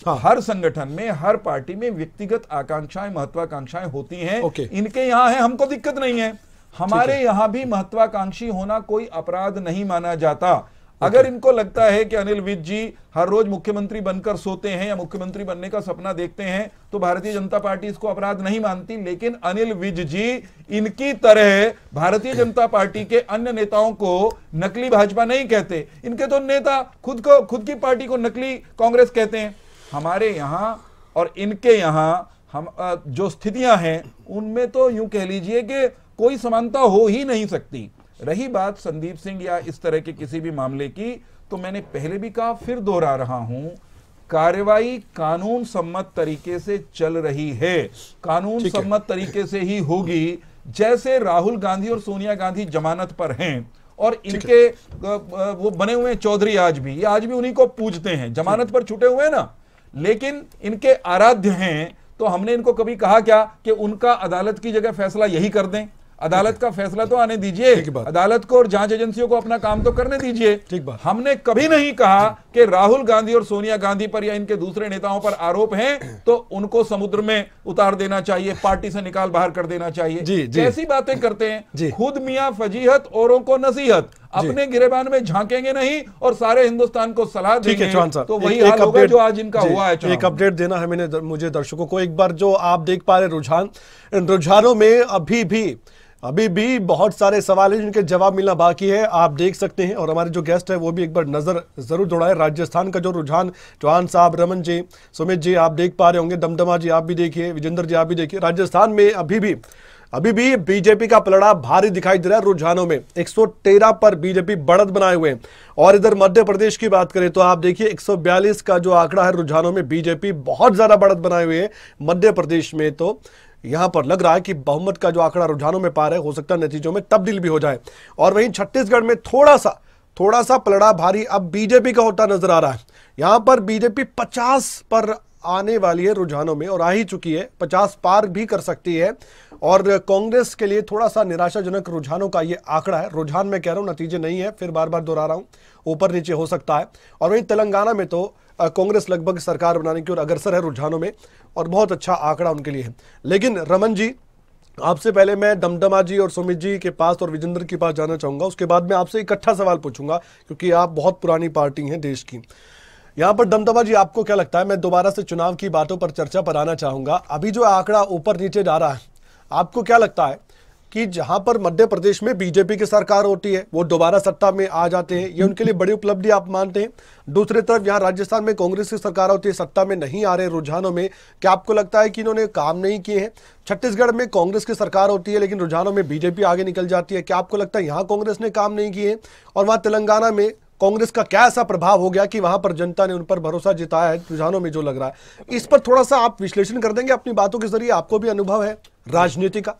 हर संगठन में, हर पार्टी में व्यक्तिगत आकांक्षाएं, महत्वाकांक्षाएं होती हैं। इनके यहाँ है, हमको दिक्कत नहीं है। हमारे यहाँ भी महत्वाकांक्षी होना कोई अपराध नहीं माना जाता। अगर इनको लगता है कि अनिल विज जी हर रोज मुख्यमंत्री बनकर सोते हैं या मुख्यमंत्री बनने का सपना देखते हैं तो भारतीय जनता पार्टी इसको अपराध नहीं मानती। लेकिन अनिल विज जी इनकी तरह भारतीय जनता पार्टी के अन्य नेताओं को नकली भाजपा नहीं कहते। इनके तो नेता खुद की पार्टी को नकली कांग्रेस कहते हैं। हमारे यहां और इनके यहां हम जो स्थितियां हैं उनमें तो यूं कह लीजिए कि कोई समानता हो ही नहीं सकती। रही बात संदीप सिंह या इस तरह के किसी भी मामले की, तो मैंने पहले भी कहा, फिर दोहरा रहा हूं, कार्रवाई कानून सम्मत तरीके से चल रही है, कानून सम्मत तरीके से ही होगी। जैसे राहुल गांधी और सोनिया गांधी जमानत पर हैं और इनके वो बने हुए चौधरी आज भी उन्हीं को पूजते हैं, जमानत पर छूटे हुए ना, लेकिन इनके आराध्य हैं। तो हमने इनको कभी कहा क्या कि उनका अदालत की जगह फैसला यही कर दें? अदालत का फैसला तो आने दीजिए, अदालत को और जांच एजेंसियों को अपना काम तो करने दीजिए। ठीक बात। हमने कभी नहीं कहा कि राहुल गांधी और सोनिया गांधी पर या इनके दूसरे नेताओं पर आरोप हैं तो उनको समुद्र में उतार देना चाहिए, पार्टी से निकाल बाहर कर देना चाहिए। कैसी बातें करते हैं, खुद मियां फजीहत औरों को नसीहत, अपने गिरेबान में झांकेंगे नहीं और सारे हिंदुस्तान को सलाह देंगे तो वही हाल होगा जो आज इनका हुआ है। एक अपडेट देना है मुझे दर्शकों को एक बार, जो आप देख पा रहे रुझान, इन रुझानों में अभी भी बहुत सारे सवाल हैं जिनके जवाब मिलना बाकी है। आप देख सकते हैं और हमारे जो गेस्ट है वो भी एक बार नजर जरूर दौड़ाए। राजस्थान का जो रुझान, चौहान साहब, रमन जी, सुमित जी आप देख पा रहे होंगे, दमदमा जी आप भी देखिए, विजेंद्र जी आप भी देखिए। राजस्थान में अभी भी बीजेपी का पलड़ा भारी दिखाई दे रहा है रुझानों में। 113 पर बीजेपी बढ़त बनाए हुए हैं। और इधर मध्य प्रदेश की बात करें तो आप देखिए 142 का जो आंकड़ा है रुझानों में, बीजेपी बहुत ज्यादा बढ़त बनाए हुए है मध्य प्रदेश में। तो यहां पर लग रहा है कि बहुमत का जो आंकड़ा रुझानों में पा रहे, हो सकता है नतीजों में तब्दील भी हो जाए। और वहीं छत्तीसगढ़ में थोड़ा सा पलड़ा भारी अब बीजेपी का होता नजर आ रहा है। यहां पर बीजेपी 50 पर आने वाली है रुझानों में और आ ही चुकी है, 50 पार भी कर सकती है। और कांग्रेस के लिए थोड़ा सा निराशाजनक रुझानों का ये आंकड़ा है। रुझान में कह रहा हूं, नतीजे नहीं है, फिर बार बार दोहरा रहा हूं, ऊपर नीचे हो सकता है। और वहीं तेलंगाना में तो कांग्रेस लगभग सरकार बनाने की ओर अग्रसर है रुझानों में और बहुत अच्छा आंकड़ा उनके लिए है। लेकिन रमन जी, आपसे पहले मैं दमदमा जी और सुमित जी के पास और विजेंद्र के पास जाना चाहूंगा। उसके बाद मैं आपसे इकट्ठा सवाल पूछूंगा क्योंकि आप बहुत पुरानी पार्टी हैं देश की। यहां पर दमदमा जी, आपको क्या लगता है, मैं दोबारा से चुनाव की बातों पर चर्चा पर आना चाहूंगा। अभी जो आंकड़ा ऊपर नीचे जा रहा है, आपको क्या लगता है कि जहां पर मध्य प्रदेश में बीजेपी की सरकार होती है वो दोबारा सत्ता में आ जाते हैं, ये उनके लिए बड़ी उपलब्धि आप मानते हैं? दूसरी तरफ यहां राजस्थान में कांग्रेस की सरकार होती है, सत्ता में नहीं आ रहे रुझानों में, क्या आपको लगता है कि इन्होंने काम नहीं किए हैं? छत्तीसगढ़ में कांग्रेस की सरकार होती है लेकिन रुझानों में बीजेपी आगे निकल जाती है, क्या आपको लगता है यहां कांग्रेस ने काम नहीं किए? और वहां तेलंगाना में कांग्रेस का क्या ऐसा प्रभाव हो गया कि वहां पर जनता ने उन पर भरोसा जिताया है, रुझानों में जो लग रहा है? इस पर थोड़ा सा आप विश्लेषण कर देंगे अपनी बातों के जरिए, आपको भी अनुभव है राजनीति का।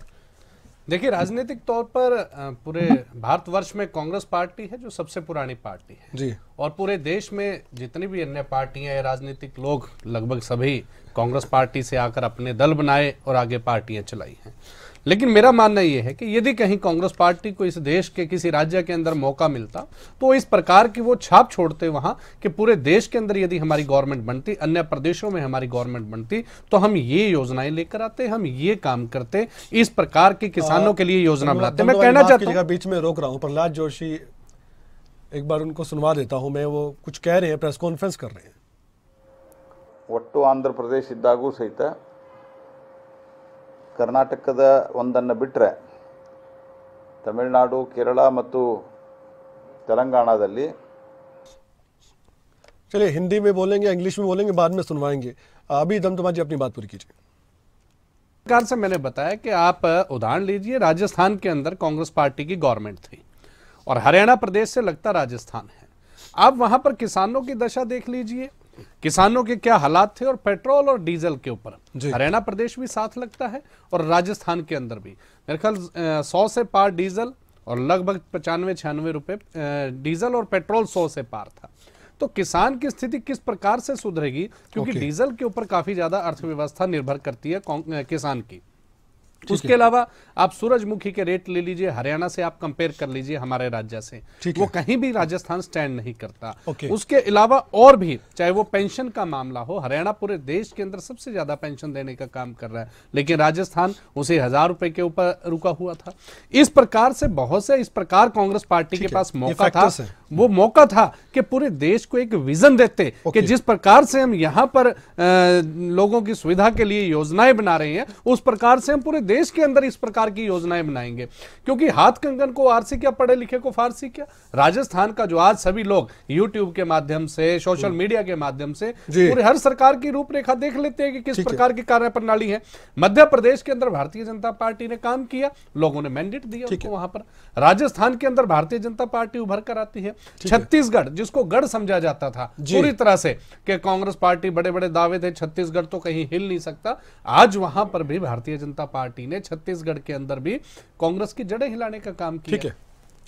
देखिए, राजनीतिक तौर पर पूरे भारतवर्ष में कांग्रेस पार्टी है जो सबसे पुरानी पार्टी है जी। और पूरे देश में जितनी भी अन्य पार्टियां या राजनीतिक लोग लगभग सभी कांग्रेस पार्टी से आकर अपने दल बनाए और आगे पार्टियां चलाई हैं। लेकिन मेरा मानना यह है कि यदि कहीं कांग्रेस पार्टी को इस देश के किसी राज्य के अंदर मौका मिलता तो इस प्रकार की वो छाप छोड़ते वहां कि पूरे देश के अंदर यदि हमारी गवर्नमेंट बनती, अन्य प्रदेशों में हमारी गवर्नमेंट बनती, तो हम ये योजनाएं लेकर आते, हम ये काम करते, इस प्रकार के किसानों के लिए योजना बनाते। मैं कहना चाहता हूं, बीच में रोक रहा हूं, प्रहलाद जोशी, एक बार उनको सुनवा देता हूं मैं, वो कुछ कह रहे हैं, प्रेस कॉन्फ्रेंस कर रहे हैं। ಒಟ್ಟು ಆಂಧ್ರ ಪ್ರದೇಶ ಇದ್ದಾಗೂ ಸಹಿತ ಕರ್ನಾಟಕದ ಒಂದನ್ನು ಬಿಟ್ಟರೆ ತಮಿಳುನಾಡು, ಕೇರಳ ಮತ್ತು ತೆಲಂಗಾಣದಲ್ಲಿ चलिए हिंदी में बोलेंगे, इंग्लिश में बोलेंगे, बाद में सुनवाएंगे। अभी दमदमा जी अपनी बात पूरी कीजिए। प्रकार से मैंने बताया कि आप उदाहरण लीजिए, राजस्थान के अंदर कांग्रेस पार्टी की गवर्नमेंट थी और हरियाणा प्रदेश से लगता राजस्थान है। आप वहां पर किसानों की दशा देख लीजिए, किसानों के क्या हालात थे, और पेट्रोल और डीजल के ऊपर हरियाणा प्रदेश भी साथ लगता है और राजस्थान के अंदर भी मेरे ख्याल 100 से पार डीजल और लगभग 95-96 रुपए डीजल और पेट्रोल 100 से पार था। तो किसान की स्थिति किस प्रकार से सुधरेगी, क्योंकि डीजल के ऊपर काफी ज्यादा अर्थव्यवस्था निर्भर करती है किसान की। उसके अलावा आप सूरजमुखी के रेट ले लीजिए, हरियाणा से आप कंपेयर कर लीजिए हमारे राज्य से, वो कहीं भी राजस्थान स्टैंड नहीं करता। उसके अलावा और भी, चाहे वो पेंशन का मामला हो, हरियाणा पूरे देश के अंदर सबसे ज्यादा पेंशन देने का काम कर रहा है, लेकिन राजस्थान उसे 1000 रुपए के ऊपर रुका हुआ था। इस प्रकार से बहुत से, इस प्रकार कांग्रेस पार्टी के पास मौका था, वो मौका था कि पूरे देश को एक विजन देते कि जिस प्रकार से हम यहाँ पर लोगों की सुविधा के लिए योजनाएं बना रहे हैं, उस प्रकार से हम पूरे देश के अंदर इस प्रकार की योजनाएं बनाएंगे। क्योंकि हाथ कंगन को आरसी क्या, पढ़े लिखे को फारसी क्या। राजस्थान का जो आज सभी लोग यूट्यूब के माध्यम से, सोशल मीडिया के माध्यम से पूरे हर सरकार की रूपरेखा देख लेते हैं कि किस प्रकार की कार्यप्रणाली है। मध्य प्रदेश के अंदर भारतीय जनता पार्टी ने काम किया, लोगों ने मैंडेट दिया उनको वहां पर। राजस्थान के अंदर भारतीय जनता पार्टी उभर कर आती है। छत्तीसगढ़, जिसको गढ़ समझा जाता था पूरी तरह से कि कांग्रेस पार्टी, बड़े बड़े दावे थे, छत्तीसगढ़ तो कहीं हिल नहीं सकता, आज वहां पर भी भारतीय जनता पार्टी ने छत्तीसगढ़ के अंदर भी कांग्रेस की जड़ें हिलाने का काम किया।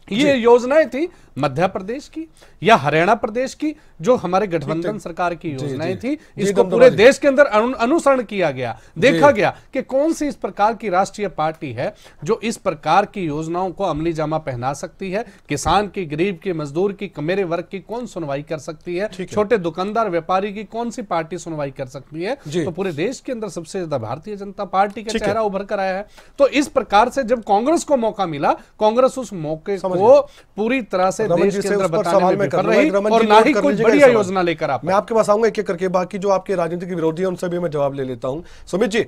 ये योजनाएं थी मध्य प्रदेश की या हरियाणा प्रदेश की, जो हमारे गठबंधन सरकार की योजनाएं थी, इसको पूरे देश के अंदर अनुसरण किया गया। देखा गया कि कौन सी इस प्रकार की राष्ट्रीय पार्टी है जो इस प्रकार की योजनाओं को अमली जामा पहना सकती है। किसान की, गरीब की, मजदूर की, कमेरे वर्ग की कौन सुनवाई कर सकती है, छोटे दुकानदार व्यापारी की कौन सी पार्टी सुनवाई कर सकती है। तो पूरे देश के अंदर सबसे ज्यादा भारतीय जनता पार्टी का चेहरा उभर कर आया है। तो इस प्रकार से जब कांग्रेस को मौका मिला, कांग्रेस उस मौके वो पूरी तरह से देश के अंदर बताने में विफल रही और ना ही कोई बढ़िया योजना लेकर आप। मैं आपके पास आऊंगा एक एक करके, बाकी जो आपके राजनीतिक विरोधी हैं उनसे भी मैं जवाब ले लेता हूं। सुमित जी,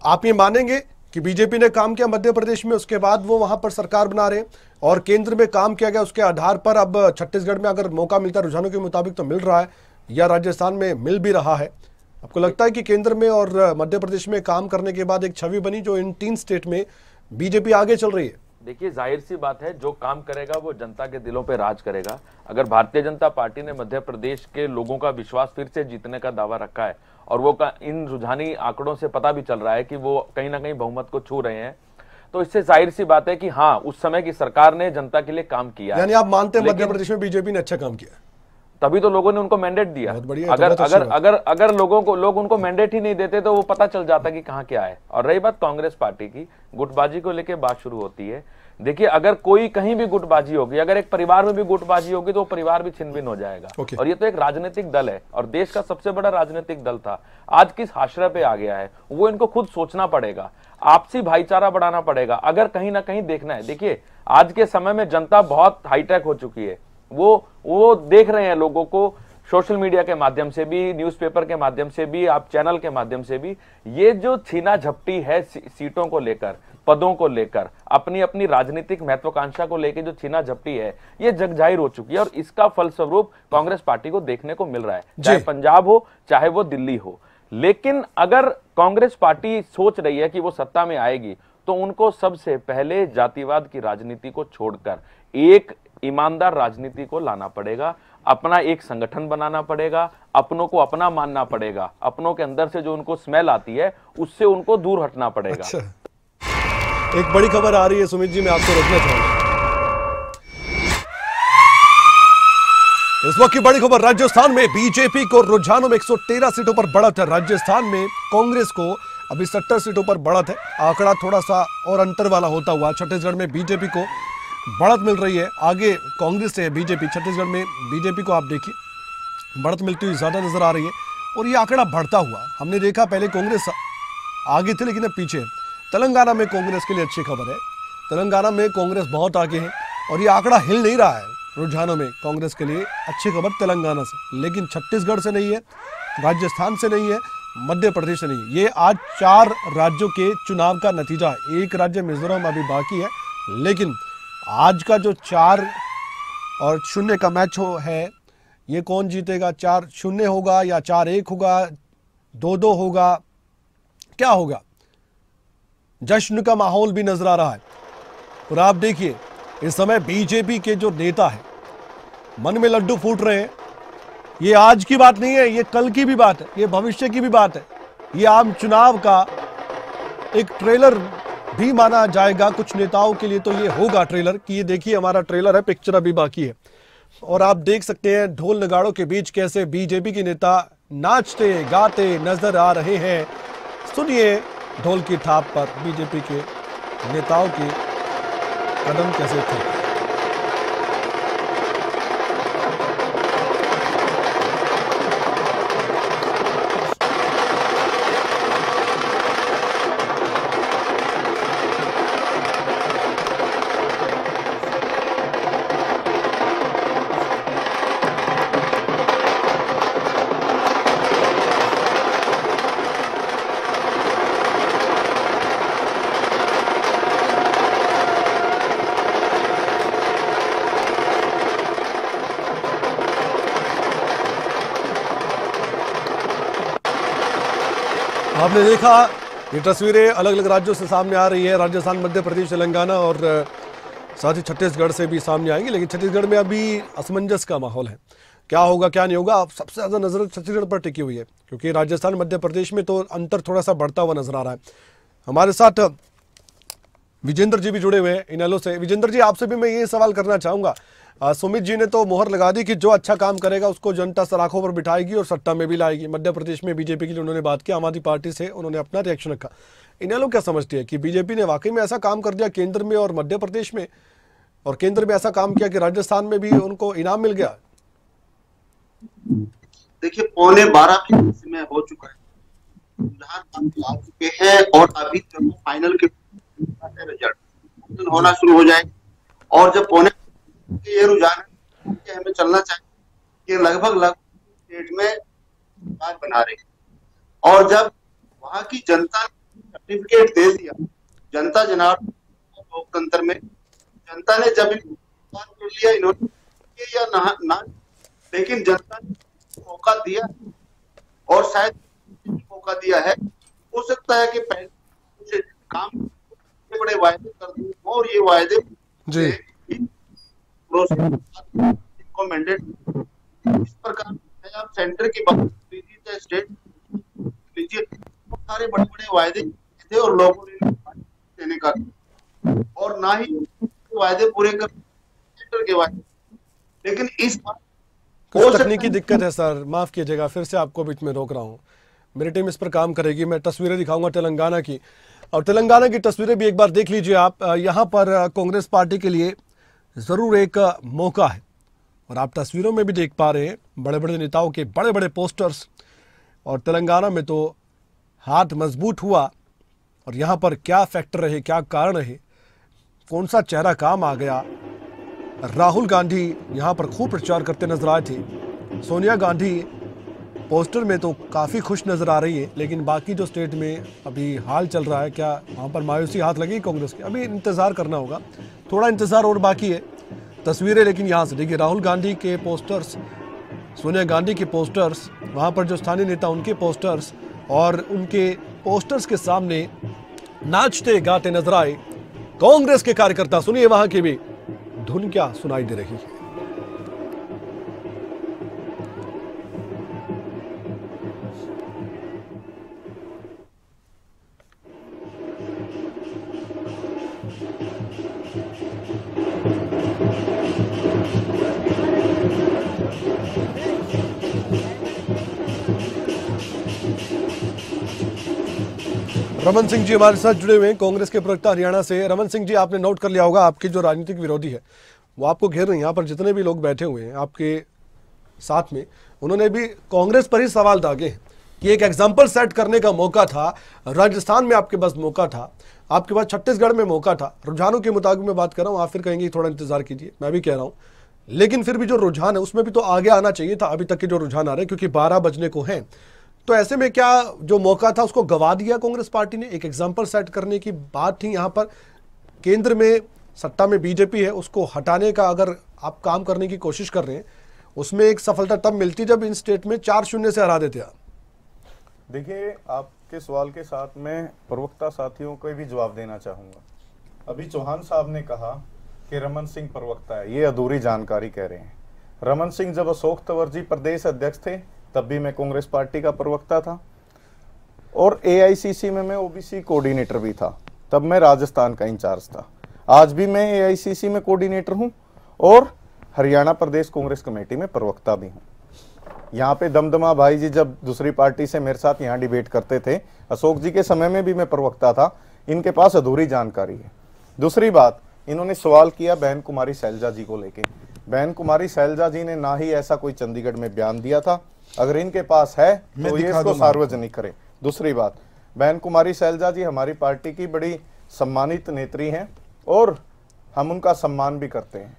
आप ये मानेंगे कि बीजेपी ने काम किया मध्य प्रदेश में, उसके बाद वो वहां पर सरकार बना रहे हैं और केंद्र में काम किया गया, उसके आधार पर अब छत्तीसगढ़ में अगर मौका मिलता है, रुझानों के मुताबिक तो मिल रहा है, या राजस्थान में मिल भी रहा है, आपको लगता है कि केंद्र में और मध्य प्रदेश में काम करने के बाद एक छवि बनी जो इन 3 स्टेट में बीजेपी आगे चल रही है? देखिए, जाहिर सी बात है, जो काम करेगा वो जनता के दिलों पे राज करेगा। अगर भारतीय जनता पार्टी ने मध्य प्रदेश के लोगों का विश्वास फिर से जीतने का दावा रखा है और वो इन रुझानी आंकड़ों से पता भी चल रहा है कि वो कहीं ना कहीं बहुमत को छू रहे हैं, तो इससे जाहिर सी बात है कि हाँ, उस समय की सरकार ने जनता के लिए काम किया। यानी आप मानते हैं मध्य प्रदेश में बीजेपी ने अच्छा काम किया, तभी तो लोगों ने उनको मैंडेट दिया। अगर लोग उनको मैंडेट ही नहीं देते तो वो पता चल जाता कि कहाँ क्या है। और रही बात कांग्रेस पार्टी की, गुटबाजी को लेकर बात शुरू होती है। देखिए, अगर कोई कहीं भी गुटबाजी होगी, अगर एक परिवार में भी गुटबाजी होगी तो वो परिवार भी छिन भिन्न हो जाएगा। और ये तो एक राजनीतिक दल है और देश का सबसे बड़ा राजनीतिक दल था, आज किस आश्रय पे आ गया है वो इनको खुद सोचना पड़ेगा। आपसी भाईचारा बढ़ाना पड़ेगा अगर कहीं ना कहीं देखना है। देखिए, आज के समय में जनता बहुत हाईटेक हो चुकी है, वो देख रहे हैं लोगों को सोशल मीडिया के माध्यम से भी, न्यूज़पेपर के माध्यम से भी, आप चैनल के माध्यम से भी। ये जो छीना झपटी है सीटों को लेकर, पदों को लेकर, अपनी अपनी राजनीतिक महत्वाकांक्षा को लेकर जो छीना झपटी है, ये जग जाहिर हो चुकी है और इसका फलस्वरूप कांग्रेस पार्टी को देखने को मिल रहा है, चाहे पंजाब हो चाहे वो दिल्ली हो। लेकिन अगर कांग्रेस पार्टी सोच रही है कि वो सत्ता में आएगी तो उनको सबसे पहले जातिवाद की राजनीति को छोड़कर एक ईमानदार राजनीति को लाना पड़ेगा, अपना एक संगठन बनाना पड़ेगा, अपनों को अपना मानना पड़ेगा, अपनों के अंदर से जो उनको स्मेल आती है उससे उनको दूर हटना पड़ेगा। अच्छा। एक बड़ी खबर आ रही है सुमित जी, मैं आपको रोकना चाहूंगा। इस वक्त की बड़ी खबर, राजस्थान में बीजेपी को रुझानों में 113 सीटों पर बढ़त है। राजस्थान में कांग्रेस को अभी 70 सीटों पर बढ़त है। आंकड़ा थोड़ा सा और अंतर वाला होता हुआ छत्तीसगढ़ में बीजेपी को बढ़त मिल रही है, आगे कांग्रेस से बीजेपी। छत्तीसगढ़ में बीजेपी को आप देखिए बढ़त मिलती हुई ज़्यादा नजर आ रही है और ये आंकड़ा बढ़ता हुआ हमने देखा। पहले कांग्रेस आगे थे लेकिन अब पीछे। तेलंगाना में कांग्रेस के लिए अच्छी खबर है, तेलंगाना में कांग्रेस बहुत आगे है और ये आंकड़ा हिल नहीं रहा है रुझानों में। कांग्रेस के लिए अच्छी खबर तेलंगाना से, लेकिन छत्तीसगढ़ से नहीं है, राजस्थान से नहीं है, मध्य प्रदेश से नहीं है। ये आज 4 राज्यों के चुनाव का नतीजा है। एक राज्य मिजोरम अभी बाकी है, लेकिन आज का जो 4 और 0 का मैच है, ये कौन जीतेगा? 4-0 होगा या 4-1 होगा, 2-2 होगा, क्या होगा? जश्न का माहौल भी नजर आ रहा है। और आप देखिए इस समय बीजेपी के जो नेता है मन में लड्डू फूट रहे हैं। ये आज की बात नहीं है, ये कल की भी बात है, ये भविष्य की भी बात है। ये आम चुनाव का एक ट्रेलर भी माना जाएगा कुछ नेताओं के लिए, तो ये होगा ट्रेलर कि ये देखिए हमारा ट्रेलर है, पिक्चर अभी बाकी है। और आप देख सकते हैं ढोल नगाड़ों के बीच कैसे बीजेपी के नेता नाचते गाते नजर आ रहे हैं। सुनिए ढोल की थाप पर बीजेपी के नेताओं के कदम कैसे थे। आपने देखा ये तस्वीरें अलग अलग राज्यों से सामने आ रही है, राजस्थान, मध्य प्रदेश, तेलंगाना और साथ ही छत्तीसगढ़ से भी सामने आएंगी। लेकिन छत्तीसगढ़ में अभी असमंजस का माहौल है, क्या होगा क्या नहीं होगा। अब सबसे ज्यादा नजर छत्तीसगढ़ पर टिकी हुई है, क्योंकि राजस्थान, मध्य प्रदेश में तो अंतर थोड़ा सा बढ़ता हुआ नजर आ रहा है। हमारे साथ विजेंद्र जी भी जुड़े हुए हैं इनेलो से। विजेंद्र जी, आपसे भी मैं ये सवाल करना चाहूंगा, सुमित जी ने तो मोहर लगा दी कि जो अच्छा काम करेगा उसको जनता सराखों पर बिठाएगी और सत्ता में भी लाएगी। मध्य प्रदेश में बीजेपी के लिए उन्होंने बात की, आम आदमी पार्टी से उन्होंने अपना रिएक्शन रखा। इनेलो क्या समझती है कि बीजेपी ने वाकई में ऐसा काम कर दिया केंद्र में और मध्य प्रदेश में, और केंद्र में ऐसा काम किया कि राजस्थान में भी उनको इनाम मिल गया? देखिए 11:15 में हो चुका है, रुझान आ चुके हैं और अभी फाइनल के रिजल्ट होना शुरू हो जाएगा। और जब पौने ये रुझान हमें चलना चाहिए कि लगभग स्टेट में बात बना रही, और जब वहां की जनता ने सर्टिफिकेट दे दिया, जनता जनार्दन लोकतंत्र में जनता ने जब बात कर लिया इन्होंने या ना, लेकिन जनता ने मौका दिया और शायद मौका दिया है। हो सकता है कि पहले कुछ काम बड़े वायदे कर दूं और ये वायदे जी को मैंडेट इस प्रकार आप सेंटर की बात लीजिए चाहे स्टेट लीजिए, सारे बड़े बड़े वायदे थे और लोगों ने देने का, और ना ही वायदे पूरे कर सेंटर के वायदे। लेकिन इस बार कुछ तकनीकी दिक्कत है सर, माफ कीजिएगा, फिर से आपको बीच में रोक रहा हूँ। मेरी टीम इस पर काम करेगी। मैं तस्वीरें दिखाऊंगा तेलंगाना की, और तेलंगाना की तस्वीरें भी एक बार देख लीजिए आप। यहाँ पर कांग्रेस पार्टी के लिए जरूर एक मौका है, और आप तस्वीरों में भी देख पा रहे हैं बड़े बड़े नेताओं के बड़े बड़े पोस्टर्स। और तेलंगाना में तो हाथ मजबूत हुआ, और यहाँ पर क्या फैक्टर रहे, क्या कारण रहे, कौन सा चेहरा काम आ गया। राहुल गांधी यहाँ पर खूब प्रचार करते नजर आए थे। सोनिया गांधी पोस्टर में तो काफ़ी खुश नजर आ रही है, लेकिन बाकी जो स्टेट में अभी हाल चल रहा है, क्या वहाँ पर मायूसी हाथ लगी कांग्रेस की? अभी इंतज़ार करना होगा, थोड़ा इंतज़ार और बाकी है। तस्वीरें लेकिन यहाँ से देखिए, राहुल गांधी के पोस्टर्स, सोनिया गांधी के पोस्टर्स, वहाँ पर जो स्थानीय नेता उनके पोस्टर्स, और उनके पोस्टर्स के सामने नाचते गाते नजर आए कांग्रेस के कार्यकर्ता। सुनिए वहाँ की भी धुन क्या सुनाई दे रही है। रमन सिंह जी हमारे साथ जुड़े हुए हैं, कांग्रेस के प्रवक्ता हरियाणा से। रमन सिंह जी, आपने नोट कर लिया होगा आपके जो राजनीतिक विरोधी है वो आपको घेर रहे हैं। यहाँ पर जितने भी लोग बैठे हुए हैं आपके साथ में, उन्होंने भी कांग्रेस पर ही सवाल दागे हैं कि एक एग्जाम्पल सेट करने का मौका था, राजस्थान में आपके पास मौका था, आपके पास छत्तीसगढ़ में मौका था। रुझानों के मुताबिक मैं बात कर रहा हूँ, आप फिर कहेंगे थोड़ा इंतजार कीजिए, मैं भी कह रहा हूँ, लेकिन फिर भी जो रुझान है उसमें भी तो आगे आना चाहिए था। अभी तक के जो रुझान आ रहे हैं, क्योंकि 12 बजने को हैं, तो ऐसे में क्या जो मौका था उसको गवा दिया कांग्रेस पार्टी ने? एक एग्जाम्पल सेट करने की बात थी यहाँ पर। केंद्र में सत्ता में बीजेपी है, उसको हटाने का अगर आप काम करने की कोशिश कर रहे हैं, उसमें एक सफलता तब मिलती जब इन स्टेट में 4-0 से हरा देते आप। देखिए, आपके सवाल के साथ में प्रवक्ता साथियों को भी जवाब देना चाहूंगा। अभी चौहान साहब ने कहा कि रमन सिंह प्रवक्ता है, ये अधूरी जानकारी कह रहे हैं। रमन सिंह जब अशोक तंवर जी प्रदेश अध्यक्ष थे तब भी मैं कांग्रेस पार्टी का प्रवक्ता था, और एआईसीसी में मैं ओबीसी कोऑर्डिनेटर भी था, तब मैं राजस्थान का इंचार्ज था। आज भी मैं एआईसीसी में कोऑर्डिनेटर हूं और हरियाणा प्रदेश कांग्रेस कमेटी में प्रवक्ता भी हूं। यहाँ पे दमदमा भाई जी जब दूसरी पार्टी से मेरे साथ यहाँ डिबेट करते थे, अशोक जी के समय में भी मैं प्रवक्ता था। इनके पास अधूरी जानकारी है। दूसरी बात, इन्होंने सवाल किया बहन कुमारी शैलजा जी को लेके। बहन कुमारी शैलजा जी ने ना ही ऐसा कोई चंडीगढ़ में बयान दिया था। अगर इनके पास है तो ये इसको सार्वजनिक करे। दूसरी बात, बहन कुमारी शैलजा जी हमारी पार्टी की बड़ी सम्मानित नेत्री हैं और हम उनका सम्मान भी करते हैं,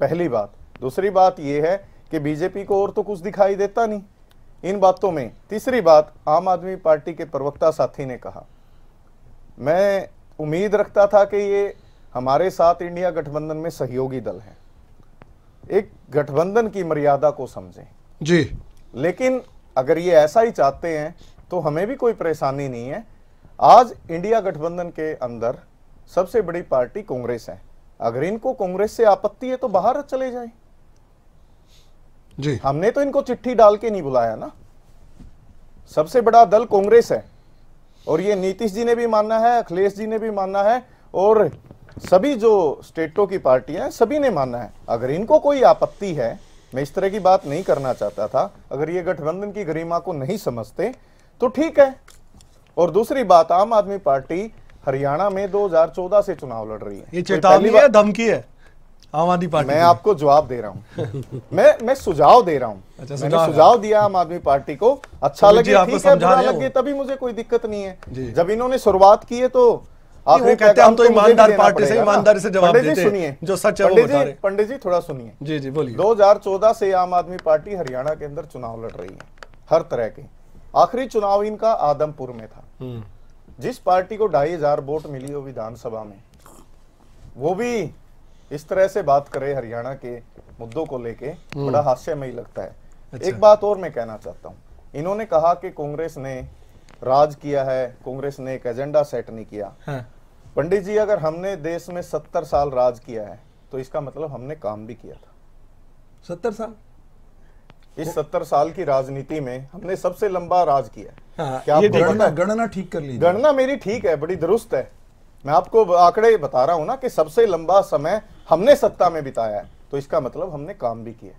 पहली बात। दूसरी बात ये है कि बीजेपी को और तो कुछ दिखाई देता नहीं इन बातों में। तीसरी बात, आम आदमी पार्टी के प्रवक्ता साथी ने कहा, मैं उम्मीद रखता था कि ये हमारे साथ इंडिया गठबंधन में सहयोगी दल है, एक गठबंधन की मर्यादा को समझें जी। लेकिन अगर ये ऐसा ही चाहते हैं तो हमें भी कोई परेशानी नहीं है। आज इंडिया गठबंधन के अंदर सबसे बड़ी पार्टी कांग्रेस है। अगर इनको कांग्रेस से आपत्ति है तो बाहर चले जाएं जी। हमने तो इनको चिट्ठी डाल के नहीं बुलाया ना। सबसे बड़ा दल कांग्रेस है और ये नीतीश जी ने भी मानना है, अखिलेश जी ने भी मानना है और सभी जो स्टेटों की पार्टियां हैं सभी ने मानना है। अगर इनको कोई आपत्ति है, मैं इस तरह की बात नहीं करना चाहता था, अगर ये गठबंधन की गरिमा को नहीं समझते तो ठीक है। और दूसरी बात, आम आदमी पार्टी हरियाणा में 2014 से चुनाव लड़ रही है। ये चेतावनी है, धमकी है आम आदमी पार्टी? मैं आपको जवाब दे रहा हूं मैं सुझाव दे रहा हूं। अच्छा, मैंने सुझाव दिया आम आदमी पार्टी को, अच्छा लगे ठीक है, बुरा लगे तभी मुझे कोई दिक्कत नहीं है। जब इन्होंने शुरुआत की है तो आखिरी कहते हैं हम तो ईमानदार पार्टी से ईमानदारी से जवाब देते हैं। सुनिए, जो सच है वो बता रहे हैं। पंडित जी थोड़ा सुनिए। जी जी बोलिए। 2014 से आम आदमी पार्टी हरियाणा के अंदर चुनाव लड़ रही है, हर तरह के। आखिरी चुनाव इनका आदमपुर में था। जिस पार्टी को 2500 वोट मिली हो विधानसभा में, वो भी इस तरह से बात करे हरियाणा के मुद्दों को लेके, बड़ा हास्यमयी लगता है। अच्छा। एक बात और मैं कहना चाहता हूं, इन्होंने कहा कि कांग्रेस ने राज किया है, कांग्रेस ने एक एजेंडा सेट नहीं किया। हाँ। पंडित जी, अगर हमने देश में 70 साल राज किया है तो इसका मतलब हमने काम भी किया था। 70 साल? इस 70 साल की राजनीति में हमने सबसे लंबा राज किया। हाँ, क्या आपको गणना ठीक कर लीजिए। गणना मेरी ठीक है, बड़ी दुरुस्त है। मैं आपको आंकड़े बता रहा हूं ना कि सबसे लंबा समय हमने सत्ता में बिताया है, तो इसका मतलब हमने काम भी किया।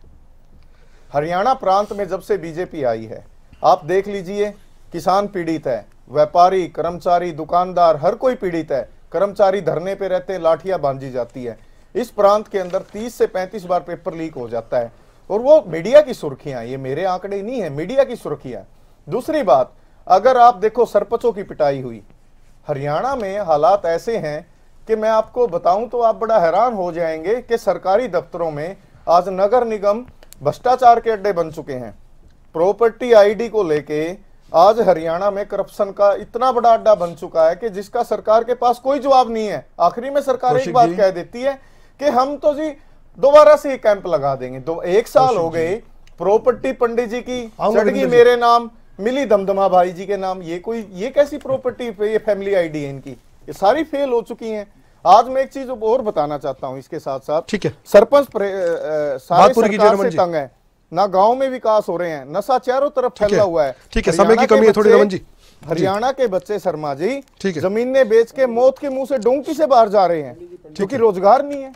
हरियाणा प्रांत में जब से बीजेपी आई है, आप देख लीजिए, किसान पीड़ित है, व्यापारी, कर्मचारी, दुकानदार, हर कोई पीड़ित है। कर्मचारी धरने पे रहते हैं, लाठियां बांधी जाती है। इस प्रांत के अंदर 30 से 35 बार पेपर लीक हो जाता है, और वो मीडिया की सुर्खियां, ये मेरे आंकड़े नहीं है, मीडिया की सुर्खियां। दूसरी बात, अगर आप देखो सरपंचों की पिटाई हुई हरियाणा में, हालात ऐसे हैं कि मैं आपको बताऊं तो आप बड़ा हैरान हो जाएंगे कि सरकारी दफ्तरों में आज नगर निगम भ्रष्टाचार के अड्डे बन चुके हैं। प्रॉपर्टी आईडी को लेके आज हरियाणा में करप्शन का इतना बड़ा अड्डा बन चुका है कि जिसका सरकार के पास कोई जवाब नहीं है। आखिरी में सरकार एक बात कह देती है कि हम तो जी दोबारा से कैंप लगा देंगे। 1 साल हो गए, प्रॉपर्टी पंडित जी की चढ़गी मेरे नाम, मिली दमदमा भाई जी के नाम। ये कैसी प्रॉपर्टी, ये फैमिली आईडी है इनकी, ये सारी फेल हो चुकी हैं। आज मैं एक चीज और बताना चाहता हूं इसके साथ साथ, ठीक है, सरपंच सारे सरकार से तंग है, ना गांव में विकास हो रहे हैं, नशा चारों तरफ फैला हुआ है। ठीक है, समय की कमी है थोड़ी रमन जी। हरियाणा के बच्चे शर्मा जी जमीनें बेच के मौत के मुंह से डोंकी से बाहर जा रहे हैं क्योंकि रोजगार नहीं है।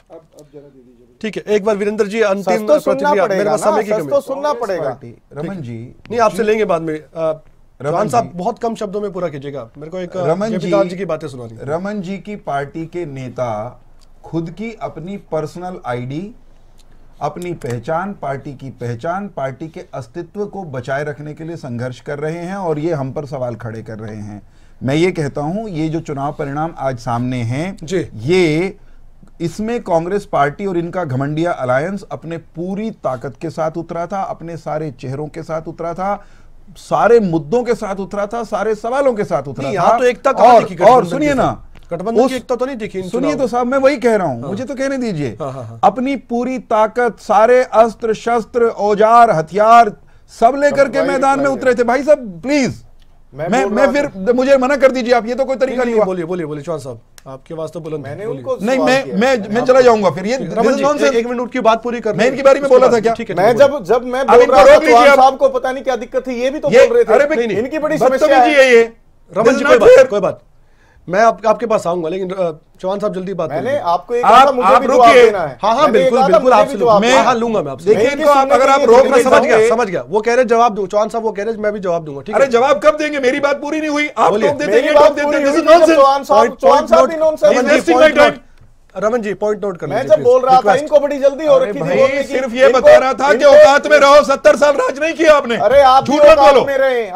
ठीक है, एक बार वीरेंद्र जी अंतिम प्रतिक्रिया, मेरे पास समय की कमी, तो सुनना पड़ेगा। रमन जी नहीं आपसे लेंगे बाद में। रमन साहब बहुत कम शब्दों में पूरा कीजिएगा, मेरे को एक रमन जी की बातें सुनानी। रमन जी की पार्टी के नेता खुद की अपनी पर्सनल आईडी, अपनी पहचान, पार्टी की पहचान, पार्टी के अस्तित्व को बचाए रखने के लिए संघर्ष कर रहे हैं और ये हम पर सवाल खड़े कर रहे हैं। मैं ये कहता हूं, ये जो चुनाव परिणाम आज सामने हैं, ये इसमें कांग्रेस पार्टी और इनका घमंडिया अलायंस अपने पूरी ताकत के साथ उतरा था, अपने सारे चेहरों के साथ उतरा था, सारे मुद्दों के साथ उतरा था, सारे सवालों के साथ उतरा था। तो एकता और सुनिए ना, गठबंधन की एकता तो नहीं दिखी। सुनिए तो साहब, मैं वही कह रहा हूं, मुझे तो कहने दीजिए। अपनी पूरी ताकत, सारे अस्त्र शस्त्र, औजार, हथियार सब लेकर के मैदान में उतरे थे। भाई साहब प्लीज, मैं फिर मुझे मना कर दीजिए आप, ये तो कोई तरीका नहीं हुआ। बोलिए चौहान साहब, आपकी आवाज तो बुलंद है। नहीं, मैं चला जाऊंगा फिर। ये एक मिनट की बात पूरी कर, मैं इनके बारे में बोला था क्या? मैं जब मैं बोल रहा था चौहान साहब को पता नहीं क्या दिक्कत थी, ये भी तो बोल रहे थे। अरे इनकी बड़ी समस्या है ये। रमन जी कोई बात, मैं आपके पास आऊंगा, लेकिन चौहान साहब जल्दी बात। मैंने आपको एक कहा, मुझे भी जवाब देना है। हाँ बिल्कुल आपसे लूंगा मैं आपसे। देखिए अगर आप रोक में समझ गया, वो कह रहे जवाब दूं, चौहान साहब वो कह रहे मैं भी जवाब दूंगा। ठीक है, अरे जवाब कब देंगे? मेरी बात पूरी नहीं हुई, आप टोक देते हैं, रमन जी पॉइंट नोट कर मैं जब बोल रहा था इनको बड़ी जल्दी हो रखी थी, सिर्फ ये बता रहा था कि औकात में रहो। 70 साल राज नहीं किया आपने। अरे आप झूठ मत बोलो,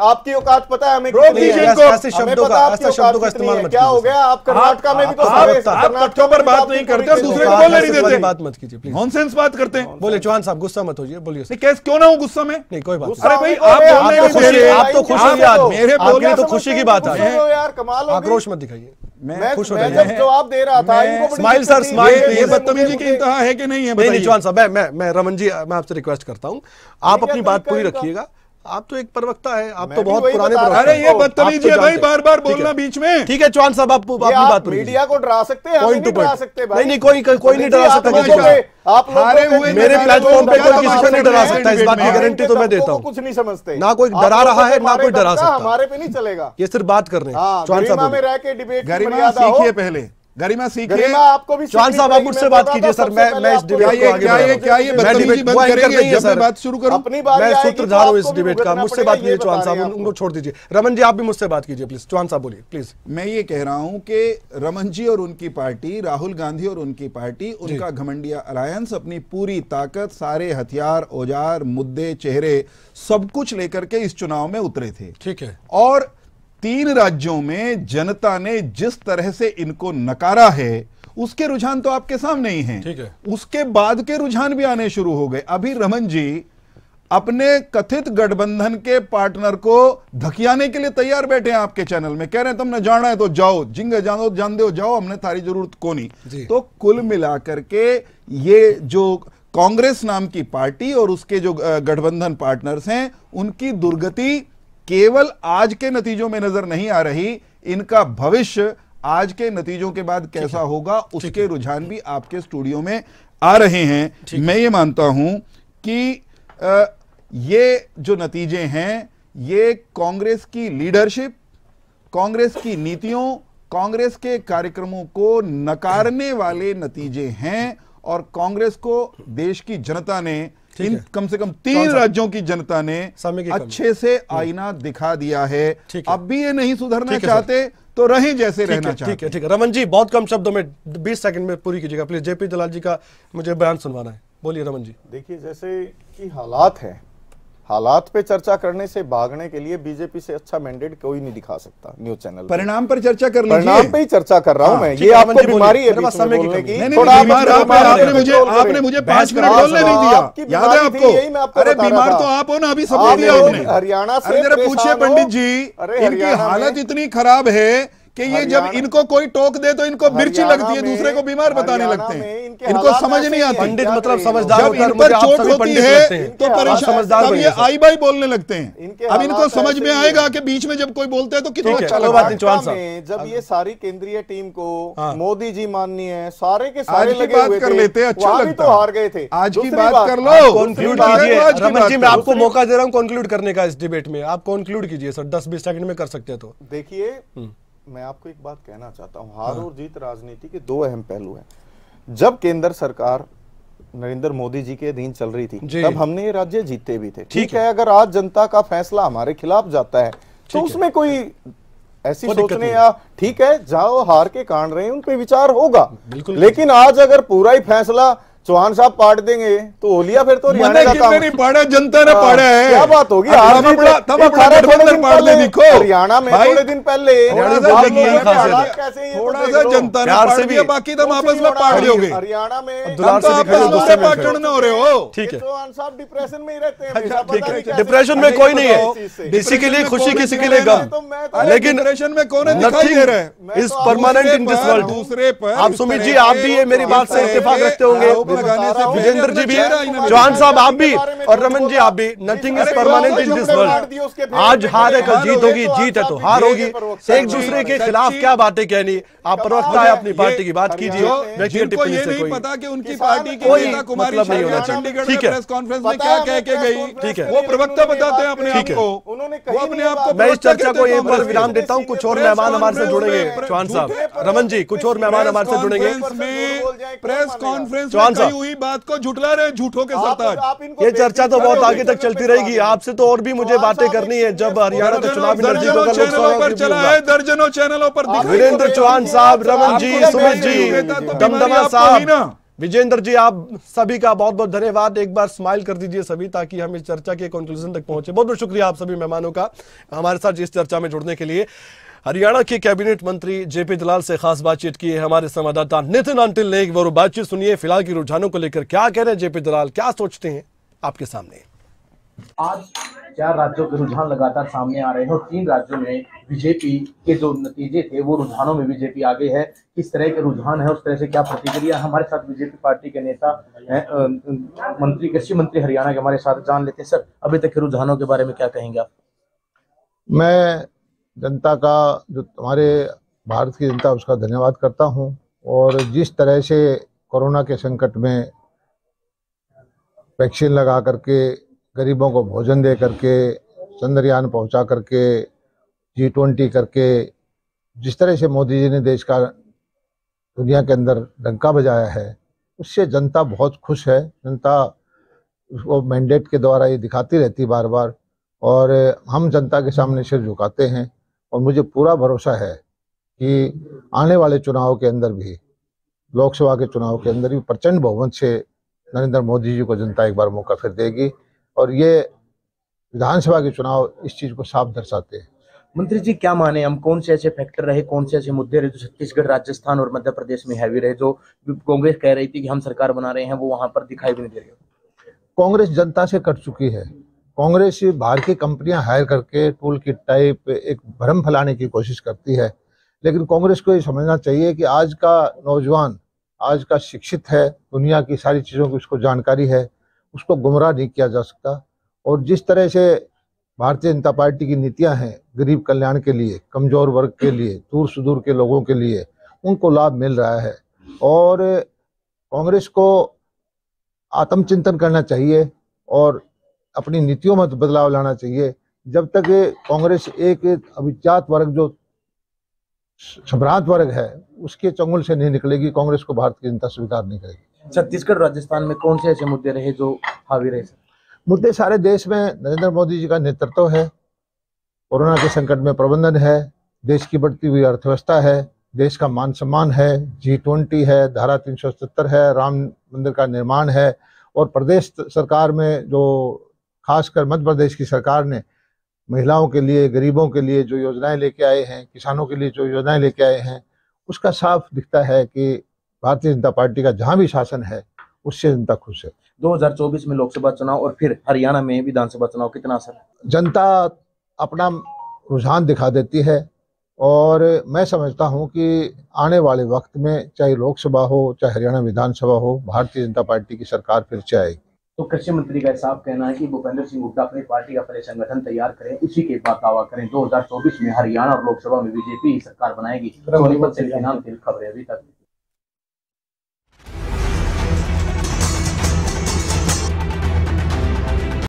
आपकी औकात पता है हमें कितनी है। ऐसे शब्दों का इस्तेमाल मत। क्या हो गया, आप कर्नाटका में भी तो कर्नाटका पर बात नहीं करते और दूसरे को बोलने नहीं देते। बात मत कीजिए प्लीज, नॉनसेंस बात करते हैं। बोले चौहान साहब गुस्सा मत होइए, बोलिए। कैसे क्यों ना हो गुस्सा में? नहीं कोई बात। अरे भाई आप तो खुश होइए आज, मेरे बोलने तो खुशी की बात है यार, कमाल हो। आक्रोश मत दिखाइए, मैं खुश हो जब जवाब दे रहा था इनको। Smile sir, smile. ये बदतमीजी की इंतहा है कि नहीं है? नहीं चौहान साहब, मैं रमन जी, मैं आपसे रिक्वेस्ट करता हूं, आप अपनी बात पूरी रखिएगा। आप तो एक प्रवक्ता है, आप तो बहुत पुराने प्रवक्ता। अरे ये बदतमीजी है भाई, बार बार बोलना बीच में। ठीक है चौहान साहब, आप अपनी बात पूरी। मीडिया को डरा सकते हैं, नहीं डरा सकते भाई। नहीं कोई नहीं डरा सकता। आप हारे हुए मेरे प्लेटफॉर्म पे कोई किसी को नहीं डरा सकता, इस बात की गारंटी तो मैं देता हूँ। कुछ नहीं समझते, ना कोई डरा रहा है ना कोई डरा सकता। हमारे पे नहीं चलेगा, ये सिर्फ बात कर रहे हैं। चौहान साहब में रह के डिबेट गरिमा सीखिए, पहले गरिमा सीखिए। आपको भी चौहान साहब आप मुझसे बात कीजिए सर, मैं इस डिबेट को आगे क्या ये बदतमीजी बंद करेंगे जब मैं बात शुरू करूं? मैं सूत्रधार हूं इस डिबेट का, मुझसे बात कीजिए चौहान साहब, उनको छोड़ दीजिए। रमन जी आप भी मुझसे बात कीजिए प्लीज। चौहान साहब बोलिए प्लीज। मैं ये कह रहा हूं कि रमन जी और उनकी पार्टी, राहुल गांधी और उनकी पार्टी, उनका घमंडिया अलायंस अपनी पूरी ताकत, सारे हथियार, औजार, मुद्दे, चेहरे सब कुछ लेकर के इस चुनाव में उतरे थे। ठीक है, और 3 राज्यों में जनता ने जिस तरह से इनको नकारा है उसके रुझान तो आपके सामने ही हैं। ठीक है, उसके बाद के रुझान भी आने शुरू हो गए। अभी रमन जी अपने कथित गठबंधन के पार्टनर को धकियाने के लिए तैयार बैठे हैं आपके चैनल में, कह रहे हैं तुमने जाना है तो जाओ, जिंगे जानो जान दो जाओ, हमने थारी जरूरत को नहीं। तो कुल मिलाकर के ये जो कांग्रेस नाम की पार्टी और उसके जो गठबंधन पार्टनर्स हैं, उनकी दुर्गति केवल आज के नतीजों में नजर नहीं आ रही, इनका भविष्य आज के नतीजों के बाद कैसा होगा उसके रुझान भी आपके स्टूडियो में आ रहे हैं। मैं ये मानता हूं कि ये जो नतीजे हैं ये कांग्रेस की लीडरशिप, कांग्रेस की नीतियों, कांग्रेस के कार्यक्रमों को नकारने वाले नतीजे हैं। और कांग्रेस को देश की जनता ने, इन कम से कम 3 राज्यों की जनता ने अच्छे से आईना दिखा दिया है। अब भी ये नहीं सुधरना चाहते तो रहें जैसे रहना चाहते। ठीक है रमन जी, बहुत कम शब्दों में 20 सेकंड में पूरी कीजिएगा प्लीज। जेपी दलाल जी का मुझे बयान सुनवाना है, बोलिए रमन जी। देखिए जैसे कि हालात है, हालात पे चर्चा करने से भागने के लिए बीजेपी से अच्छा मैंडेट कोई नहीं दिखा सकता न्यूज चैनल। परिणाम पर चर्चा कर लीजिए। परिणाम पे ही चर्चा कर रहा हूं मैं। ये आपको बीमारी है बीच में बोलने की। आपने मुझे 5 मिनट बोलने नहीं दिया, याद है आपको? अरे बीमार तो आप हो ना, अभी सबको दिया आपने। हरियाणा से जरा पूछिए पंडित जी, इनकी हालत इतनी खराब है कि ये जब इनको कोई टोक दे तो इनको मिर्ची लगती है, दूसरे को बीमार बताने लगते हैं, इनको समझ नहीं आती। पंडित मतलब समझदार जब इन पर चोट होती है तो परेशान, तब ये आई बाई बोलने लगते हैं। अब इनको समझ में आएगा कि बीच में जब कोई बोलता है तो कितना अच्छा लगता है। जब ये सारी केंद्रीय टीम को मोदी जी माननीय सारे के सारे लगे हुए कर लेते, अच्छा लगता तो हार गए थे। आज की बात कर लो, कंक्लूड कीजिए रमन जी, मैं आपको मौका दे रहा हूं कंक्लूड करने का इस डिबेट में। आप कंक्लूड कीजिए सर, 10-20 सेकंड में कर सकते हैं तो। देखिए मैं आपको एक बात कहना चाहता हूं, हार और जीत राजनीति के 2 अहम पहलू हैं। जब केंद्र सरकार नरेंद्र मोदी जी के अधीन चल रही थी तब हमने ये राज्य जीते भी थे। ठीक है, अगर आज जनता का फैसला हमारे खिलाफ जाता है तो उसमें कोई ऐसी सोचने या ठीक है जाओ हार के कांड रहे हैं उन पे विचार होगा, लेकिन आज अगर पूरा ही फैसला चौहान साहब पाट देंगे तो ओलिया फिर तो नहीं पाड़ा, जनता ने पाड़ा है। क्या बात होगी? हरियाणा में थोड़े दिन पहले थोड़ा सा जनता ने पाड़ दिया, बाकी तुम आपस में पाड़ दोगे। हरियाणा में पाटन हो रहे हो। ठीक है, चौहान साहब डिप्रेशन में ही रहते हैं। डिप्रेशन में कोई नहीं है, किसी के लिए खुशी किसी के लिए गम, लेकिन डिप्रेशन में कौन दिखाई दे रहा है is permanent in this world. दूसरे पर आप सुमित जी आप भी ये मेरी बात से इत्तेफाक रखते होंगे, विजेंद्र जी भी, चौहान साहब आप भी, और रमन जी आप भी। Nothing is permanent in this world. आज हार है कल जीत होगी, जीत है तो हार होगी। एक दूसरे के खिलाफ क्या बातें कहनी, आप प्रवक्ता है अपनी पार्टी की बात कीजिए, व्यक्तिगत टिप्पणी से कोई पता कि उनकी पार्टी की नेता कुमारी नहीं होना चंडीगढ़ में प्रेस कॉन्फ्रेंस में क्या कह के गई, ठीक है, वो प्रवक्ता बताते हैं अपने आप को, वो अपने आप को। मैं इस चर्चा को एक बार विराम देता हूं, कुछ और मेहमान हमारे से जुड़ेंगे। चौहान साहब, रमन जी, कुछ और मेहमान हमारे से जुड़ेंगे। प्रेस कॉन्फ्रेंस में कही हुई बात को झुठला रहे, झूठों के सरताज। ये चर्चा तो बहुत आगे तक चलती रहेगी, आपसे तो और भी मुझे बातें करनी है जब हरियाणा का चुनाव चैनलों पर चला है, दर्जनों चैनलों पर। वीरेंद्र चौहान साहब, रमन जी, सुमित जी, दमदमा साहब, विजेंद्र जी, आप सभी का बहुत बहुत धन्यवाद। एक बार स्माइल कर दीजिए सभी, ताकि हम इस चर्चा के कंक्लूजन तक पहुंचे। बहुत बहुत शुक्रिया आप सभी मेहमानों का हमारे साथ इस चर्चा में जुड़ने के लिए। हरियाणा के कैबिनेट मंत्री जेपी दलाल से खास बातचीत की है हमारे संवाददाता नितिन अंटिल ने। वो बातचीत सुनिए, फिलहाल की रुझानों को लेकर क्या कह रहे हैं जेपी दलाल, क्या सोचते हैं, आपके सामने। आज 4 राज्यों के रुझान लगातार सामने आ रहे हैं और 3 राज्यों में बीजेपी के जो नतीजे थे वो रुझानों में बीजेपी आगे है। किस तरह के रुझान है, उस तरह से क्या प्रतिक्रिया, हमारे साथ बीजेपी पार्टी के नेता मंत्री, कृषि मंत्री हरियाणा के हमारे साथ जान लेते हैं। सर, अभी तक के रुझानों के बारे में क्या कहेंगे आप? मैं जनता का, जो हमारे भारत की जनता, उसका धन्यवाद करता हूं। और जिस तरह से कोरोना के संकट में वैक्सीन लगा करके, गरीबों को भोजन दे करके, चंद्रयान पहुंचा करके, G20 करके, जिस तरह से मोदी जी ने देश का दुनिया के अंदर डंका बजाया है, उससे जनता बहुत खुश है। जनता उसको मैंडेट के द्वारा ये दिखाती रहती बार बार, और हम जनता के सामने सिर झुकाते हैं। और मुझे पूरा भरोसा है कि आने वाले चुनाव के अंदर भी, लोकसभा के चुनाव के अंदर भी प्रचंड बहुमत से नरेंद्र मोदी जी को जनता एक बार मौका फिर देगी। और ये विधानसभा के चुनाव इस चीज को साफ दर्शाते हैं। मंत्री जी, क्या माने हम, कौन से ऐसे फैक्टर रहे, कौन से ऐसे मुद्दे रहे जो छत्तीसगढ़, राजस्थान और मध्य प्रदेश में हैवी रहे, जो कांग्रेस कह रही थी कि हम सरकार बना रहे हैं, वो वहां पर दिखाई भी नहीं दे रही? कांग्रेस जनता से कट चुकी है। कांग्रेस बाहर की कंपनियां हायर करके टूल किट टाइप एक भ्रम फैलाने की कोशिश करती है, लेकिन कांग्रेस को ये समझना चाहिए कि आज का नौजवान, आज का शिक्षित है, दुनिया की सारी चीज़ों की उसको जानकारी है, उसको गुमराह नहीं किया जा सकता। और जिस तरह से भारतीय जनता पार्टी की नीतियां हैं गरीब कल्याण के लिए, कमजोर वर्ग के लिए, दूर सुदूर के लोगों के लिए, उनको लाभ मिल रहा है। और कांग्रेस को आत्मचिंतन करना चाहिए और अपनी नीतियों में बदलाव लाना चाहिए। जब तक कांग्रेस एक अभिजात वर्ग, जो संभ्रांत वर्ग है, उसके चंगुल से नहीं निकलेगी, कांग्रेस को भारत की जनता स्वीकार नहीं करेगी। छत्तीसगढ़, राजस्थान में कौन से ऐसे मुद्दे रहे जो हावी रहे? मुद्दे सारे देश में नरेंद्र मोदी जी का नेतृत्व है, कोरोना के संकट में प्रबंधन है, देश की बढ़ती हुई अर्थव्यवस्था है, देश का मान सम्मान है, G20 है, धारा 370 है, राम मंदिर का निर्माण है। और प्रदेश सरकार में जो खासकर मध्य प्रदेश की सरकार ने महिलाओं के लिए, गरीबों के लिए जो योजनाएं लेके आए हैं, किसानों के लिए जो योजनाएं लेके आए हैं, उसका साफ दिखता है कि भारतीय जनता पार्टी का जहां भी शासन है उससे जनता खुश है। 2024 में लोकसभा चुनाव और फिर हरियाणा में विधानसभा चुनाव, कितना असर है? जनता अपना रुझान दिखा देती है और मैं समझता हूं कि आने वाले वक्त में चाहे लोकसभा हो, चाहे हरियाणा विधानसभा हो, भारतीय जनता पार्टी की सरकार फिर से आएगी। तो कृषि मंत्री का साफ कहना है कि भूपेंद्र सिंह हुड्डा अपनी पार्टी का पहले संगठन तैयार करें, उसी के बाद दावा करें 2024 में हरियाणा और लोकसभा में बीजेपी सरकार बनाएगी। सोनीपत से खबरें अभी तक।